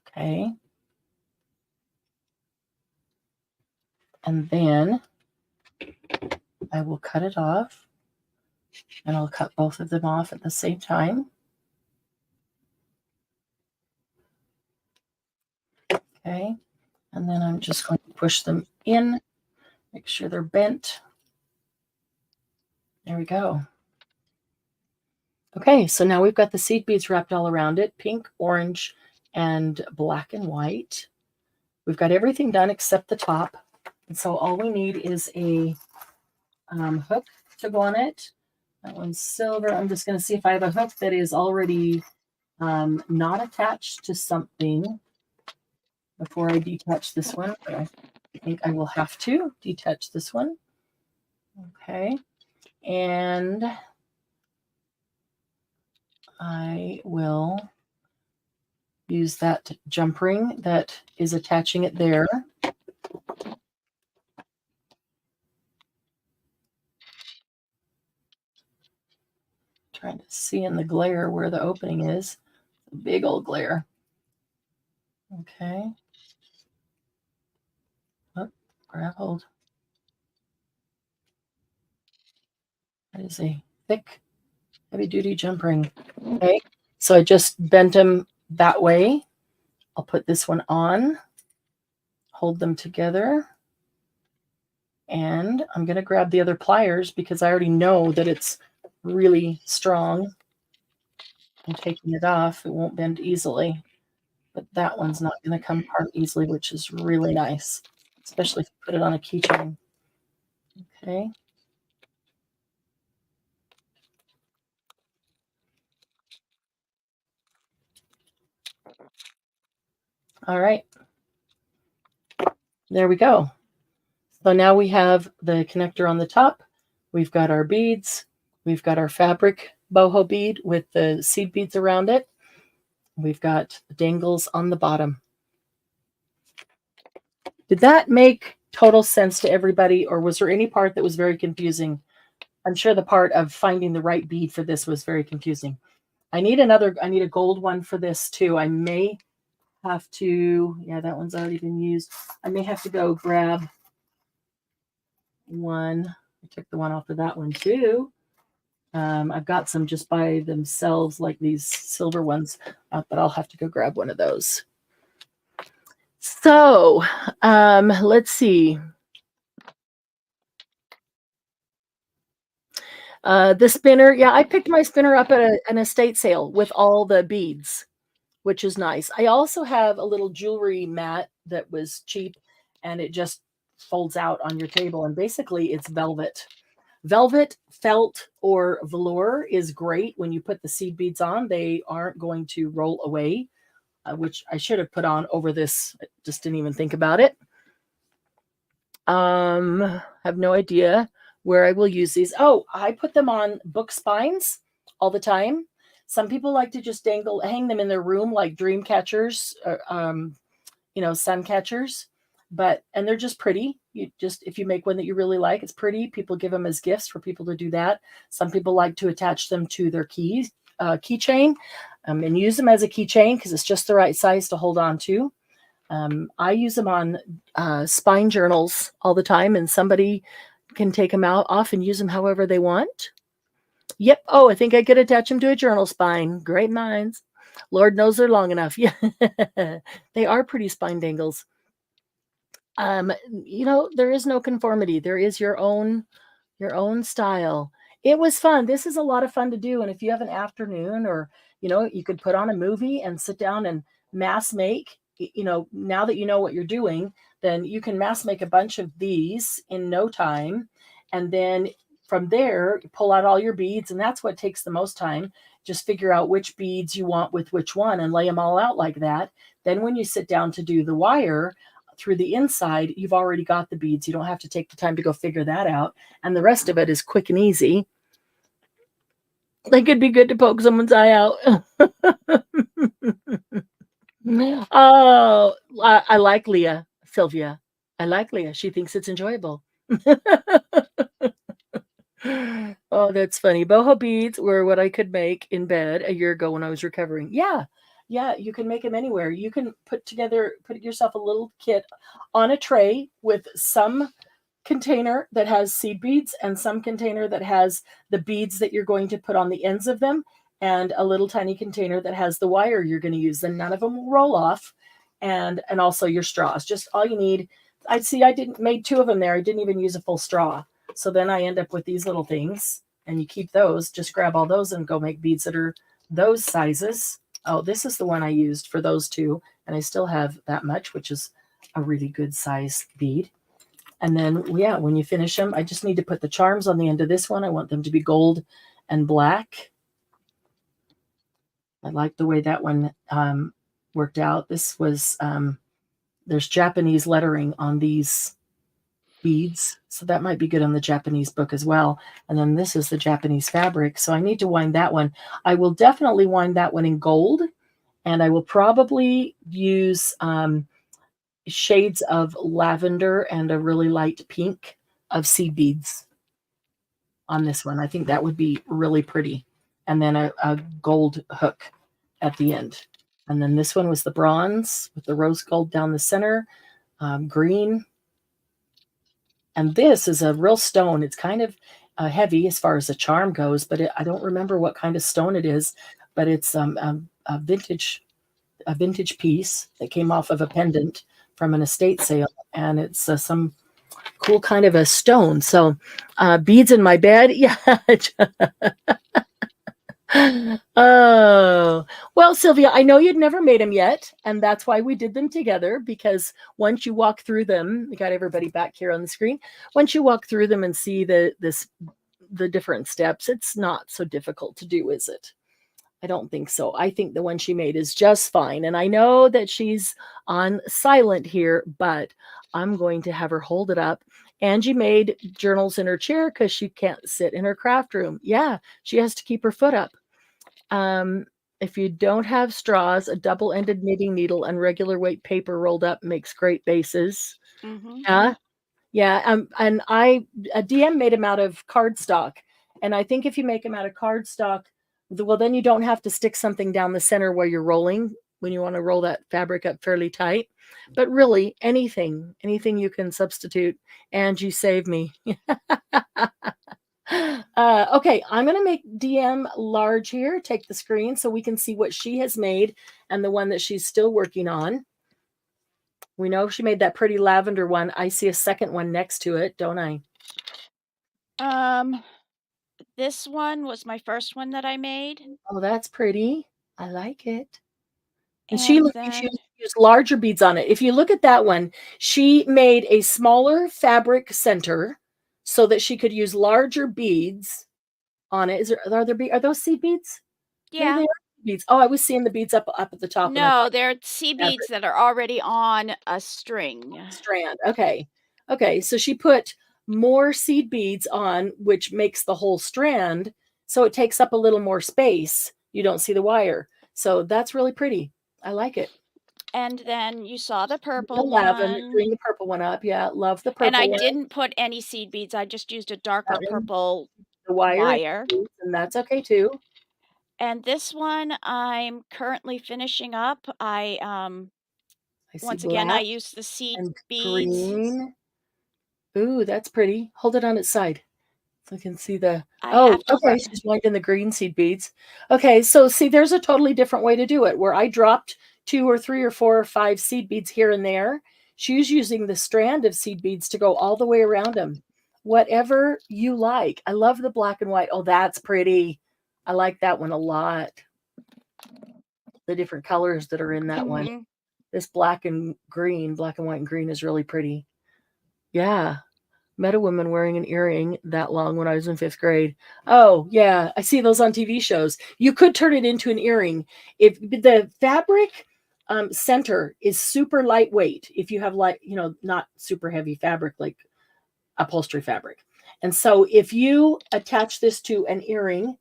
Okay. And then I will cut it off, and I'll cut both of them off at the same time. Okay. And then I'm just going to push them in, make sure they're bent. There we go. Okay, so now we've got the seed beads wrapped all around it, pink, orange, and black and white. We've got everything done except the top. And so all we need is a hook to go on it. That one's silver. I'm just going to see if I have a hook that is already not attached to something before I detach this one. But I think I will have to detach this one. Okay. And I will use that jump ring that is attaching it there. Trying to see in the glare where the opening is. Big old glare. Okay. Oh, grab hold. That is a thick, heavy-duty jump ring. Okay. So I just bent them that way. I'll put this one on, hold them together, and I'm going to grab the other pliers because I already know that it's really strong. and taking it off, it won't bend easily. But that one's not going to come apart easily, which is really nice, especially if you put it on a keychain. Okay. All right. There we go. So now we have the connector on the top. We've got our beads. We've got our fabric boho bead with the seed beads around it. We've got dangles on the bottom. Did that make total sense to everybody, or was there any part that was very confusing? I'm sure the part of finding the right bead for this was very confusing. I need a gold one for this too. I may have to, yeah, that one's already been used. I may have to go grab one. I took the one off of that one too. I've got some just by themselves, like these silver ones, but I'll have to go grab one of those. So let's see. The spinner, yeah, I picked my spinner up at an estate sale with all the beads, which is nice. I also have a little jewelry mat that was cheap, and it just folds out on your table, and basically it's velvet. Velvet, felt, or velour is great when you put the seed beads on. They aren't going to roll away, which I should have put on over this. I just didn't even think about it. Have no idea where I will use these. Oh, I put them on book spines all the time. Some people like to just hang them in their room like dream catchers, or, sun catchers. And they're just pretty. If you make one that you really like, it's pretty. People give them as gifts for people to do that. Some people like to attach them to their keychain, and use them as a keychain because it's just the right size to hold on to. I use them on spine journals all the time, and somebody can take them off and use them however they want. Yep. Oh, I think I could attach them to a journal spine. Great minds. Lord knows they're long enough. Yeah, they are pretty spine dangles. There is no conformity. There is your own style. It was fun. This is a lot of fun to do. And if you have an afternoon, or, you could put on a movie and sit down and mass make, now that you know what you're doing, then you can mass make a bunch of these in no time. And then from there, you pull out all your beads, and that's what takes the most time. Just figure out which beads you want with which one and lay them all out like that. Then when you sit down to do the wire through the inside, you've already got the beads. You don't have to take the time to go figure that out. And the rest of it is quick and easy. Like, it'd be good to poke someone's eye out. Oh, I like Leah, Sylvia. I like Leah. She thinks it's enjoyable. Oh, that's funny. Boho beads were what I could make in bed a year ago when I was recovering. Yeah, you can make them anywhere. You can put yourself a little kit on a tray with some container that has seed beads and some container that has the beads that you're going to put on the ends of them, and a little tiny container that has the wire you're going to use. Then none of them will roll off, and also your straws. Just all you need. I made 2 of them there. I didn't even use a full straw. So then I end up with these little things, and you keep those. Just grab all those and go make beads that are those sizes. Oh, this is the one I used for those 2, and I still have that much, which is a really good size bead. And then, yeah, when you finish them, I just need to put the charms on the end of this one. I want them to be gold and black. I like the way that one worked out. This was, there's Japanese lettering on these beads, so that might be good on the Japanese book as well. And then this is the Japanese fabric, so I need to wind that one. I will definitely wind that one in gold, and I will probably use shades of lavender and a really light pink of seed beads on this one. I think that would be really pretty. And then a gold hook at the end. And then this one was the bronze with the rose gold down the center, green. And this is a real stone. It's kind of heavy as far as the charm goes, but I don't remember what kind of stone it is, but it's a vintage piece that came off of a pendant from an estate sale, and it's some cool kind of a stone. So beads in my bed. Yeah. Oh, well, Sylvia, I know you'd never made them yet, and that's why we did them together, because once you walk through them, we got everybody back here on the screen. Once you walk through them and see the different steps, it's not so difficult to do, is it? I don't think so. I think the one she made is just fine. And I know that she's on silent here, but I'm going to have her hold it up. Angie made journals in her chair because she can't sit in her craft room. Yeah, she has to keep her foot up. Um, if you don't have straws, a double-ended knitting needle and regular weight paper rolled up makes great bases. Mm-hmm. Yeah, yeah. And a DM made them out of cardstock, and I think if you make them out of cardstock, well, then you don't have to stick something down the center where you're rolling when you want to roll that fabric up fairly tight. But really, anything you can substitute. Angie, save me. Okay, I'm going to make DM large here, take the screen so we can see what she has made and the one that she's still working on. We know she made that pretty lavender one. I see a second one next to it, don't I? This one was my first one that I made. Oh, that's pretty. I like it. And And she then, used larger beads on it. If you look at that one, she made a smaller fabric center so that she could use larger beads on it. Are those seed beads? Maybe yeah, they are beads. Oh, I was seeing the beads up at the top, and I no, thought they're seed fabric beads that are already on a string. strand. Okay. Okay. So she put more seed beads on, which makes the whole strand. So it takes up a little more space. You don't see the wire. So that's really pretty. I like it. And then you saw the The purple lavender, one. doing the purple one up. Yeah. Love the And I purple one. didn't put any seed beads. I just used a darker That one, purple the wire, wire. and that's okay too. And this one I'm currently finishing up. I see Once again, I black used the seed and beads. green. Ooh, that's pretty. Hold it on its side. So I can see the I oh, have to okay, she's winding the green seed beads. Okay, so see, there's a totally different way to do it, where I dropped 2 or 3 or 4 or 5 seed beads here and there. She's using the strand of seed beads to go all the way around them. Whatever you like. I love the black and white. Oh, that's pretty. I like that one a lot. The different colors that are in that one. Mhm. This black and white and green is really pretty. Yeah. Met a woman wearing an earring that long when I was in 5th grade. Oh, yeah, I see those on TV shows. You could turn it into an earring. If the fabric center is super lightweight, if you have not super heavy fabric like upholstery fabric. And so if you attach this to an earring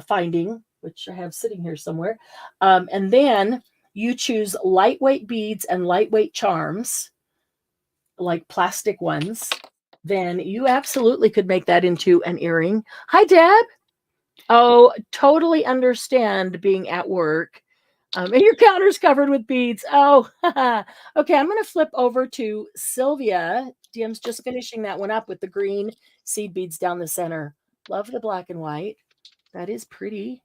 finding, which I have sitting here somewhere, and then you choose lightweight beads and lightweight charms, like plastic ones, then you absolutely could make that into an earring. Hi, Deb. Oh, totally understand being at work. And your counter's covered with beads. Oh, okay. I'm going to flip over to Sylvia. DM's just finishing that one up with the green seed beads down the center. Love the black and white. That is pretty.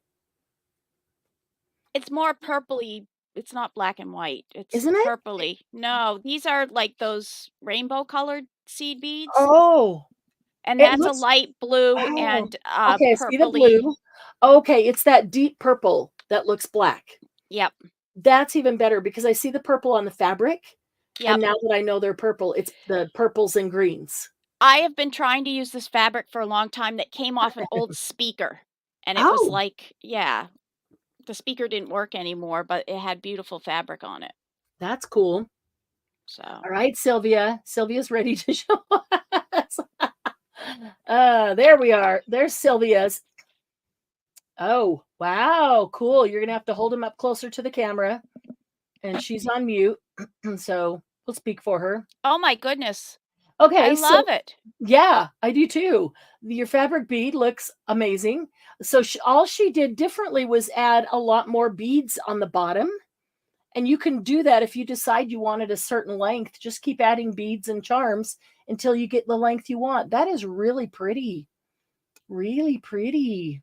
It's more purpley. It's not black and white. It's Isn't it? purpley. No, these are like those rainbow colored seed beads. Oh, And it that's a looks. light blue Oh, and okay. I see the purpley. blue. Okay, it's that deep purple that looks black. Yep. That's even better because I see the purple on the fabric. And Yep. now that I know they're purple, it's the purples and greens. I have been trying to use this fabric for a long time that came off an old speaker. And it was Oh, like, yeah, the speaker didn't work anymore, but it had beautiful fabric on it. that's cool. So, All right, Sylvia. Sylvia's ready to show us. There we are. There's Sylvia's. Oh, wow. Cool. You're going to have to hold him up closer to the camera. And she's on mute. So we'll speak for her. oh my goodness. Okay. I love it. Yeah, I do too. Your fabric bead looks amazing. So all she did differently was add a lot more beads on the bottom. And you can do that if you decide you wanted a certain length. Just keep adding beads and charms until you get the length you want. That is really pretty. Really pretty.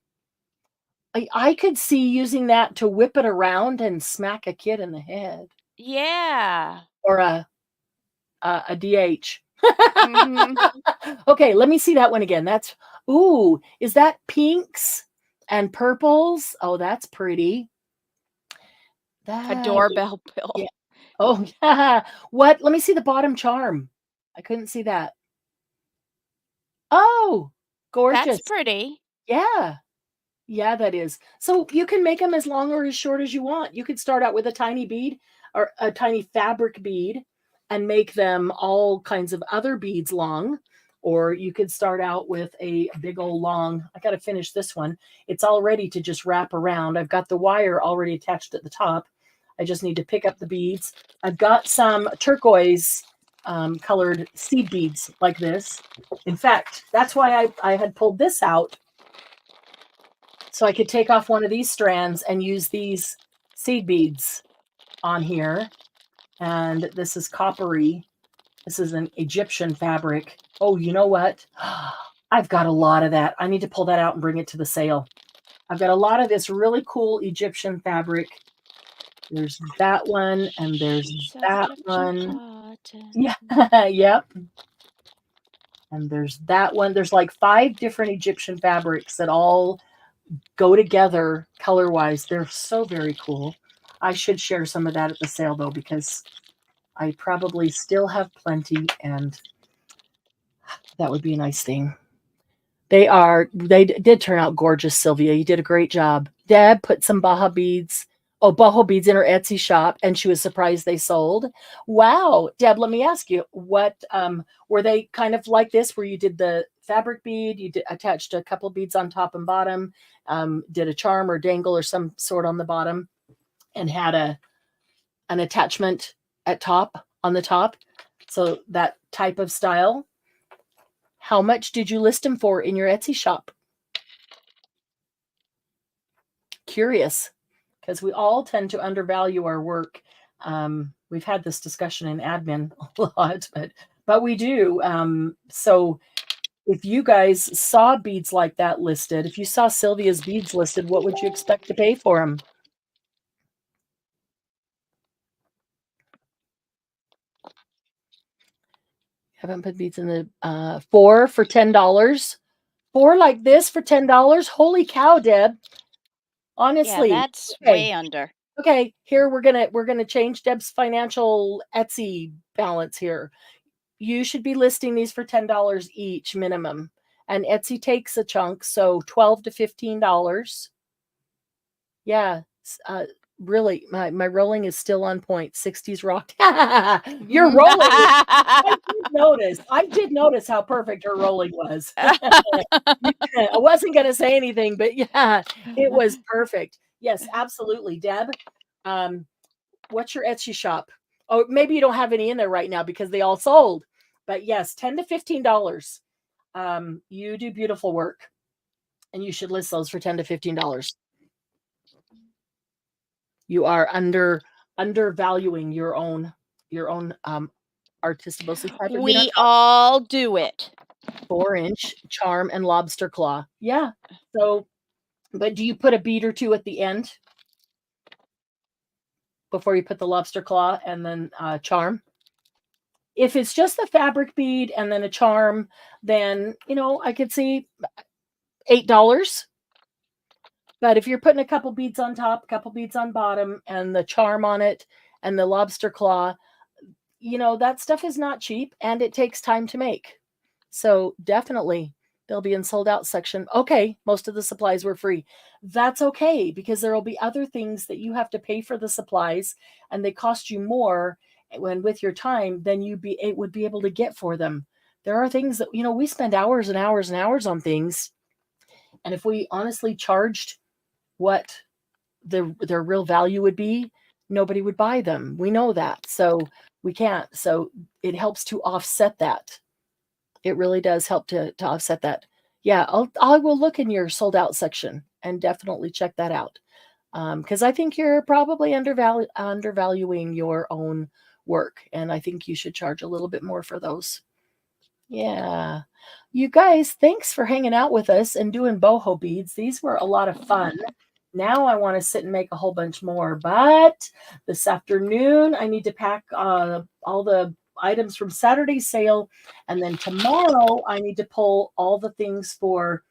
I could see using that to whip it around and smack a kid in the head. Yeah. Or a DH. Mhm. Okay, let me see that one again. Ooh, is that pinks And purples. Oh, that's pretty. A That doorbell yeah. bill. Oh, yeah. What? Let me see the bottom charm. I couldn't see that. Oh, That's gorgeous. pretty. Yeah. Yeah, that is. So you can make them as long or as short as you want. You could start out with a tiny bead or a tiny fabric bead and make them all kinds of other beads long. Or you could start out with a big old long. I got to finish this one. It's all ready to just wrap around. I've got the wire already attached at the top. I just need to pick up the beads. I've got some turquoise colored seed beads like this. In fact, that's why I had pulled this out so I could take off one of these strands and use these seed beads on here. And this is coppery. This is an Egyptian fabric. Oh, you know what? I've got a lot of that. I need to pull that out and bring it to the sale. I've got a lot of this really cool Egyptian fabric. There's that one, and there's that one. Yeah, yep. And there's that one. There's like 5 different Egyptian fabrics that all go together color-wise. They're so very cool. I should share some of that at the sale, though, because I probably still have plenty, and that would be a nice thing. They did turn out gorgeous, Sylvia. You did a great job. Deb put some Boho beads in her Etsy shop, and she was surprised they sold. Wow. Deb, let me ask you, what were they kind of like this, where you did the fabric bead, you attached a couple beads on top and bottom, did a charm or dangle or some sort on the bottom, and had an attachment on the top? So that type of style. How much did you list them for in your Etsy shop? Curious, because we all tend to undervalue our work. We've had this discussion in admin a lot, but we do. So if you guys saw beads like that listed, if you saw Sylvia's beads listed, what would you expect to pay for them? Haven't put beads in the 4 for $10. 4 like this for $10. Holy cow, Deb. Yeah, Honestly. that's Okay. way under. Okay, here we're gonna change Deb's financial Etsy balance here. You should be listing these for $10 each minimum, and Etsy takes a chunk, so $12 to $15. Yeah, really, my rolling is still on point. 60s rocked. Your rolling. I did notice how perfect her rolling was. I wasn't going to say anything, but yeah, it was perfect. Yes, absolutely. Deb, what's your Etsy shop? Oh, maybe you don't have any in there right now because they all sold. But yes, $10 to $15. You do beautiful work, and you should list those for $10 to $15. You are undervaluing your own artist mostly fabric. We all do it. 4-inch charm and lobster claw. Yeah. So, but do you put a bead or two at the end before you put the lobster claw and then charm? If it's just the fabric bead and then a charm, then I could see $8. But if you're putting a couple beads on top, a couple beads on bottom, and the charm on it, and the lobster claw, that stuff is not cheap, and it takes time to make. So definitely, they'll be in sold out section. Okay, most of the supplies were free. That's okay, because there will be other things that you have to pay for the supplies, and they cost you more when with your time than it would be able to get for them. There are things that we spend hours and hours and hours on things, and if we honestly charged what their real value would be, nobody would buy them. We know that. So we can't. So it helps to offset that. It really does help to offset that. Yeah, I will look in your sold out section and definitely check that out. Because I think you're probably undervaluing your own work, and I think you should charge a little bit more for those. Yeah. You guys, thanks for hanging out with us and doing boho beads. These were a lot of fun. Now I want to sit and make a whole bunch more, but this afternoon I need to pack all the items from Saturday's sale, and then tomorrow I need to pull all the things for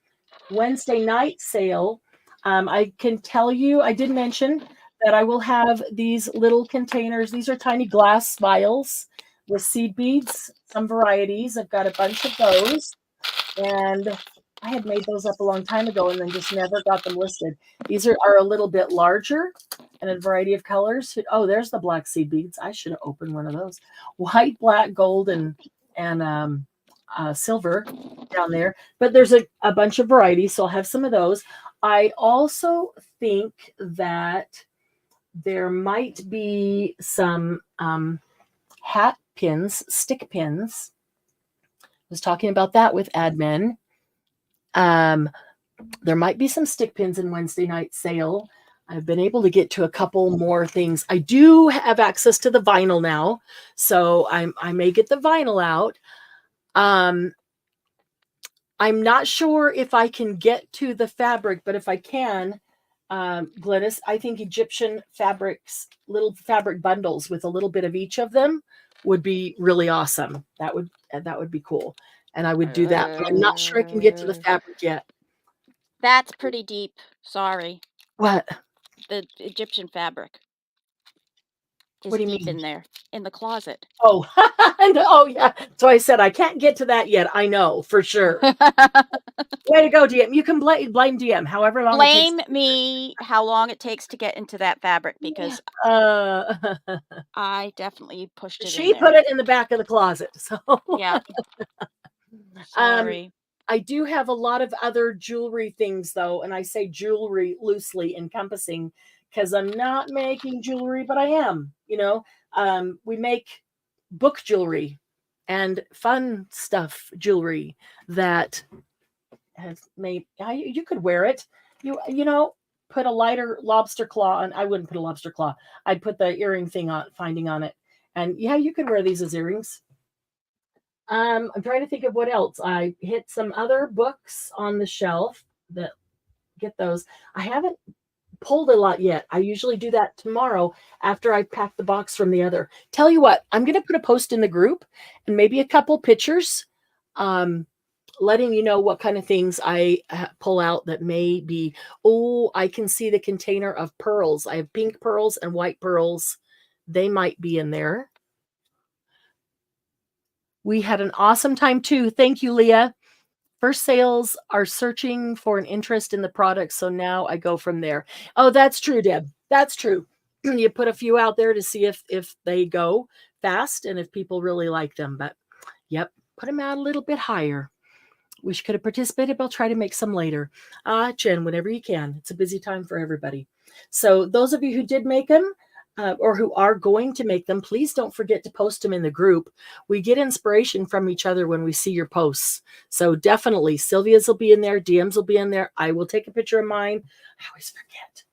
Wednesday night sale. I can tell you, I did mention that I will have these little containers. These are tiny glass vials with seed beads, some varieties. I've got a bunch of those. And I had made those up a long time ago and then just never got them listed. These are a little bit larger and a variety of colors. Oh, there's the black seed beads. I should have opened one of those. White, black, gold, and silver down there. But there's a bunch of varieties, so I'll have some of those. I also think that there might be some hat pins, stick pins. I was talking about that with admin. There might be some stick pins in Wednesday night sale. I've been able to get to a couple more things. I do have access to the vinyl now, so I may get the vinyl out. I'm not sure if I can get to the fabric, but if I can, Glynis, I think Egyptian fabrics, little fabric bundles with a little bit of each of them would be really awesome. That would be cool. And I would do that, but I'm not sure I can get to the fabric yet. That's pretty deep. Sorry. What? The Egyptian fabric is What do you deep mean? in there, in the closet. Oh, oh yeah. So I said I can't get to that yet. I know for sure. Way to go, DM. You can blame DM however long Blame it takes. me how long it takes to get into that fabric because I definitely pushed it in she there. put it in the back of the closet. So Yeah. Sorry. I do have a lot of other jewelry things though, and I say jewelry loosely encompassing because I'm not making jewelry, but I am. We make book jewelry and fun stuff jewelry that has made you could wear it. Put a lighter lobster claw on. I wouldn't put a lobster claw. I'd put the earring finding on it. And yeah, you could wear these as earrings. I'm trying to think of what else. I hit some other books on the shelf that get those. I haven't pulled a lot yet. I usually do that tomorrow after I pack the box from the other. Tell you what, I'm going to put a post in the group and maybe a couple pictures, letting you know what kind of things I pull out that may be, I can see the container of pearls. I have pink pearls and white pearls. They might be in there. We had an awesome time too. Thank you, Leah. First sales are searching for an interest in the product, so now I go from there. Oh, that's true, Deb. That's true. You put a few out there to see if they go fast and if people really like them. But yep, put them out a little bit higher. Wish could have participated, but I'll try to make some later. Jen, whenever you can. It's a busy time for everybody. So those of you who did make them, or who are going to make them, please don't forget to post them in the group. We get inspiration from each other when we see your posts. So definitely, Sylvia's will be in there, DM's will be in there. I will take a picture of mine. I always forget.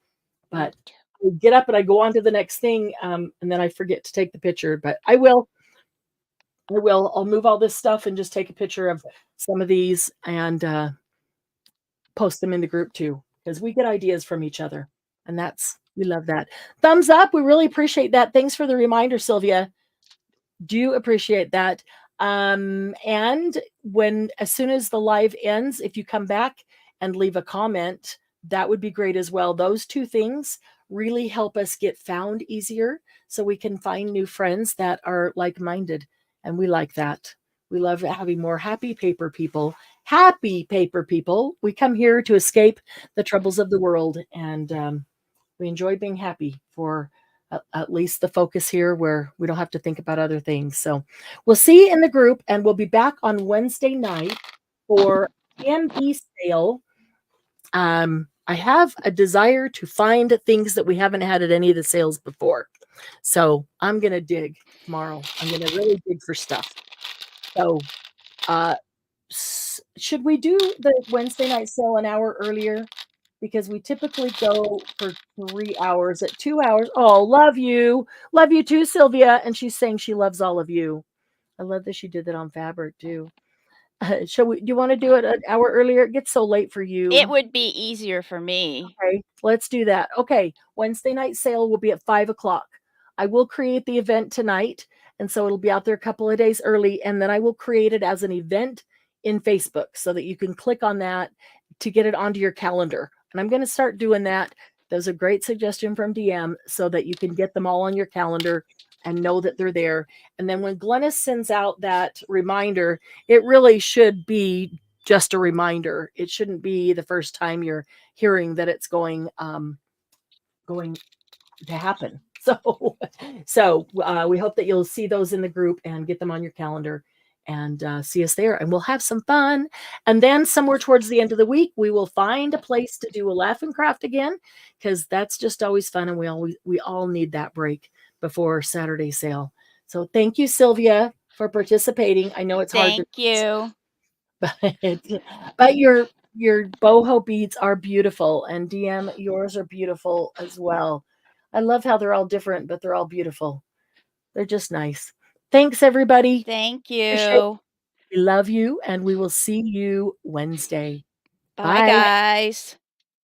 But I get up and I go on to the next thing, and then I forget to take the picture. But I will. I'll move all this stuff and just take a picture of some of these and post them in the group too, because we get ideas from each other. And we love that. Thumbs up. We really appreciate that. Thanks for the reminder, Sylvia. Do appreciate that. And as soon as the live ends, if you come back and leave a comment, that would be great as well. Those two things really help us get found easier so we can find new friends that are like-minded. And we like that. We love having more happy paper people. Happy paper people. We come here to escape the troubles of the world, and we enjoy being happy for at least the focus here where we don't have to think about other things. So we'll see you in the group, and we'll be back on Wednesday night for PMB sale. I have a desire to find things that we haven't had at any of the sales before. So I'm going to dig tomorrow. I'm going to really dig for stuff. So should we do the Wednesday night sale an hour earlier? Because we typically go for 3 hours. At 2 hours. Oh, love you. Love you too, Sylvia. And she's saying she loves all of you. I love that she did that on fabric too. Do you want to do it an hour earlier? It gets so late for you. It would be easier for me. Okay, let's do that. Okay, Wednesday night sale will be at 5:00. I will create the event tonight, and so it'll be out there a couple of days early, and then I will create it as an event in Facebook so that you can click on that to get it onto your calendar. And I'm going to start doing that. That was a great suggestion from DM so that you can get them all on your calendar and know that they're there. And then when Glennis sends out that reminder, it really should be just a reminder. It shouldn't be the first time you're hearing that it's going to happen. So we hope that you'll see those in the group and get them on your calendar and see us there, and we'll have some fun. And then somewhere towards the end of the week, we will find a place to do a laugh and craft again, because that's just always fun, and we all need that break before Saturday sale. So thank you, Sylvia, for participating. I know it's hard to, Thank you. but your boho beads are beautiful, and DM, yours are beautiful as well. I love how they're all different, but they're all beautiful. They're just nice. Thanks, everybody. Thank Appreciate you. We love you, and we will see you Wednesday. Bye, Bye. guys.